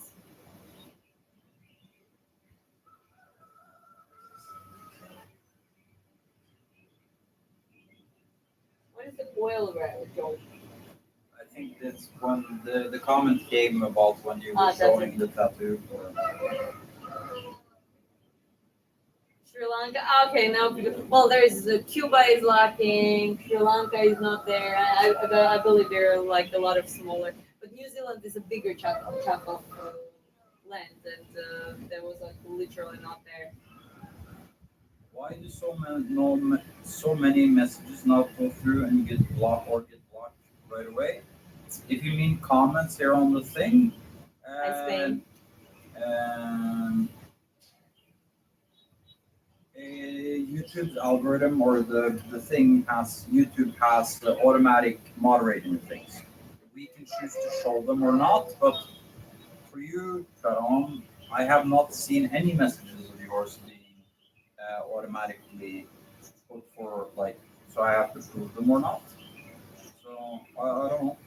What is the boil joke? I think that's when the comment came about when you were That's showing it. the tattoo. Sri Lanka. Okay, now well, there's Cuba is lacking. Sri Lanka is not there. I believe there are like a lot of smaller, but New Zealand is a bigger chunk of land that that was like literally not there. Why do so many messages not go through and get blocked right away? If you mean comments here on the thing, Hi uh, Spain. um, YouTube's algorithm or the thing has YouTube has the automatic moderating things. We can choose to show them or not, but for you, Sharon, I have not seen any messages of yours being automatically put for like, so I have to prove them or not. So I don't know.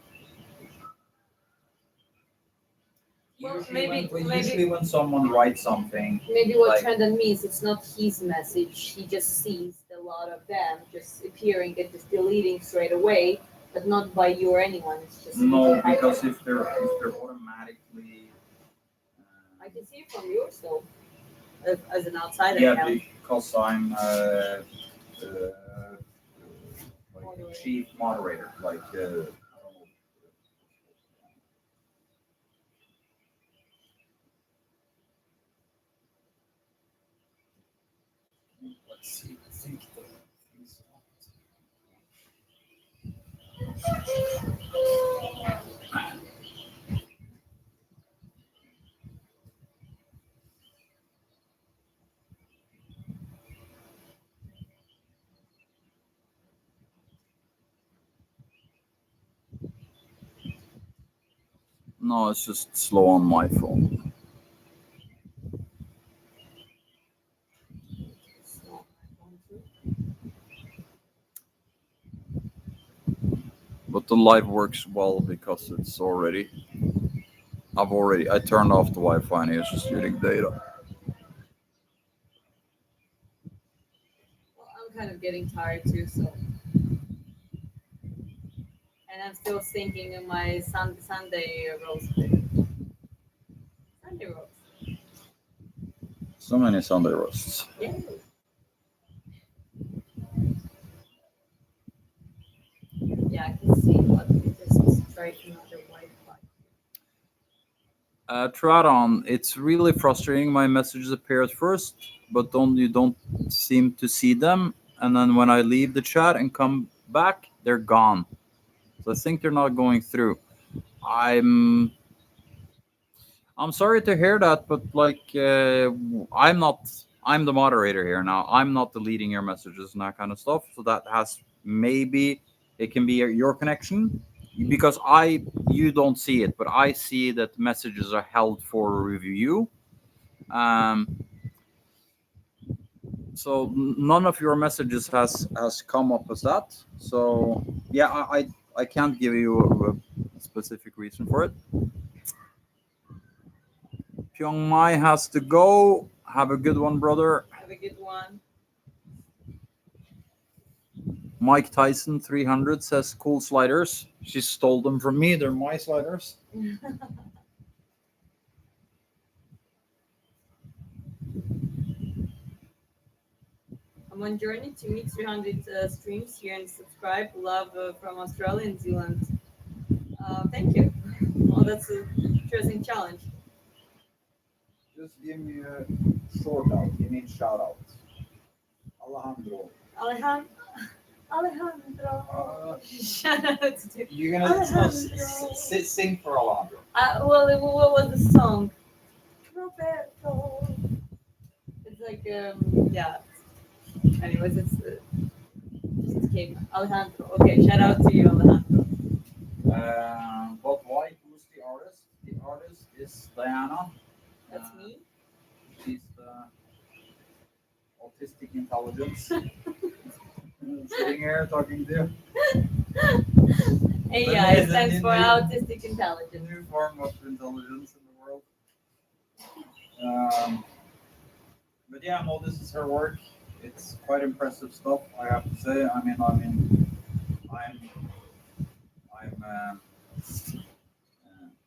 Well, Usually when someone writes something, maybe what like Tendon means, it's not his message. He just sees a lot of them just appearing and just deleting straight away, but not by you or anyone. It's just no, because if they're automatically I can see it from yours though, as an outsider. yeah, Account. because I'm like chief moderator, like I don't know. Let's see. I think these no, it's just slow on my phone. But the live works well because it's already. I turned off the Wi-Fi and it's just using data. Well, I'm kind of getting tired too, so. And I'm still thinking of my Sunday roast. Sunday roast. So many Sunday roasts. Yeah. Yeah, I can see what it is striking another white flag. Tradon, it's really frustrating. My messages appear at first, but you don't seem to see them. And then when I leave the chat and come back, they're gone. So I think they're not going through. I'm I'm sorry to hear that, but like I'm not. I'm the moderator here now. I'm not deleting your messages and that kind of stuff. So that has maybe it can be your connection because you don't see it, but I see that messages are held for review. Um, so none of your messages has come up as that. So yeah, I can't give you a specific reason for it. Pyong Mai has to go. Have a good one, brother. Have a good one. Mike Tyson 300 says cool sliders. She stole them from me. They're my sliders. I'm on journey to meet 300 streams here and subscribe. Love from Australia and New Zealand. Thank you. Well, that's an interesting challenge. Just give me a short out. Give me a shout out. Alejandro. Alejandro. Shout out to You're Alejandro. sing for Alejandro. Well, what was the song? Roberto. It's like, yeah. Anyways, it's just came. Alejandro. Okay, shout out to you, Alejandro. But why? Who's the artist? The artist is Diana. That's me. She's the autistic intelligence. Sitting here talking to you. AI stands for autistic intelligence. New form of intelligence in the world. But yeah, no, this is her work. It's quite impressive stuff, I have to say. I'm.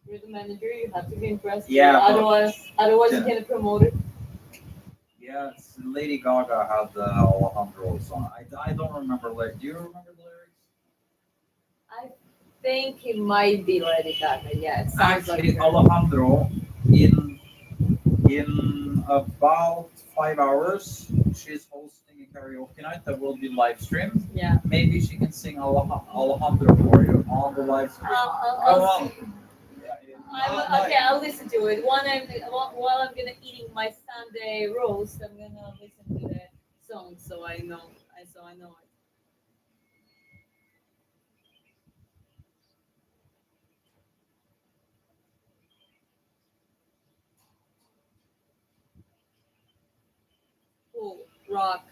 You're the manager. You have to be impressed. Yeah, Otherwise you can't promote it. Yeah, Lady Gaga had the Alejandro song. I don't remember. Like, do you remember the lyrics? I think it might be Lady Gaga. Yeah, it sounds Actually, like her. Alejandro in about 5 hours, she's hosting a karaoke night that will be live streamed. Yeah. Maybe she can sing Alejandro for you on the live stream. I'll okay, I'll listen to it. While I'm gonna eating my Sunday roast, I'm gonna listen to the song so I know. So I know it. Cool. Rock.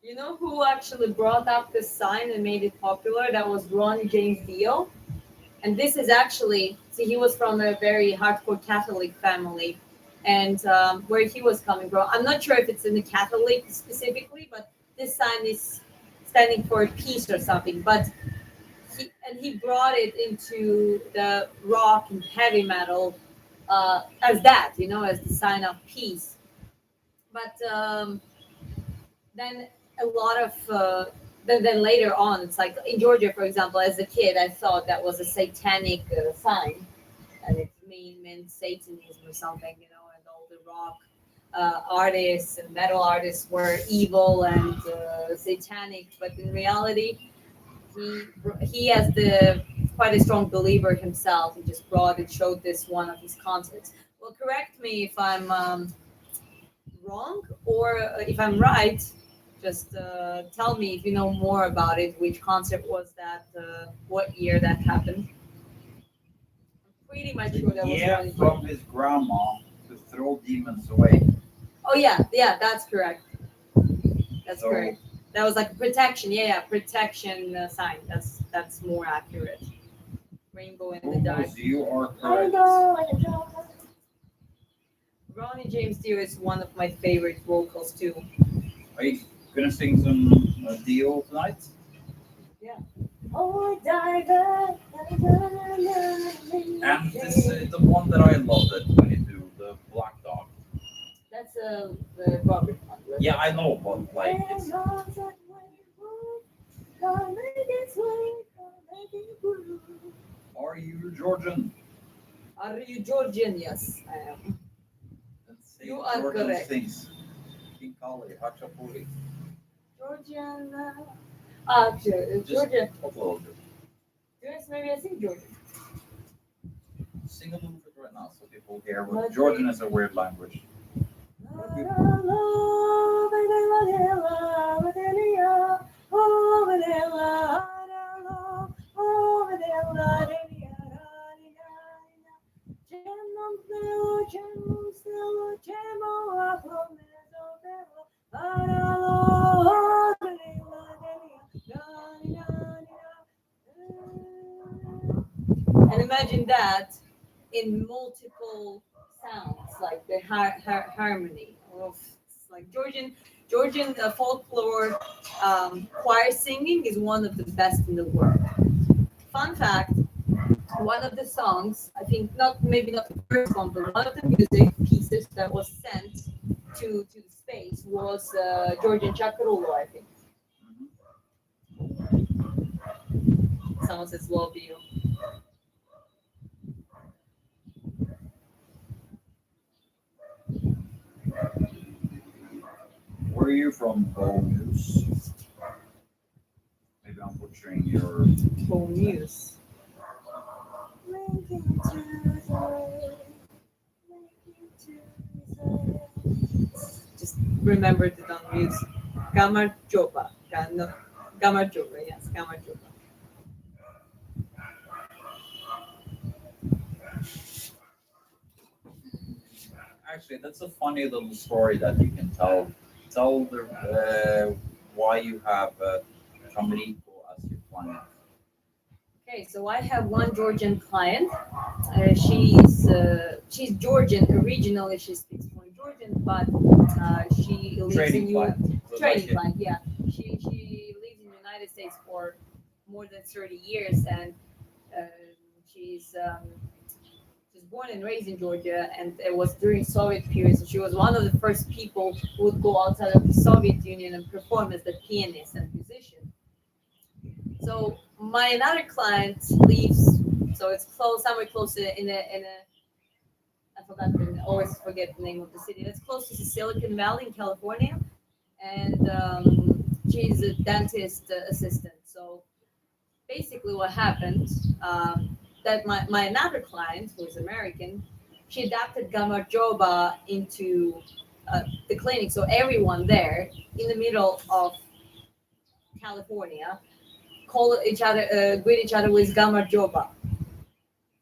You know who actually brought up this sign and made it popular? That was Ron James Dio. And this is actually, see, he was from a very hardcore Catholic family, and where he was coming from, I'm not sure if it's in the Catholic specifically, but this sign is standing for peace or something. But he brought it into the rock and heavy metal as that, as the sign of peace. But then a lot of then later on, it's like in Georgia, for example, as a kid, I thought that was a satanic sign, and it meant Satanism or something, and all the rock artists and metal artists were evil and satanic. But in reality, he has the quite a strong believer himself. He just brought and showed this one of his concerts. Well, correct me if I'm wrong, or if I'm right. Just tell me if you know more about it. Which concert was that? What year that happened? I'm pretty much sure that was Yeah, 2020. from his grandma to throw demons away. Oh yeah, that's correct. That's So- correct. That was like protection. Yeah, protection sign. That's more accurate. Rainbow in the dark. Boomers, you are I correct. know. Ronnie James Dio is one of my favorite vocals too. Are you gonna sing some Dio tonight? Oh, diver. And this is the one that I loved it when you do the Black Dog. That's the Robert one. Right? Yeah, I know, but like it's Are you Georgian? Are you Georgian? Yes, I am. Let's say You are Georgian correct. things. Kinkali, Hachapuri. Georgian. Just Georgian. a little bit. Yes, maybe I sing Georgian. Sing a little bit right now so people hear what Georgian is a weird language. And imagine that in multiple sounds, like the harmony of like Georgian folklore choir singing is one of the best in the world. Fun fact: one of the songs, I think not the first one, but one of the music pieces that was sent to the space was Georgian Chakarulu, I think. Someone says love you. Where are you from, Bonus? Maybe I'm butchering your. Cool news. Just remembered it on mute. Gamar Joba. No, Gamar Joba, yes, Gamar Joba. Actually, that's a funny little story that you can tell. Tell the why you have Kamriko as your client. Okay, so I have one Georgian client. She's Georgian originally. She speaks fluent Georgian, but she lives Training in client. So training like, client. Yeah, she lives in the United States for more than 30 years, and uh, she's she's born and raised in Georgia, and it was during Soviet period. So she was one of the first people who would go outside of the Soviet Union and perform as the pianist and musician. So my another client lives, so it's close, somewhere close in a I forgot always forget the name of the city. It's close to the Silicon Valley in California, and she's a dentist assistant. So basically, what happened that my another client who is American, she adapted Gamma Joba into the clinic. So everyone there in the middle of California call each other, greet each other with Gamma Joba.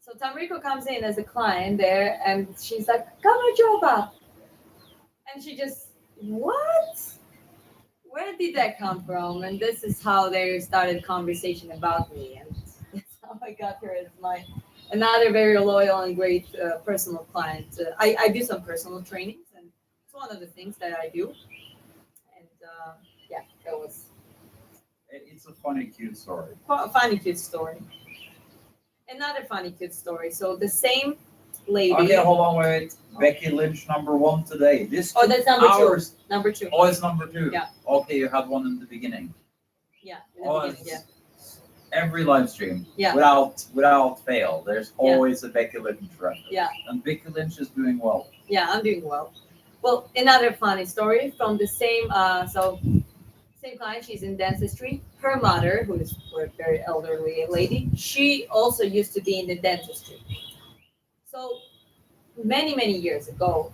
So Tamrico comes in as a client there, and she's like, Gamma Joba, and she just, what? Where did that come from? And this is how they started conversation about me, and that's how how I got her as my another very loyal and great personal client. I do some personal trainings, and it's one of the things that I do. And yeah, that was It's a funny, cute story. a funny kid story. Another funny kid story. So the same lady. Okay, hold on, wait. Becky Lynch #1 today. This Oh, that's number hours. two. Number two. Oh, it's #2. Yeah. Okay, you had one in the beginning. Yeah, in the Oh, beginning. Yeah. every live stream, Yeah. without fail, there's Yeah. always a Becky Lynch reference. Yeah. And Becky Lynch is doing well. Yeah, I'm doing well. Well, another funny story from the same same client. She's in dentistry. Her mother, who is a very elderly lady, she also used to be in the dentistry. So many years ago,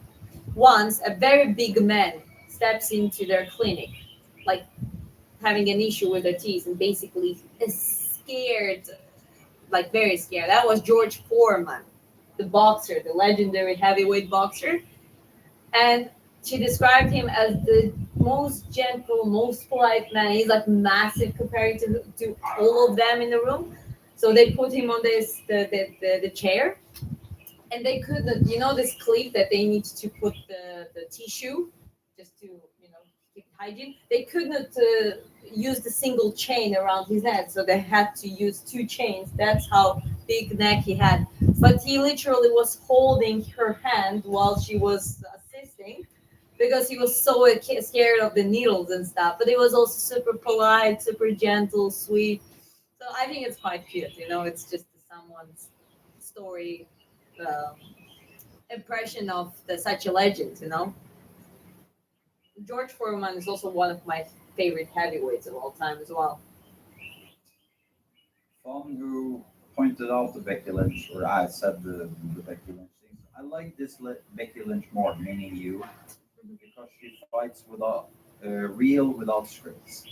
once a very big man steps into their clinic, like having an issue with their teeth, and basically is scared, like very scared. That was George Foreman, the boxer, the legendary heavyweight boxer. And she described him as the most gentle, most polite man. He's like massive compared to all of them in the room. So they put him on the chair, and they couldn't, this clip that they need to put the tissue just to keep hygiene. They couldn't use the single chain around his neck, so they had to use two chains. That's how big neck he had. But he literally was holding her hand while she was assisting, because he was so scared of the needles and stuff. But he was also super polite, super gentle, sweet. So I think it's quite cute. It's just someone's story, um, impression of such a legend. George Foreman is also one of my favorite heavyweights of all time as well. Fun who pointed out the Becky Lynch, or I said the Becky Lynch things. I like this Becky Lynch more, meaning you, because she fights without real, without scripts.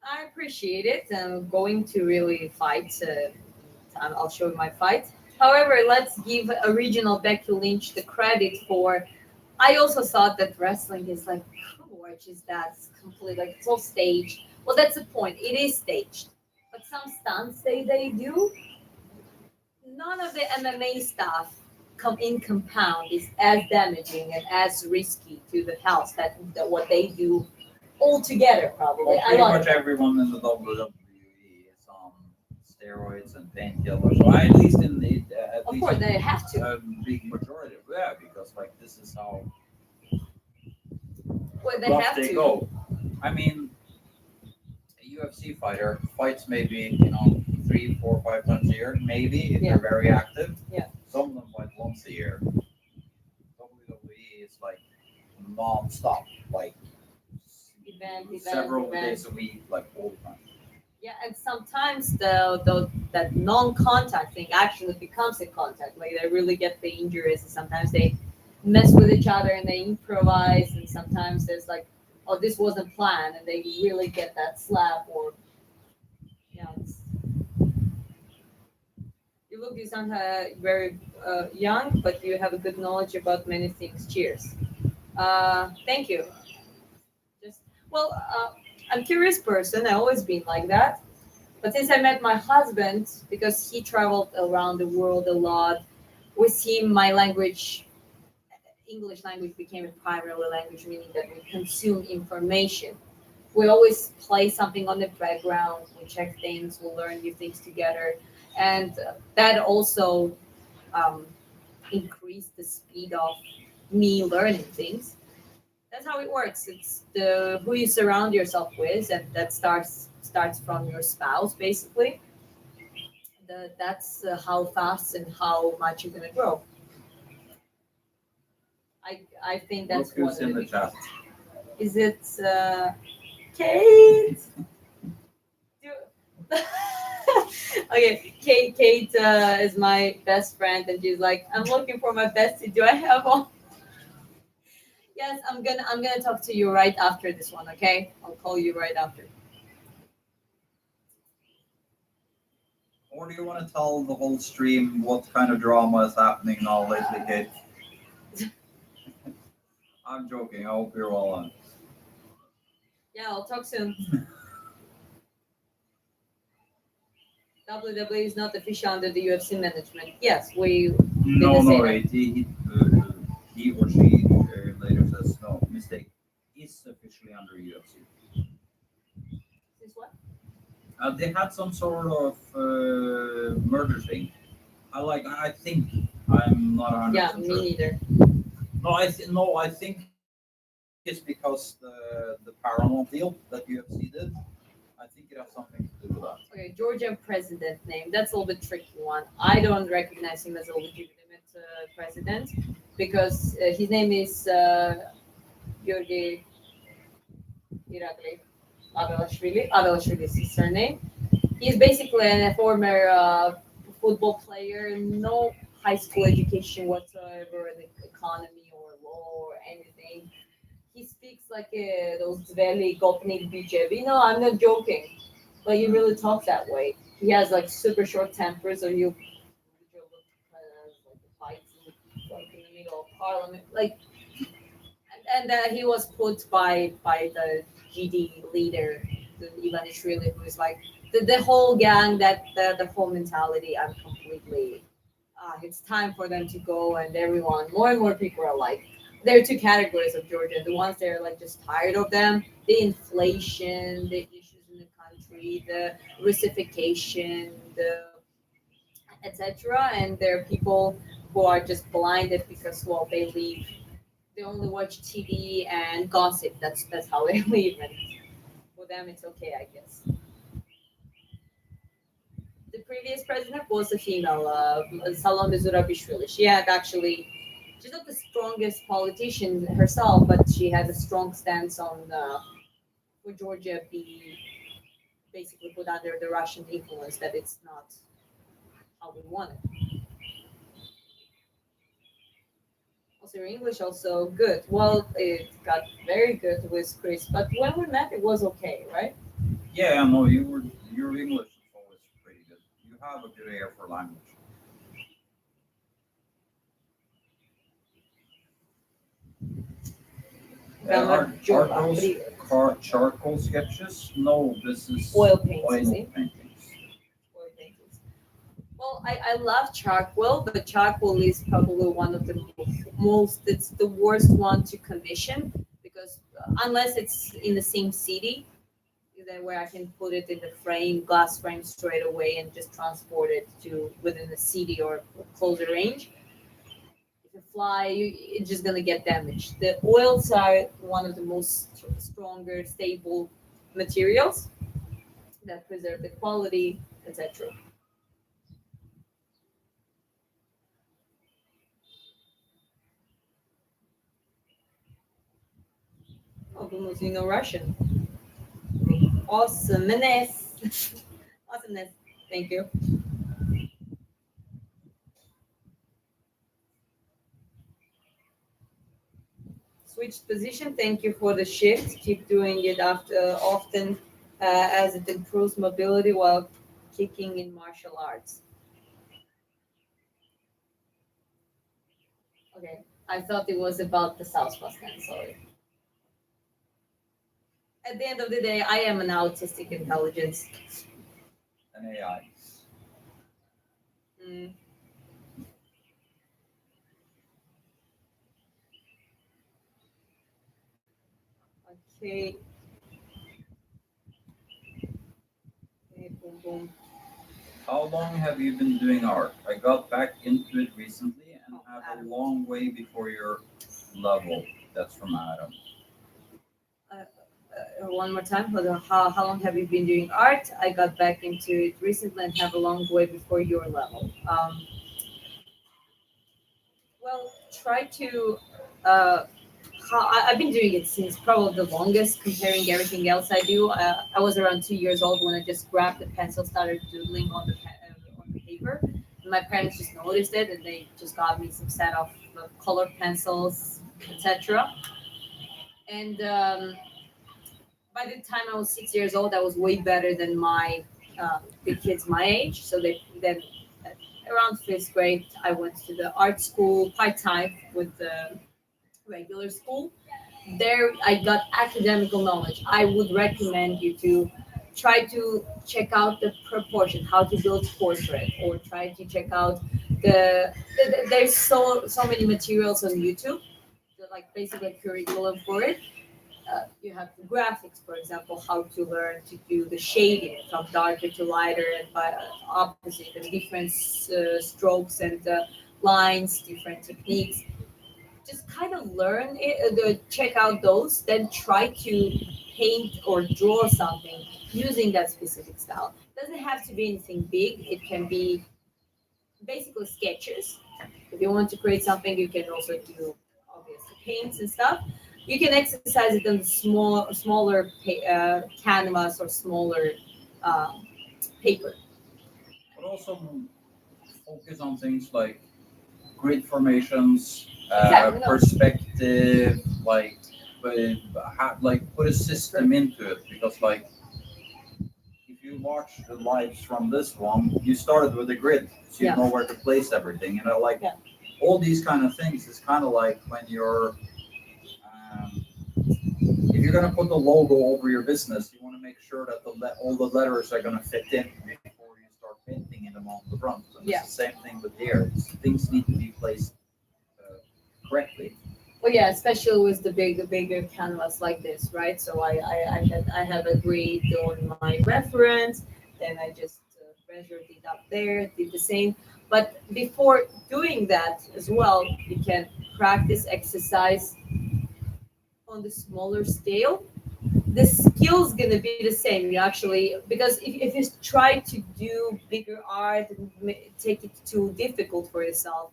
I appreciate it. I'm going to really fight. I'll show you my fight. However, let's give original Becky Lynch the credit for. I also thought that wrestling is like, which is that's complete, like it's all staged. Well, that's the point. It is staged, but some stunts they do. None of the MMA stuff come in compound is as damaging and as risky to the health that what they do altogether probably. Well, I pretty love much it. everyone in the WWE is on steroids and painkillers. So at least at Of least course, they have to. a big majority, yeah, because like this is how Well, they rough have they to. go. I mean, a UFC fighter fights maybe 3, 4, 5 times a year, maybe if Yeah. they're very active. Yeah. Some of them fight once a year. WWE is like non-stop, like Event, several event. days a week, like all the time. Yeah, and sometimes the that non-contact thing actually becomes a contact. Like they really get the injuries, and sometimes they mess with each other and they improvise, and sometimes there's like, oh, this wasn't planned, and they really get that slap or it's, you sound very young, but you have a good knowledge about many things. Cheers. Thank you. Just well, I'm a curious person. I've always been like that. But since I met my husband, because he traveled around the world a lot, with him, my language, English language, became a primary language, meaning that we consume information. We always play something on the background. We check things. We learn new things together, and that also um, increased the speed of me learning things. That's how it works. It's the who you surround yourself with, and that starts from your spouse, basically. That's how fast and how much you're gonna grow. I think Look that's who's one of in the big chat. things. Is it Kate? Do- okay, Kate is my best friend, and she's like, I'm looking for my bestie. Do I have one? Yes, I'm gonna talk to you right after this one. Okay, I'll call you right after. Or do you want to tell the whole stream what kind of drama is happening now lately, Kate? I'm joking. I hope you're well on. Yeah, I'll talk soon. WWE is not official under the UFC management. Yes, we No, didn't say no, that. right. He or she later says no mistake. Is officially under UFC. Since what? They had some sort of murder thing. I think I'm not 100 Yeah, percent me sure. neither. No, no. I think it's because the Paramount deal that UFC did. I think it has something to do with that. Okay, Georgian president name. That's a little bit tricky one. I don't recognize him as a legitimate president because his name is Georgi Irakli Avelashvili. Avelashvili is his surname. He's basically a former football player, no high school education whatsoever in the economy or law or anything. He speaks like those Zveli Gopnik Bijevi. No, I'm not joking. Like he really talks that way. He has like super short temper, so you like fights like in the middle of parliament. Like, and he was put by the GD leader, the Ivanishvili, who is like the whole gang. The whole mentality. I'm completely. It's time for them to go, and everyone, more and more people are like, there are two categories of Georgia. The ones that are like just tired of them, the inflation, the issues in the country, the Russification, the etc. And there are people who are just blinded because well they only watch TV and gossip. That's how they live, and for them it's okay, I guess. The previous president was a female, Salome Zurabishvili. She had actually, she's not the strongest politician herself, but she had a strong stance on for Georgia be basically put under the Russian influence, that it's not how we want it. Also, your English also good. Well, it got very good with Chris, but when we met, it was okay, right? Yeah, no, your English is always pretty good. You have a good ear for language. Grammar Are Jova, those charcoal sketches? No, this is oil paints, you oil see. paintings. Oil paintings. Well, I love charcoal, but charcoal is probably one of the most, it's the worst one to commission because unless it's in the same city, that where I can put it in the frame, glass frame straight away and just transport it to within the city or closer range. If you fly, it's just gonna get damaged. The oils are one of the most stronger, stable materials that preserve the quality, etc. Oh, goodness, you know Russian. Awesomeness. Awesomeness. Thank you. Switched position. Thank you for the shift. Keep doing it after often as it improves mobility while kicking in martial arts. Okay. I thought it was about the Southpaw stand. Sorry. At the end of the day, I am an autistic intelligence. An AI. Mm, okay. Okay. Boom, boom. How long have you been doing art? I got back into it recently and Oh, have a Adam. long way before your level. That's from Adam. One more time. Hold on. How long have you been doing art? I got back into it recently and have a long way before your level. Well, try to. Uh, I've been doing it since probably the longest, comparing everything else I do. I was around 2 years old when I just grabbed the pencil, started doodling on the paper. And my parents just noticed it, and they just got me some set of colored pencils, etc. And by the time I was 6 years old, I was way better than the kids my age. So they then around fifth grade, I went to the art school part time with the regular school. There, I got academical knowledge. I would recommend you to try to check out the proportion, how to build portrait, or try to check out there's so many materials on YouTube, like basically curriculum for it. You have the graphics, for example, how to learn to do the shading from darker to lighter and by opposite and different strokes and lines, different techniques. Just kind of learn it, check out those, then try to paint or draw something using that specific style. Doesn't have to be anything big. It can be basically sketches. If you want to create something, you can also do obviously paints and stuff. You can exercise it on smaller canvas or smaller paper. But also focus on things like grid formations, Exactly, no. perspective, like put a system into it, because like if you watch the lives from this one, you started with a grid, so you Yeah. know where to place everything. Like Yeah. all these kind of things is kind of like when you're if you're gonna put the logo over your business, you want to make sure that all the letters are gonna fit in before you start painting them on the front. And Yeah. it's the same thing with here. Things need to be placed correctly. Well, yeah, especially with the bigger canvas like this, right? So I have agreed on my reference, then I just measured it up there, did the same. But before doing that as well, you can practice exercise on the smaller scale. The skill's gonna be the same. You actually, because if you try to do bigger art and take it too difficult for yourself,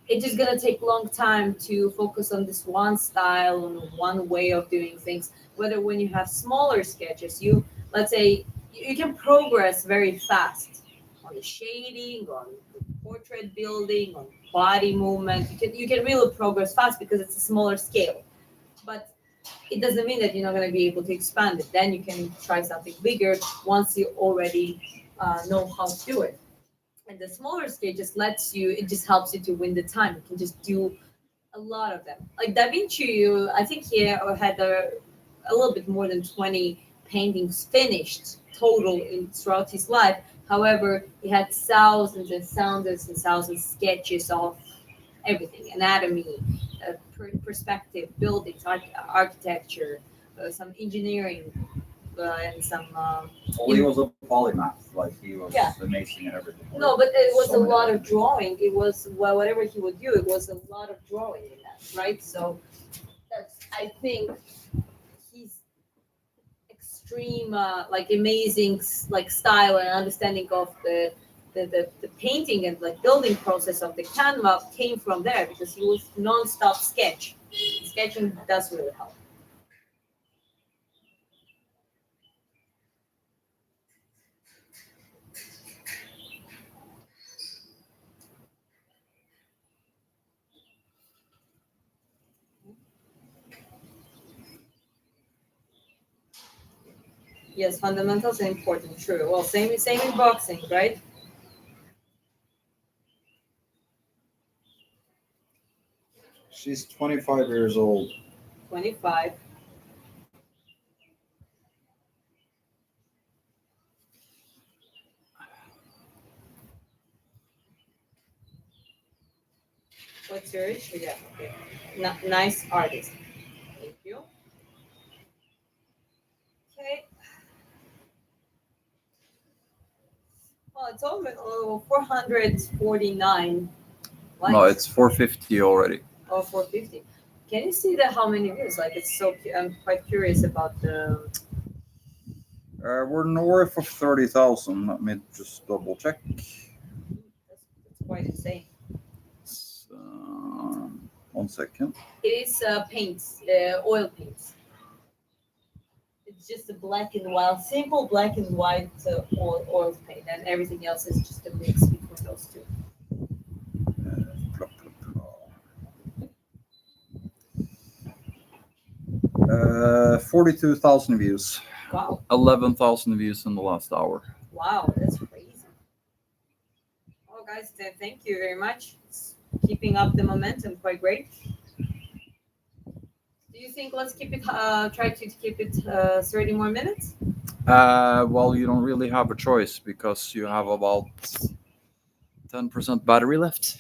it's just gonna take long time to focus on this one style, on one way of doing things. Whether when you have smaller sketches, let's say you can progress very fast on the shading, on portrait building, on body movement. You can really progress fast because it's a smaller scale. But it doesn't mean that you're not going to be able to expand it. Then you can try something bigger once you already know how to do it. And the smaller scale just it just helps you to win the time. You can just do a lot of them. Like Da Vinci, I think he had a little bit more than 20 paintings finished total throughout his life. However, he had thousands and thousands and thousands sketches of everything: anatomy, perspective, buildings, architecture, some engineering, and some. Well, he was a polymath. Like he was Yeah. amazing at everything. No, but it was So a many lot of different drawing. It was whatever he would do. It was a lot of drawing in that, right? So I think he's extreme, like amazing, like style and understanding of the painting and like building process of the canvas came from there because he was non-stop sketch. Sketching does really help. Yes, fundamentals are important. True. Well, same in boxing, right? She's 25 years old. 25. What's your age? Yeah. Okay. Nice artist. Thank you. Okay. Well, it's over 449 likes. No, it's 450 already. Or 450. Can you see that how many views? Like it's so. I'm quite curious about the. We're north of 30,000. Let me just double check. That's quite insane. 1 second. It is paints, oil paints. It's just a black and white, simple black and white oil paint, and everything else is just a mix between those two. 42,000 views. Wow, 11,000 views in the last hour. wow, that's crazy. Well, guys, thank you very much. It's keeping up the momentum, quite great. Do you think let's keep it? Try to keep it 30 more minutes. Well, you don't really have a choice because you have about 10% battery left.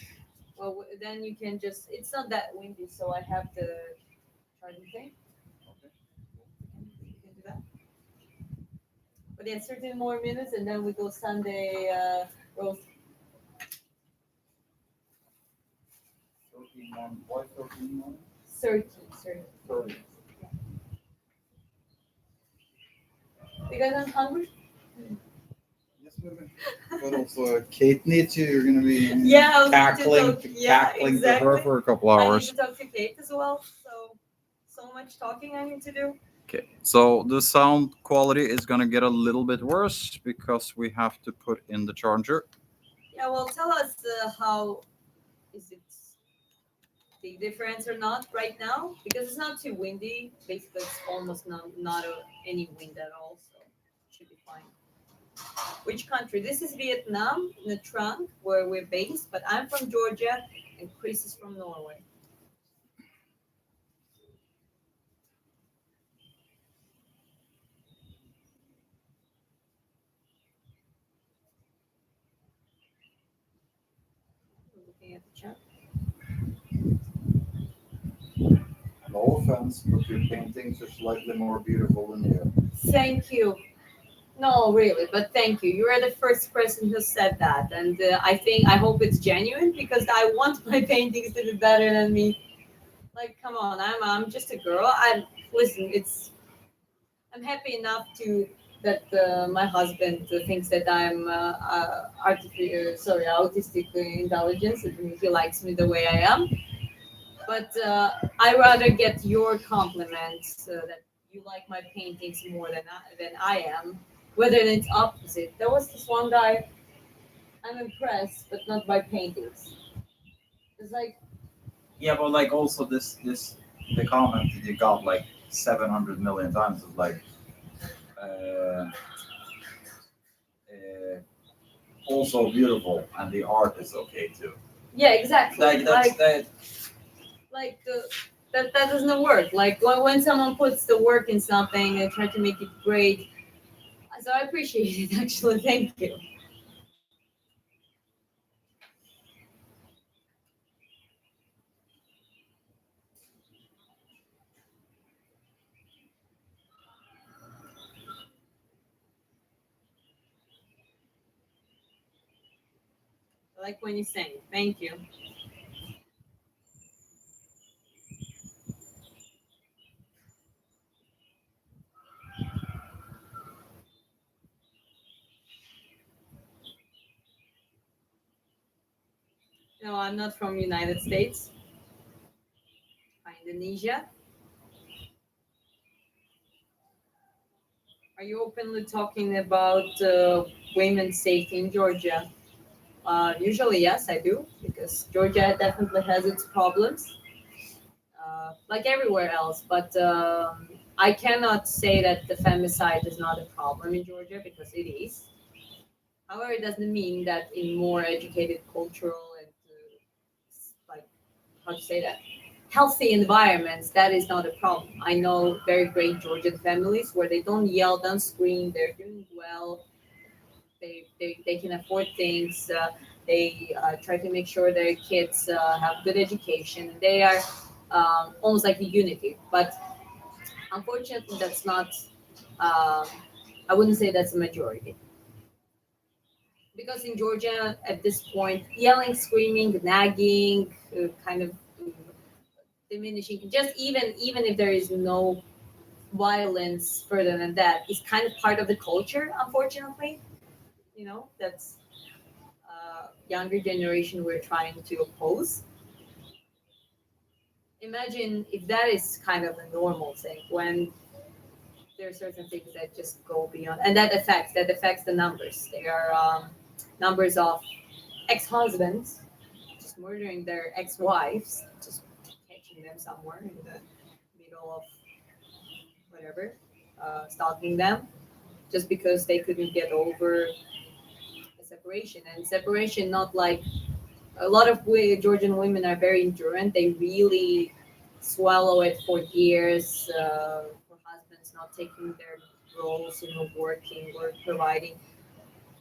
Well, then you can just. It's not that windy, so I have the charging thing. You can do that. But yeah, 13 more minutes, and then we go Sunday roast. 13 months. Why 13 months? 13, 13. 30. You guys are hungry? Yes, maybe. But also, Kate needs you. You're gonna be Yeah, I was Cackling, to talk, yeah, cackling to her exactly. for a couple I need hours. to talk to Kate as well. So much talking I need to do. Okay, so the sound quality is gonna get a little bit worse because we have to put in the charger. Yeah, well, tell us how is it big difference or not right now because it's not too windy. Basically, it's almost any wind at all, so it should be fine. Which country? This is Vietnam, Nha Trang, where we're based, but I'm from Georgia and Chris is from Norway. We're looking at the chat. no offense, but your paintings are slightly more beautiful than you. Thank you. No, really, but thank you. You are the first person who said that, and I hope it's genuine because I want my paintings to be better than me. Like, come on, I'm just a girl. Listen. I'm happy enough to that my husband thinks that I'm autistic intelligence. And he likes me the way I am. But I rather get your compliments that you like my paintings more than I am. Whether it's opposite. There was this one guy. I'm impressed, but not by paintings. It's like Yeah, but like also this the comment that you got like 700 million times is like uh, also beautiful and the art is okay too. yeah, exactly. Like that's that. Like that doesn't work. Like when someone puts the work in something and try to make it great. So I appreciate it actually. Thank you. I like when you sing. Thank you. No, I'm not from United States. Indonesia. Are you openly talking about women's safety in Georgia? Usually, yes, I do, because Georgia definitely has its problems, like everywhere else. But I cannot say that the femicide is not a problem in Georgia because it is. However, it doesn't mean that in more educated, cultural, and like how to say that healthy environments, that is not a problem. I know very great Georgian families where they don't yell, don't scream, they're doing well, they can afford things, they try to make sure their kids have good education. They are almost like a unity. But unfortunately, that's not, um, I wouldn't say that's a majority. Because in Georgia, at this point, yelling, screaming, nagging, kind of diminishing, just even if there is no violence further than that, is kind of part of the culture, unfortunately. That's younger generation we're trying to oppose. Imagine if that is kind of a normal thing when there are certain things that just go beyond, and that affects the numbers. There are numbers of ex-husbands just murdering their ex-wives, just catching them somewhere in the middle of whatever, stalking them just because they couldn't get over a separation. And separation, not like a lot of Georgian women are very endurant. They really swallow it for years. For husbands not taking their roles, working or providing.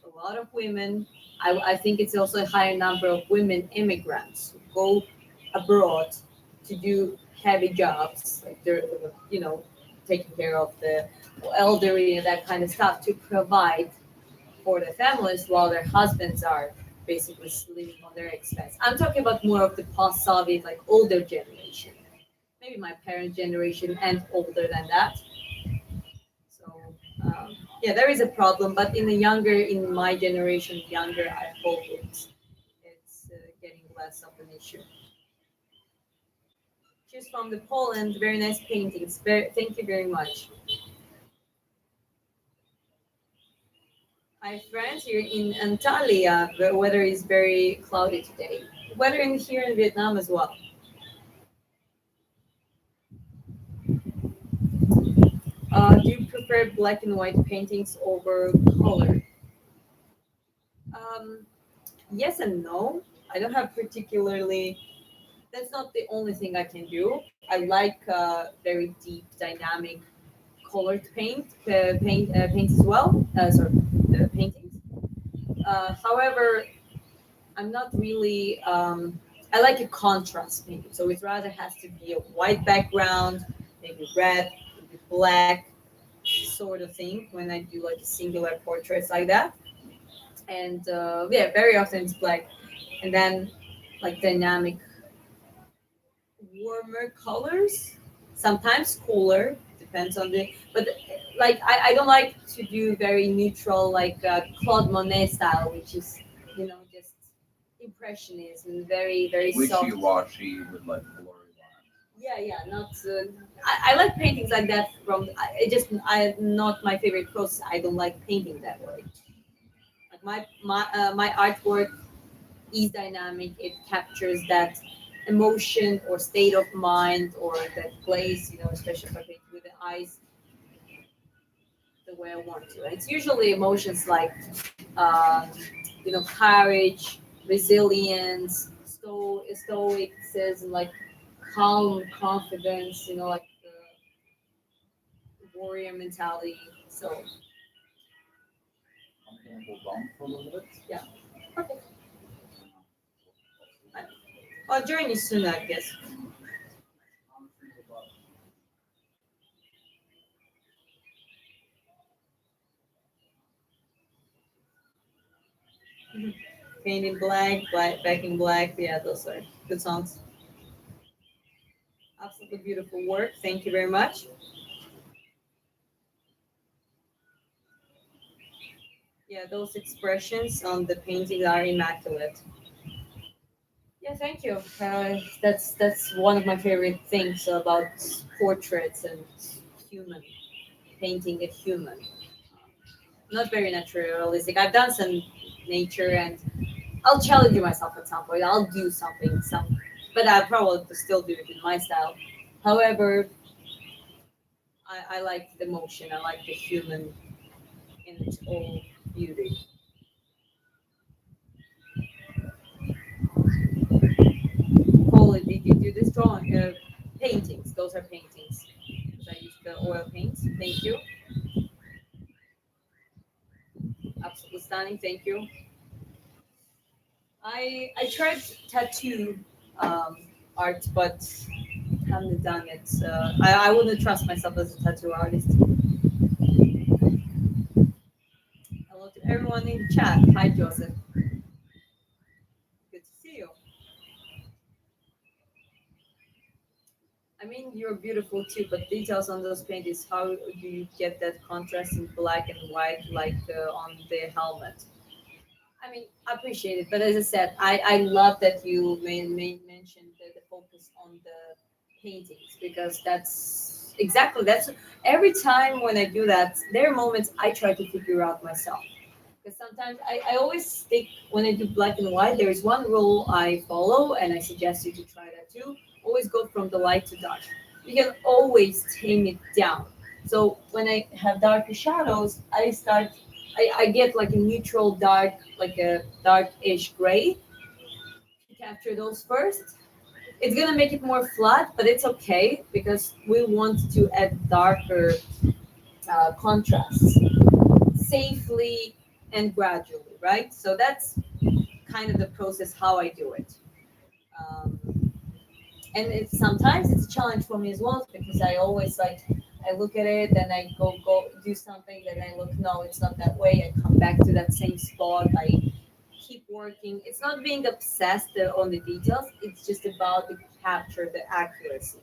A lot of women, I think it's also a higher number of women immigrants who go abroad to do heavy jobs, like they're, you know, taking care of the elderly and that kind of stuff to provide for their families while their husbands are basically living on their expense. I'm talking about more of the post-Soviet, like older generation, maybe my parents' generation and older than that. So yeah, there is a problem, but in my generation, younger, I hope it's getting less of an issue. She's from the Poland. Very nice paintings. Thank you very much. Hi, friends. Here in Antalya, the weather is very cloudy today. Weather in here in Vietnam as well. Do you prefer black and white paintings over color? Um, yes and no. I don't have particularly. That's not the only thing I can do. I like very deep, dynamic, colored paints as well. Sorry, paintings. However, I'm not really. I like a contrast painting, so it rather has to be a white background, maybe red, maybe black, sort of thing. When I do like singular portraits like that, and yeah, very often it's black, and then like dynamic, warmer colors, sometimes cooler, depends on the. But like I don't like to do very neutral like Claude Monet style, which is just impressionism, very soft. Wishy-washy with like blurry lines. Yeah, yeah, not. I like paintings like that. I not my favorite process. I don't like painting that way. Like my artwork is dynamic. It captures that emotion or state of mind or that place. Especially if I paint with the eyes the way I want to. It's usually emotions like, um, courage, resilience, stoicism, like calm confidence. Like the warrior mentality. So I'm gonna go down for a little bit. yeah. Okay. I'll join you soon, I guess. Paint in Black, Back in Black. Yeah, those are good songs. Absolutely beautiful work. Thank you very much. Yeah, those expressions on the painting are immaculate. Yeah, thank you. That's one of my favorite things about portraits and human painting a human. Not very naturalistic. I've done some nature, and I'll challenge myself at some point. I'll do but I'll probably still do it in my style. However, I like the motion. I like the human in its all beauty. Holy, did you do this drawing? Paintings. Those are paintings. Because I use the oil paints. Thank you. Absolutely stunning. Thank you. I tried tattoo um, art, but haven't done it. I wouldn't trust myself as a tattoo artist. Hello to everyone in the chat. Hi, Joseph. Good to see you. I mean, you're beautiful too, but details on those paintings. How do you get that contrast in black and white, like on the helmet? I mean, I appreciate it, but as I said, I love that you mentioned the focus on the paintings because that's every time when I do that, there are moments I try to figure out myself. Because sometimes I always stick when I do black and white. There is one rule I follow, and I suggest you to try that too. Always go from the light to dark. You can always tame it down. So when I have darker shadows, I get like a neutral dark, like a darkish gray to capture those first. It's gonna make it more flat, but it's okay because we want to add darker contrasts safely and gradually, right? So that's kind of the process how I do it. Um, and sometimes it's a challenge for me as well because I always like I look at it and I go do something, then I look, no, it's not that way. I come back to that same spot. I keep working. It's not being obsessed on the details. It's just about the capture, the accuracy,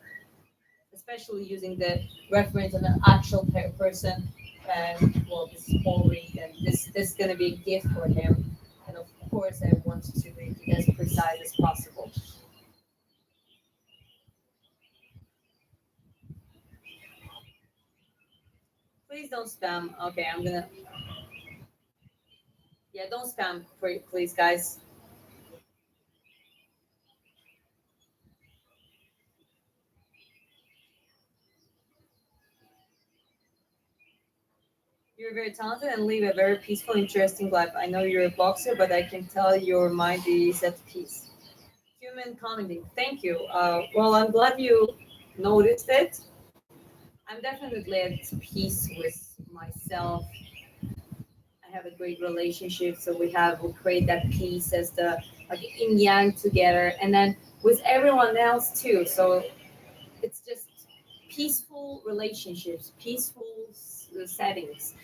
especially using the reference on an actual person. And well, this is Paul Reed, and this is gonna be a gift for him. And of course, I want to make it as precise as possible. Please don't spam. Okay, I'm gonna. Yeah, don't spam, please, guys. You're very talented and live a very peaceful, interesting life. I know you're a boxer, but I can tell your mind is at peace. Human comedy. Thank you. Well, I'm glad you noticed it. I'm definitely at peace with myself. I have a great relationship, so we create that peace as the like yin yang together, and then with everyone else too. So it's just peaceful relationships, peaceful settings,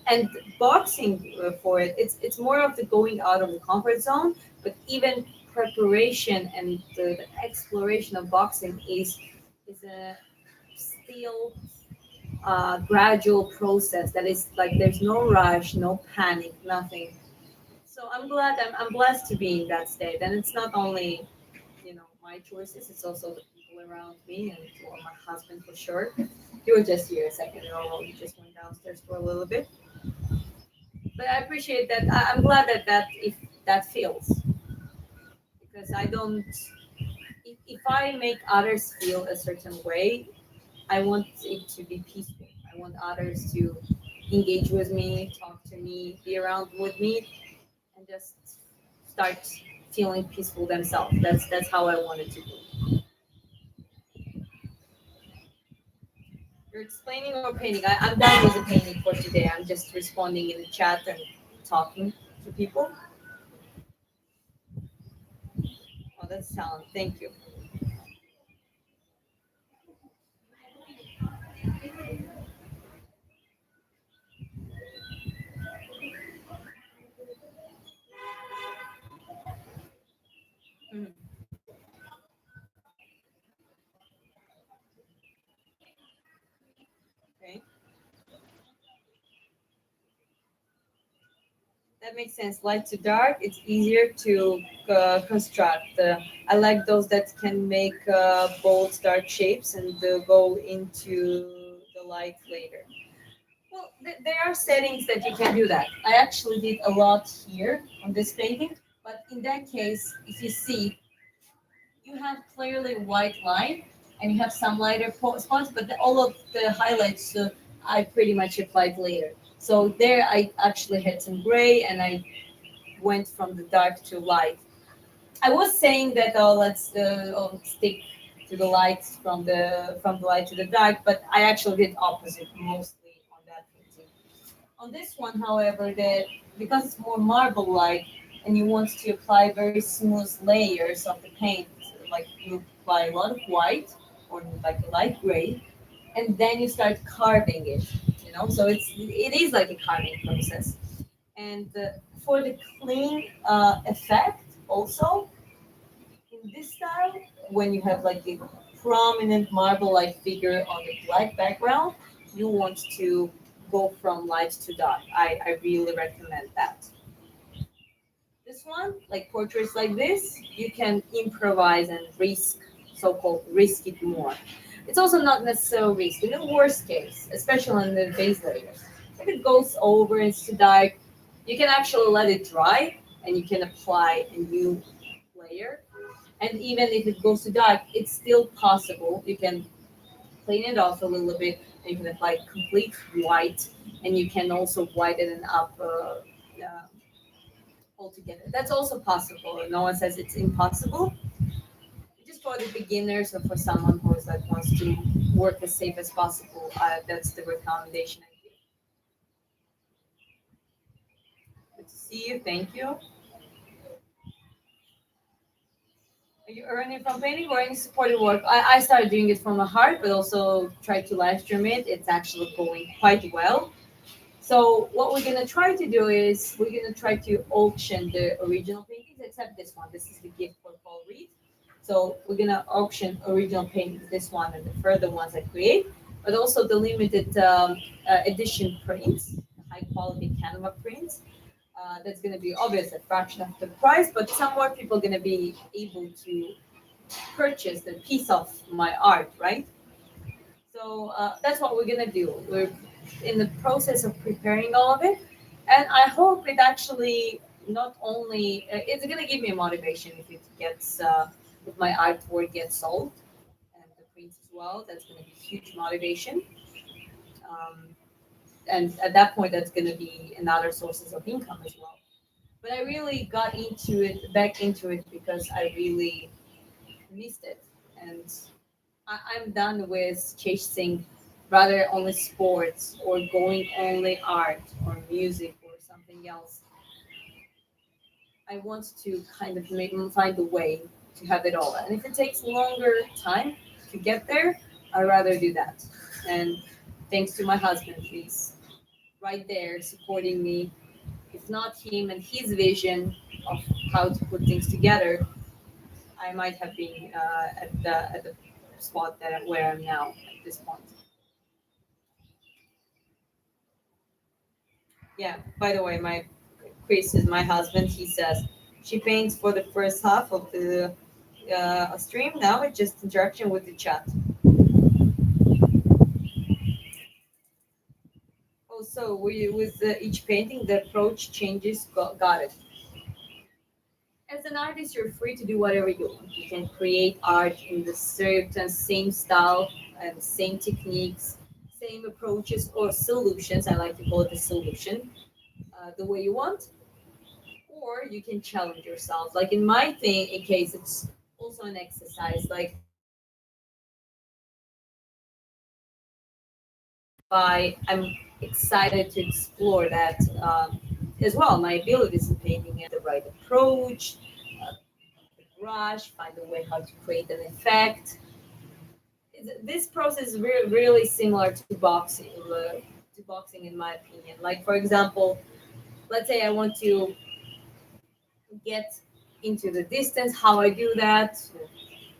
and boxing for it. It's more of the going out of the comfort zone, but even preparation and the exploration of boxing is a still gradual process that is like there's no rush, no panic, nothing. So I'm glad I'm blessed to be in that state, and it's not only my choices. It's also the people around me and well, my husband for sure. You were just here a second ago. You just went downstairs for a little bit, but I appreciate that. I'm glad that if that feels because I don't. If I make others feel a certain way, I want it to be peaceful. I want others to engage with me, talk to me, be around with me, and just start feeling peaceful themselves. That's how I want it to be. You're explaining or painting. I'm done with the painting for today. I'm just responding in the chat and talking to people. Oh, that's talent. Thank you. Mhm. Okay, that makes sense. Light to dark. It's easier to construct. I like those that can make bold, dark shapes and go into the light later. Well, there are settings that you can do that. I actually did a lot here on this painting, but in that case, if you see, you have clearly white line and you have some lighter spots, but all of the highlights I pretty much applied later. So there I actually had some gray and I went from the dark to light. I was saying that let's stick to the lights from the light to the dark, but I actually did opposite mostly on that painting. On this one, however, that because it's more marble-like and you want to apply very smooth layers of the paint, like you apply a lot of white or like a light gray, and then you start carving it. So it is like a carving process. And for the clean effect, also in this style, when you have like a prominent marble-like figure on the black background, you want to go from light to dark. I really recommend that. This one, like portraits like this, you can improvise and risk, so-called risk it more. It's also not necessarily risk. In the worst case, especially in the base layers, if it goes over into dark, you can actually let it dry and you can apply a new layer. And even if it goes to dark, it's still possible. You can clean it off a little bit. And you can apply complete white, and you can also whiten it up altogether. That's also possible. No one says it's impossible. Just for the beginners or for someone who is like wants to work as safe as possible, that's the recommendation I give. Good to see you. Thank you. Are you earning from painting or any supportive work? I started doing it from my heart, but also tried to live stream it. It's actually going quite well. So what we're gonna try to do is we're gonna try to auction the original paintings, except this one. This is the gift for Paul Reed. So we're gonna auction original paintings, this one and the further ones I create, but also the limited edition prints, high quality Canva prints. That's gonna be obvious a fraction of the price, but some more people gonna be able to purchase the piece of my art, right? So that's what we're gonna do. We're in the process of preparing all of it, and I hope it actually not only it's gonna give me a motivation if it gets if my artwork gets sold and the prints as well. That's gonna be huge motivation, um, and at that point, that's gonna be another sources of income as well. But I really got into it back into it because I really missed it, and I'm done with chasing rather only sports or going only art or music or something else. I want to kind of find a way to have it all. And if it takes longer time to get there, I'd rather do that. And thanks to my husband, he's right there supporting me. If not him and his vision of how to put things together, I might have been at the spot that where I'm now at this point. Yeah. By the way, my Chris is my husband. He says she paints for the first half of the stream. Now it's just interaction with the chat. Also, we with each painting, the approach changes. Got it. As an artist, you're free to do whatever you want. You can create art in the certain same style and same techniques, same approaches or solutions. I like to call it the solution, the way you want, or you can challenge yourself. Like in my thing, in case it's also an exercise. Like I'm excited to explore that as well. My abilities in painting and the right approach, the brush, find a way how to create an effect. This process is really similar to boxing in my opinion. Like for example, let's say I want to get into the distance. How I do that?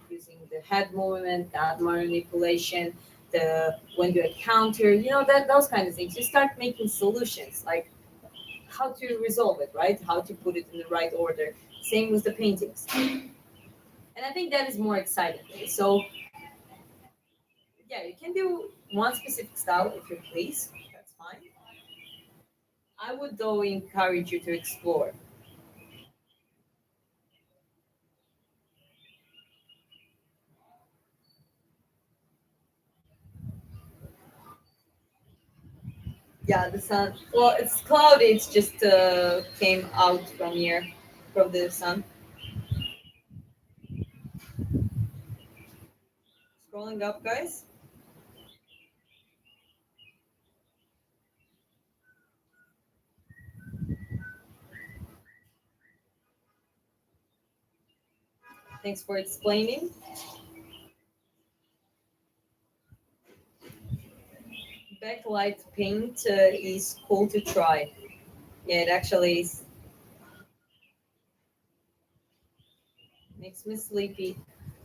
Using the head movement, that manipulation, the when do I counter, that those kind of things. You start making solutions, like how to resolve it, right? How to put it in the right order. Same with the paintings, and I think that is more exciting. So yeah, you can do one specific style if you please. That's fine. I would though encourage you to explore. Yeah, the sun. Well, it's cloudy. It's just came out from here, from the sun. Scrolling up, guys. Thanks for explaining. Backlight paint is cool to try. Yeah, it actually is, makes me sleepy.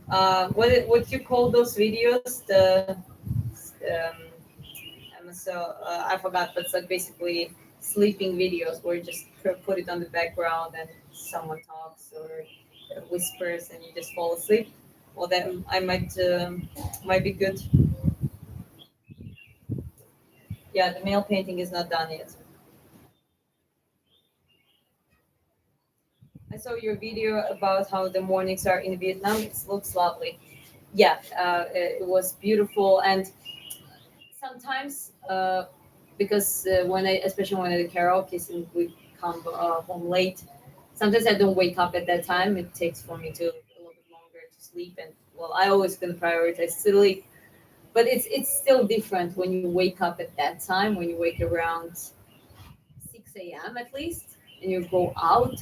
What you call those videos? I forgot, but it's like basically sleeping videos where you just put it on the background and someone talks or whispers and you just fall asleep. Well, then I might be good. Yeah, the male painting is not done yet. I saw your video about how the mornings are in Vietnam. It looks lovely. Yeah, it was beautiful, and sometimes because when I, especially when I do karaoke, and we come home late, sometimes I don't wake up at that time. It takes for me to a little bit longer to sleep, and well, I always can prioritize sleep. But it's still different when you wake up at that time, when you wake around 6 a.m. at least, and you go out.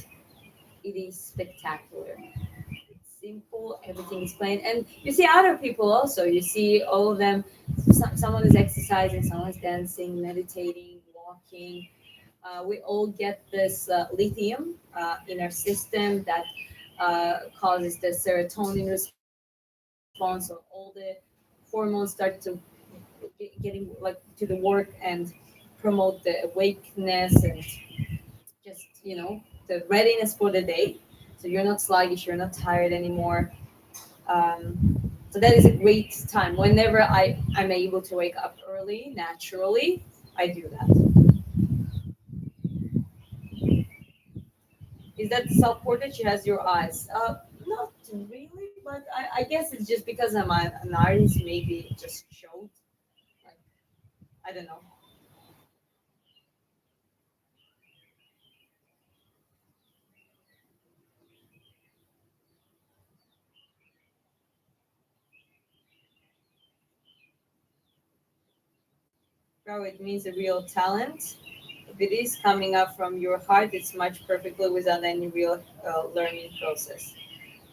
It is spectacular. It's simple, everything is plain, and you see other people also. You see all of them. Someone is exercising, someone is dancing, meditating, walking. We all get this lithium in our system that causes the serotonin response, so all the hormones start to getting like to the work and promote the awakeness and just the readiness for the day. So you're not sluggish, you're not tired anymore. So that is a great time. Whenever I'm able to wake up early, naturally, I do that. Is that self-portrait? She has your eyes. Not really, but I guess it's just because I'm an artist. Maybe it just showed. Like, I don't know. Bro, it means a real talent. If it is coming up from your heart, it's much perfectly without any real learning process.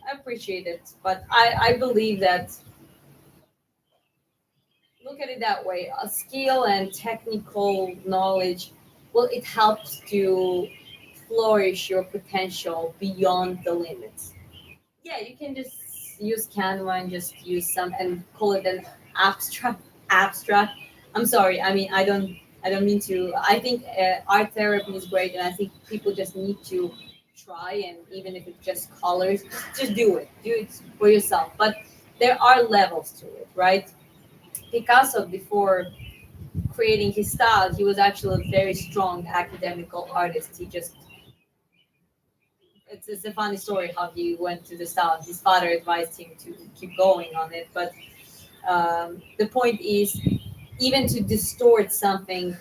I appreciate it, but I believe that look at it that way. A skill and technical knowledge, well, it helps to flourish your potential beyond the limits. Yeah, you can just use Canva and just use some and call it an abstract. I'm sorry. I mean, I don't mean to. I think art therapy is great, and I think people just need to try, and even if it's just colors, just do it. Do it for yourself. But there are levels to it, right? Picasso, before creating his style, he was actually a very strong academical artist. He just it's a funny story how he went to the style. His father advised him to keep going on it, but the point is, even to distort something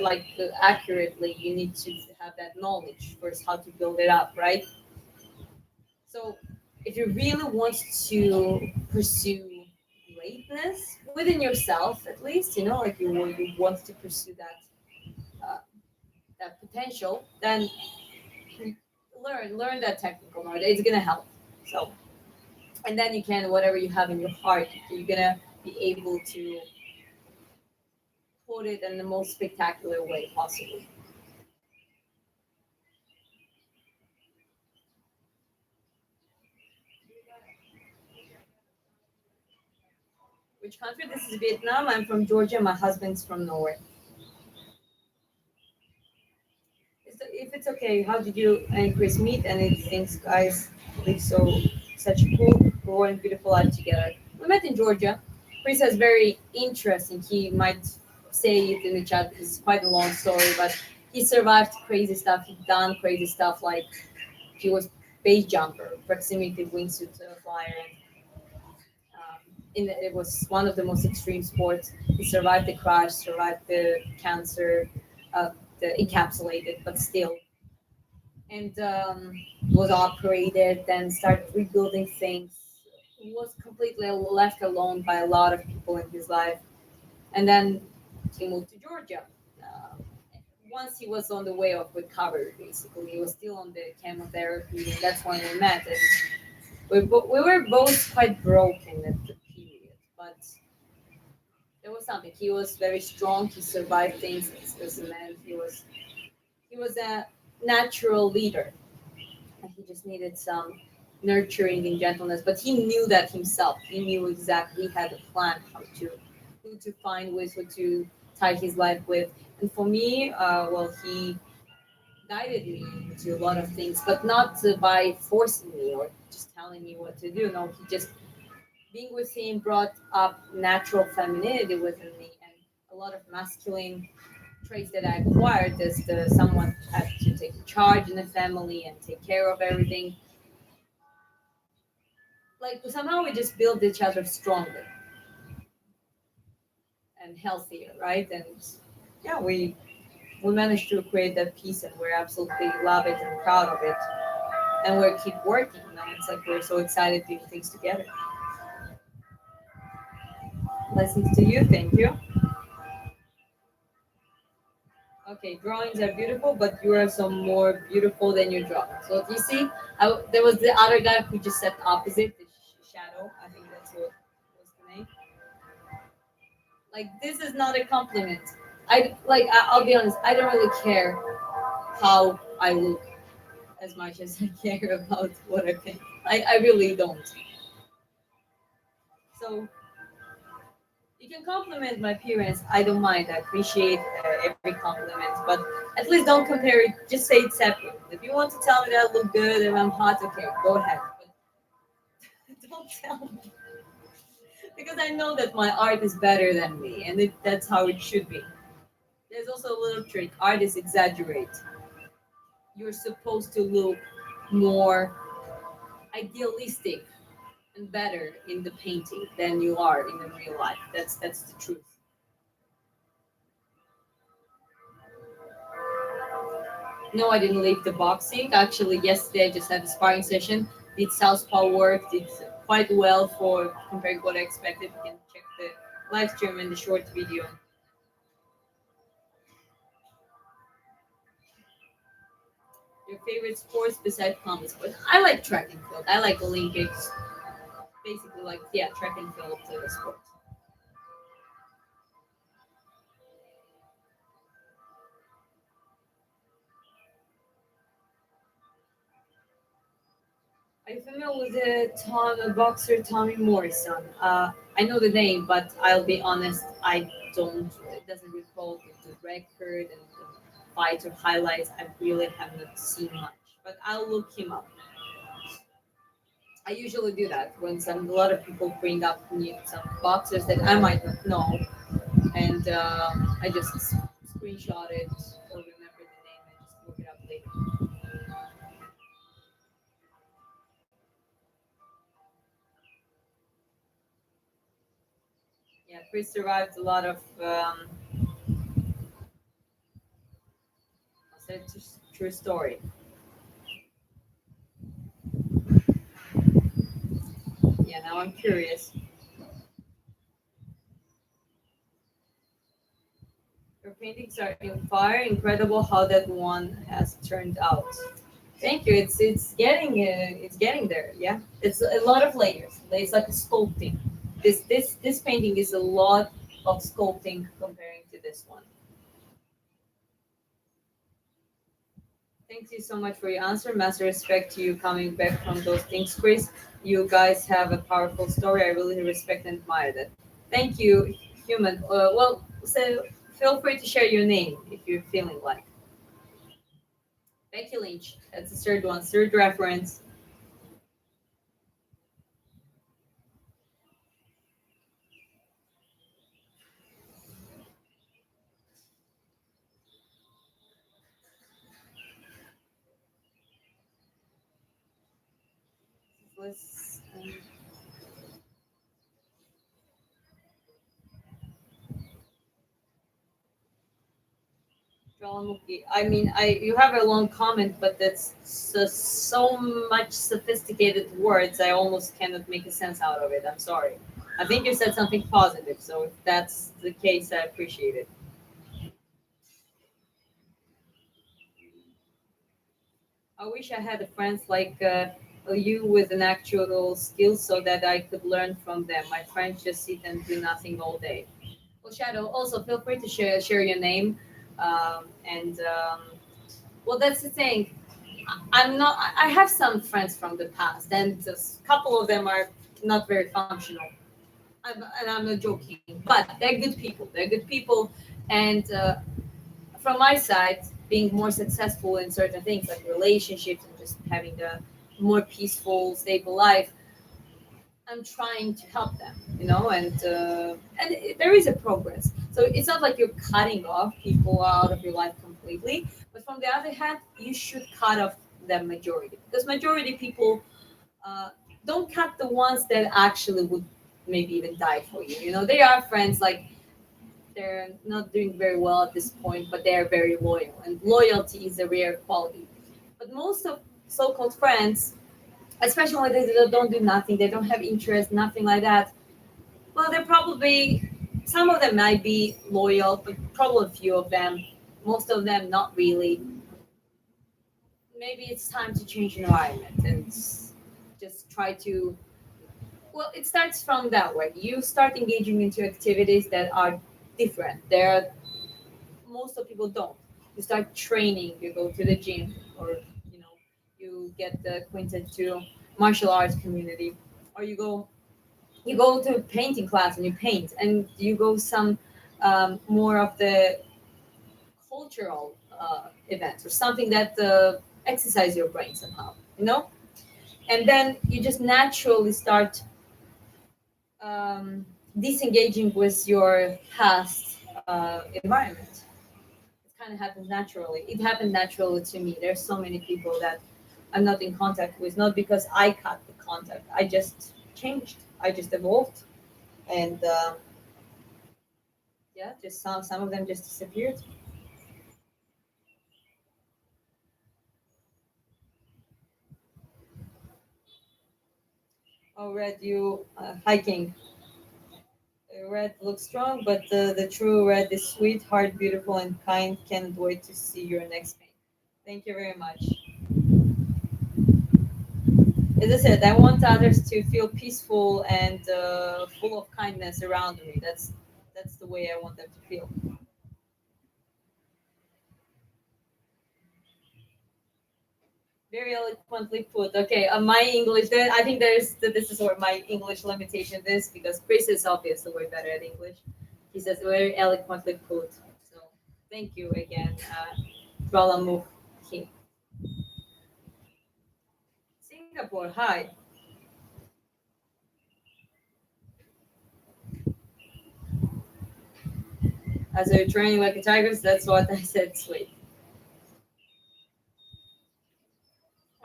like accurately, you need to have that knowledge first how to build it up, right? So if you really want to pursue greatness within yourself, at least, like you want to pursue uh, that potential, then learn that technical knowledge. It's gonna help. So, and then you can whatever you have in your heart, you're gonna be able to put it in the most spectacular way possible. Which country? This is Vietnam. I'm from Georgia. My husband's from Norway. If it's okay, how did you and Chris meet? And it thinks guys live such a cool, raw, and beautiful life together. We met in Georgia. Chris is very interesting. He might say it in the chat because it's quite a long story, but he survived crazy stuff. He done crazy stuff like he was base jumper, proximity wingsuit flyer, and it was one of the most extreme sports. He survived the crash, survived the cancer, uh, the encapsulated, but still, and was operated. Then started rebuilding things. Was completely left alone by a lot of people in his life, and then he moved to Georgia. Uh, Once he was on the way of recovery, basically, he was still on the chemotherapy, and that's when we met. And we were both quite broken at the period, but there was something. He was very strong. He survived things as a man. He was a natural leader, and he just needed some nurturing and gentleness. But he knew that himself. He knew exactly. He had a plan how to who to find with, who to tie his life with. And for me, well, he guided me into a lot of things, but not by forcing me or just telling me what to do. No, he just being with him brought up natural femininity within me and a lot of masculine traits that I acquired as someone who had to take charge in the family and take care of everything. Like somehow we just build each other stronger and healthier, right? And yeah, we managed to create that peace and we're absolutely love it and proud of it. And we keep working. It's like we're so excited to do things together. Blessings to you. Thank you. Okay, drawings are beautiful, but you are some more beautiful than your drawing. So you see, there was the other guy who just said opposite, the shadow. I think that's what was the name. Like this is not a compliment. I'll be honest. I don't really care how I look as much as I care about what I think. I really don't. So you can compliment my appearance. I don't mind. I appreciate every compliment, but at least don't compare it. Just say it's separate. If you want to tell me that I look good and I'm hot, okay, go ahead. But don't tell me because I know that my art is better than me, and that's how it should be. There's also a little trick. Artists exaggerate. You're supposed to look more idealistic and better in the painting than you are in the real life. That's the truth. No, I didn't leave the boxing. Actually, yesterday I just had a sparring session. Did southpaw work. Did quite well for compared to what I expected. You can check the live stream and the short video. Your favorite sports besides combat sports? I like track and field. I like Olympics. Basically, like yeah, track and field sports. Are you familiar with the boxer Tommy Morrison? I know the name, but I'll be honest, I don't. It doesn't recall the record and the fights or highlights. I really have not seen much, but I'll look him up. I usually do that when a lot of people bring up some boxers that I might not know, and I just screenshot it or remember the name and just look it up later. Yeah, Chris survived a lot of. It's a true story. Yeah, now I'm curious. Your paintings are in fire. Incredible how that one has turned out. Thank you. It's getting there. Yeah, it's a lot of layers. It's like sculpting. This painting is a lot of sculpting comparing to this one. Thank you so much for your answer. Massive respect to you coming back from those things, Chris. You guys have a powerful story. I really respect and admire that. Thank you, human. So feel free to share your name if you're feeling like. Becky Lynch. That's the third one, third reference. Was Jalamuki. I mean, I you have a long comment, but that's so much sophisticated words. I almost cannot make a sense out of it. I'm sorry. I think you said something positive, so if that's the case, I appreciate it. I wish I had friends like you with an actual skill so that I could learn from them. My friends just sit and do nothing all day. Well, Shadow, also feel free to share your name. And well, that's the thing. I'm not. I have some friends from the past, and just a couple of them are not very functional. And I'm not joking, but they're good people. They're good people, and from my side, being more successful in certain things like relationships and just having a more peaceful, stable life, I'm trying to help them, there is a progress. So it's not like you're cutting off people out of your life completely, but from the other hand, you should cut off the majority because majority people don't cut the ones that actually would maybe even die for you. They are friends like they're not doing very well at this point, but they are very loyal, and loyalty is a rare quality. But most of so-called friends, especially when they don't do nothing, they don't have interest, nothing like that. Well, they're probably, some of them might be loyal, but probably a few of them, most of them not really. Maybe it's time to change environment and just try to, well, it starts from that way. You start engaging into activities that are different. There, most of people don't. You start training. You go to the gym, or you know, you get acquainted to martial arts community, or you go to painting class and you paint, and you go some more of the cultural events or something that exercise your brain somehow, you know. And then you just naturally start disengaging with your past environment. It kind of happens naturally. It happened naturally to me. There's so many people that I'm not in contact with, not because I cut the contact. I just changed. I just evolved, and yeah, just some of them just disappeared. Oh, Red, you hiking. Red looks strong, but the true Red is sweet, heart, beautiful, and kind. Can't wait to see your next paint. Thank you very much. As I said, I want others to feel peaceful and full of kindness around me. That's the way I want them to feel. Very eloquently put. Okay, my English. I think this is where my English limitation is, because Chris is obviously way better at English. He says very eloquently put. So thank you again, Ralamuhi. Singapore, hi. As you're training like a tiger, that's what I said. Sweet.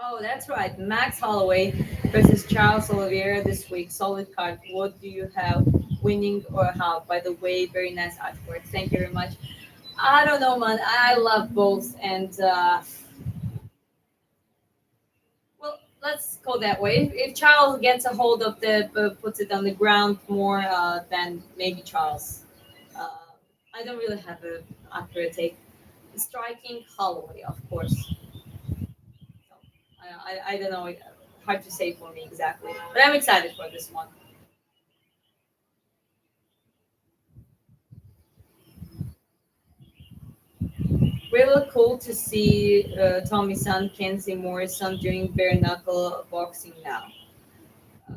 Oh, that's right. Max Holloway versus Charles Oliveira this week. Solid card. What do you have? Winning or how? By the way, very nice artwork. Thank you very much. I don't know, man. I love both, and well, let's go that way. If Charles gets a hold of the, puts it on the ground more than maybe Charles. Uh, I don't really have a accurate take. Striking Holloway, of course. So, I don't know. Hard to say for me exactly, but I'm excited for this one. Really cool to see Tommy's son Kenzie Morrison doing bare knuckle boxing now. Uh,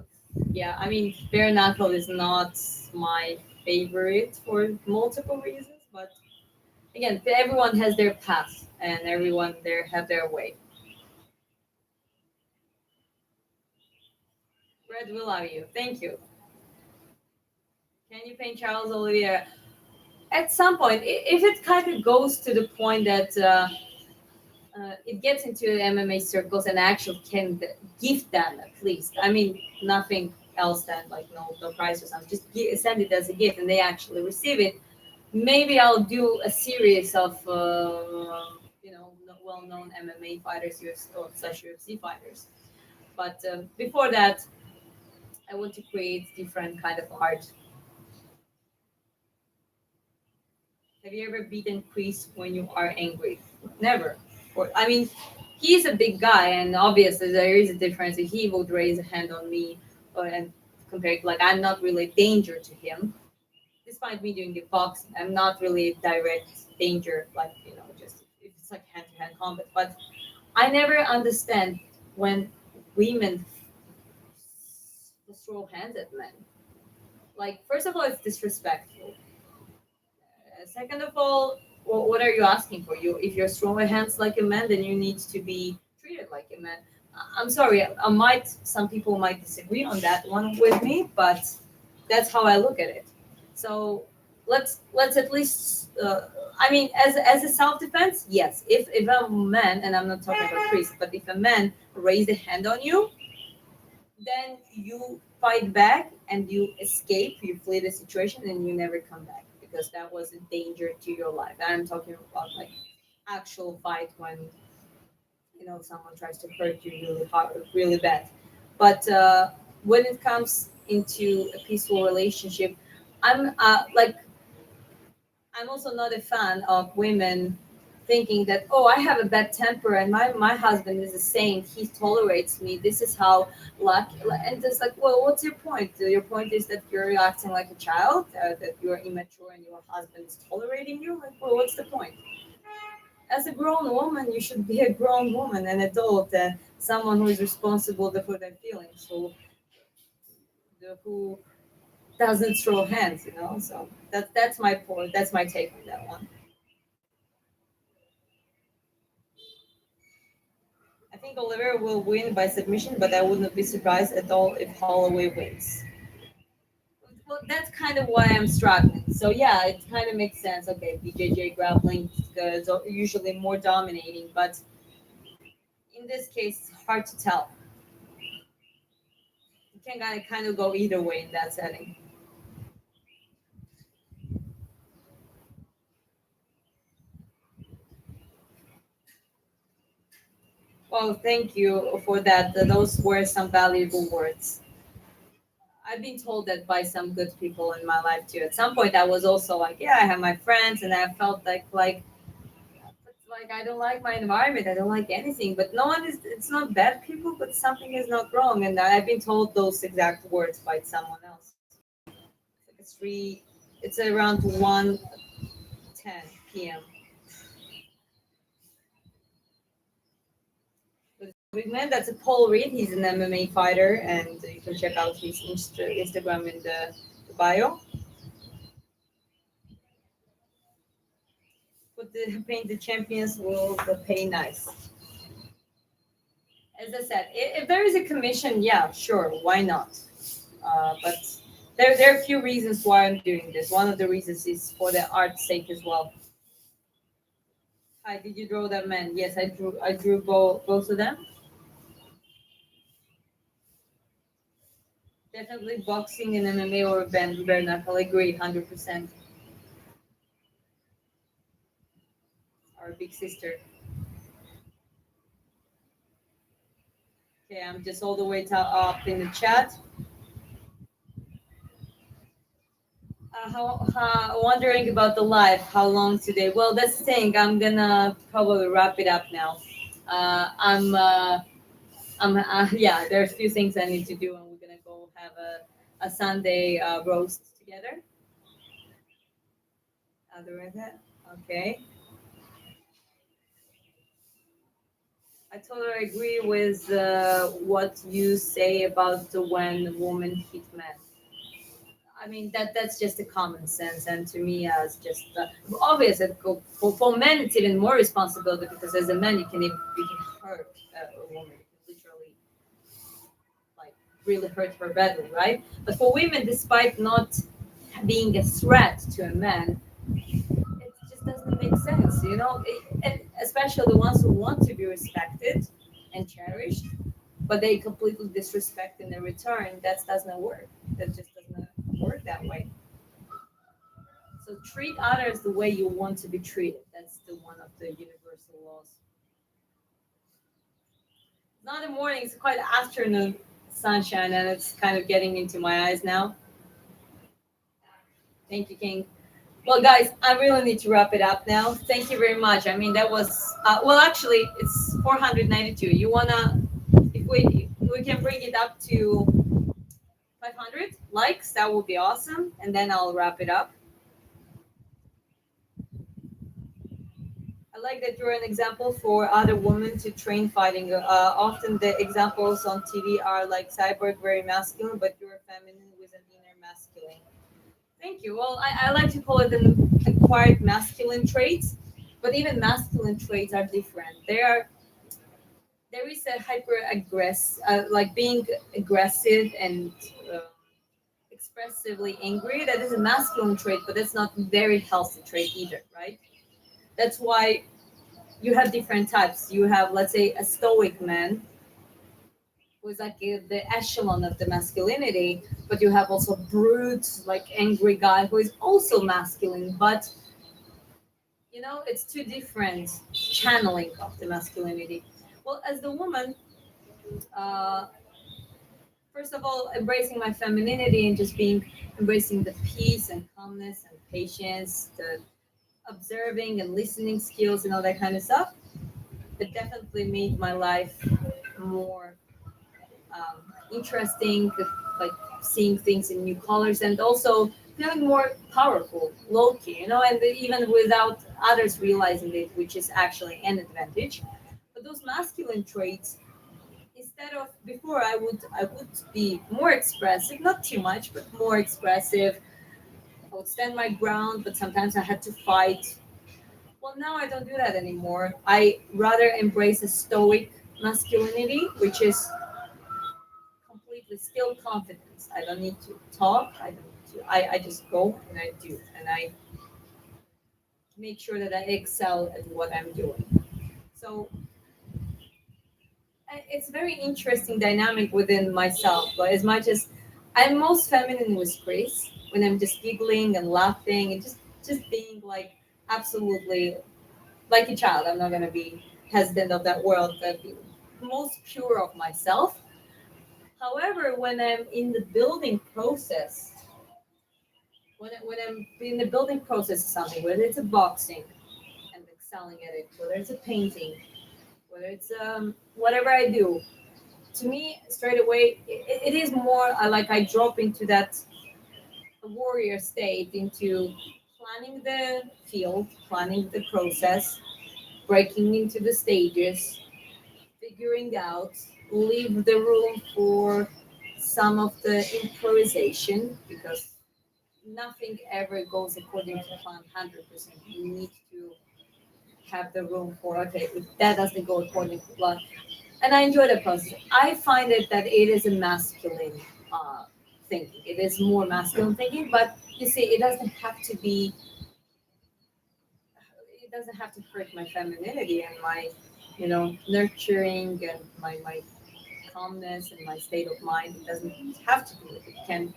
yeah, I mean bare knuckle is not my favorite for multiple reasons, but again, everyone has their path and everyone there have their way. Red will love you. Thank you. Can you paint Charles Olivier? At some point, if it kind of goes to the point that it gets into MMA circles and actually can gift them at least. I mean, nothing else than like no price or something. Just send it as a gift and they actually receive it. Maybe I'll do a series of well-known MMA fighters, UFC or slash UFC fighters. But before that, I want to create different kind of art. Have you ever beaten Chris when you are angry? Never. Or I mean, he's a big guy, and obviously there is a difference. He would raise a hand on me, and compared to like I'm not really a danger to him. Despite me doing the boxing, I'm not really direct danger, like just if it's like hand-to-hand combat. But I never understand when women throw hands at men. Like, first of all, it's disrespectful. Second of all, what are you asking for? You, if you're throwing hands like a man, then you need to be treated like a man. I'm sorry, I might. Some people might disagree on that one with me, but that's how I look at it. So let's at least. I mean, as a self defense, yes. If a man, and I'm not talking about Chris, but if a man raised a hand on you, then you fight back and you escape, you flee the situation, and you never come back because that was a danger to your life. And I'm talking about like actual fight when someone tries to hurt you really hard, really bad. But when it comes into a peaceful relationship. Like I'm also not a fan of women thinking that, oh, I have a bad temper and my husband is a saint. He tolerates me. This is how lucky. And it's like, well, what's your point? Your point is that you're acting like a child, that you're immature and your husband is tolerating you. Like, well, what's the point? As a grown woman, you should be a grown woman, an adult, and someone who is responsible for their feelings, who doesn't throw hands, So that's my point. That's my take on that one. I think Oliver will win by submission, but I would not be surprised at all if Holloway wins. Well, that's kind of why I'm struggling. So yeah, it kind of makes sense. Okay, BJJ grappling is usually more dominating, but in this case, it's hard to tell. You can kind of go either way in that setting. Well, thank you for that. Those were some valuable words. I've been told that by some good people in my life too. At some point, I was also like, yeah, I have my friends, and I felt like I don't like my environment. I don't like anything. But no one is. It's not bad people, but something is not wrong. And I've been told those exact words by someone else. Like it's three. It's around 1:10 p.m. Big man, that's a Paul Reed. He's an MMA fighter, and you can check out his Instagram in the bio. But the paint the champions will pay nice. As I said, if there is a commission, yeah, sure, why not? But there are a few reasons why I'm doing this. One of the reasons is for the art's sake as well. Hi, did you draw that man? Yes, I drew. I drew both of them. Definitely boxing and MMA or bare knuckle. I agree, 100%. Our big sister. Okay, I'm just all the way up in the chat. Wondering about the live. How long today? Well, that's the thing. I'm gonna probably wrap it up now. Uh, I'm, uh, yeah. There's a few things I need to do, and we're gonna go have a Sunday roast together. Other than that, okay. I totally agree with what you say about when women hit men. I mean that's just a common sense, and to me, as just obvious. For men, it's even more responsibility because as a man, you can hurt a woman. You can literally like really hurt her badly, right? But for women, despite not being a threat to a man, it just doesn't make sense, and especially the ones who want to be respected and cherished, but they completely disrespect in the return. That doesn't work. That just doesn't work that way. So treat others the way you want to be treated. That's the one of the universal laws. It's not the morning, it's quite afternoon sunshine, and it's kind of getting into my eyes now. Thank you, King. Well, guys, I really need to wrap it up now. Thank you very much. I mean, that was well. Actually, it's 492. You wanna, if we can bring it up to 500 likes, that would be awesome, and then I'll wrap it up. I like that you're an example for other women to train fighting. Often the examples on TV are like cyborg, very masculine, but you're feminine with an inner masculine. Thank you. Well, I like to call it an acquired masculine traits, but even masculine traits are different. There is a hyper aggress, like being aggressive and uh, expressively angry. That is a masculine trait, but that's not a very healthy trait either, right? That's why you have different types. You have, let's say, a stoic man who is like the echelon of the masculinity, but you have also brute, like angry guy who is also masculine, but it's two different channeling of the masculinity. Well, as the woman, uh, first of all, embracing my femininity and just being embracing the peace and calmness and patience, the observing and listening skills and all that kind of stuff. It definitely made my life more interesting, like seeing things in new colors, and also feeling more powerful, low key, and even without others realizing it, which is actually an advantage. But those masculine traits, instead of before, I would be more expressive, not too much, but more expressive. I would stand my ground, but sometimes I had to fight. Well, now I don't do that anymore. I rather embrace a stoic masculinity, which is completely still confidence. I don't need to talk. I don't need to. I just go and I do, and I make sure that I excel at what I'm doing. So it's very interesting dynamic within myself. But as much as I'm most feminine with Chris, when I'm just giggling and laughing and just being like absolutely like a child. I'm not gonna be hesitant of that world. But be most pure of myself. However, when I'm in the building process, when I'm in the building process of something, whether it's a boxing and excelling at it, whether it's a painting, whether it's whatever I do, to me straight away it is more I drop into that warrior state, into planning the field, planning the process, breaking into the stages, figuring out, leave the room for some of the improvisation, because nothing ever goes according to plan 100%. You need to have the room for, okay, if that doesn't go according to plan. And I enjoy the process. I find it that it is a masculine thinking. It is more masculine thinking, but you see, it doesn't have to hurt my femininity and my, nurturing and my calmness and my state of mind. It doesn't have to do it. It can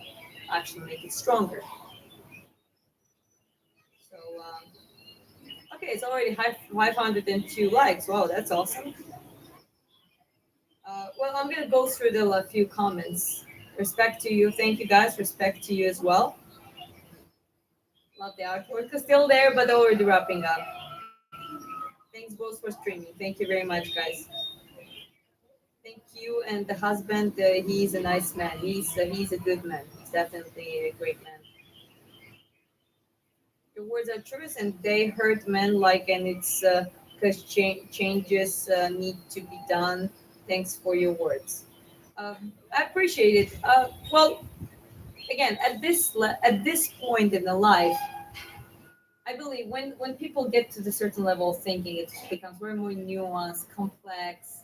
actually make it stronger. So, okay, it's already 502 likes. Wow, that's awesome. Well, I'm gonna go through the few comments. Respect to you. Thank you guys. Respect to you as well. Love the artwork. It's still there, but already wrapping up. Thanks both for streaming. Thank you very much, guys. Thank you. And the husband, he's a nice man. He's a good man. He's definitely a great man. Your words are truth, and they hurt men like, and it's because changes need to be done. Thanks for your words. I appreciate it. Well, again, at this point in the life, I believe when people get to the certain level of thinking, it becomes very more nuanced, complex,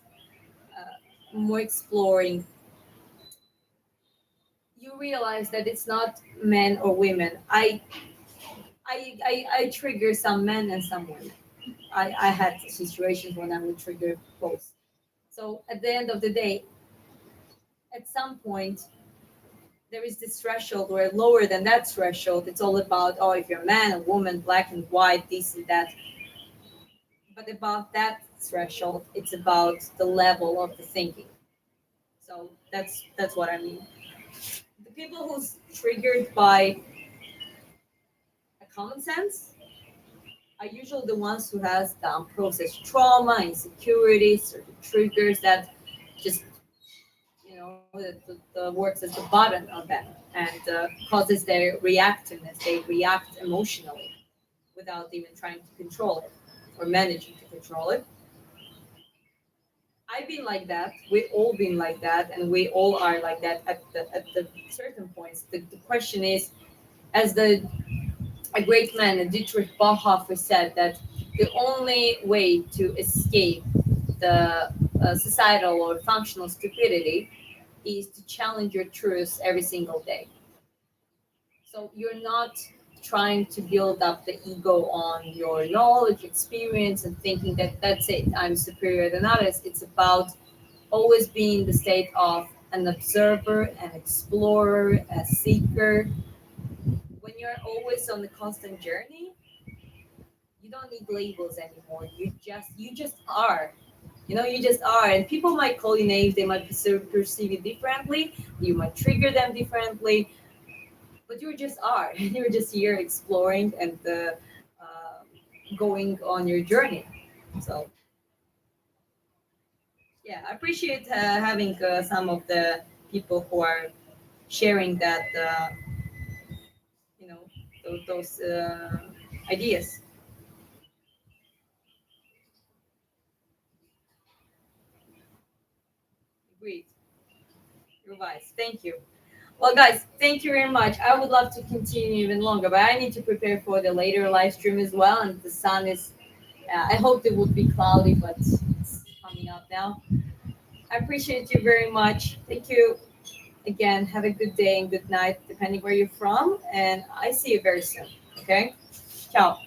more exploring. You realize that it's not men or women. I trigger some men and some women. I had situations when I would trigger both. So at the end of the day, at some point, there is this threshold where lower than that threshold, it's all about, oh, if you're a man, a woman, black and white, this and that. But about that threshold, it's about the level of the thinking. So that's what I mean. The people who's triggered by a common sense are usually the ones who has the unprocessed trauma, insecurities, certain triggers that just the works as the button of them and causes their reactiveness. They react emotionally without even trying to control it or managing to control it. I've been like that. We all been like that, and we all are like that at the certain points. The question is, as the a great man, Dietrich Bonhoeffer, said that the only way to escape the societal or functional stupidity is to challenge your truths every single day. So you're not trying to build up the ego on your knowledge, experience, and thinking that that's it, I'm superior than others. It's about always being in the state of an observer, an explorer, a seeker. When you're always on the constant journey, you don't need labels anymore. You just are. You just are, and people might call you names. They might perceive you differently. You might trigger them differently, but you just are. You're just here exploring and going on your journey. So yeah, I appreciate having some of the people who are sharing that, you know, those ideas. Agreed. You're wise. Thank you. Well, guys, thank you very much. I would love to continue even longer, but I need to prepare for the later live stream as well. And the sun is, I hoped it would be cloudy, but it's coming up now. I appreciate you very much. Thank you again. Have a good day and good night, depending where you're from. And I see you very soon. Okay? Ciao.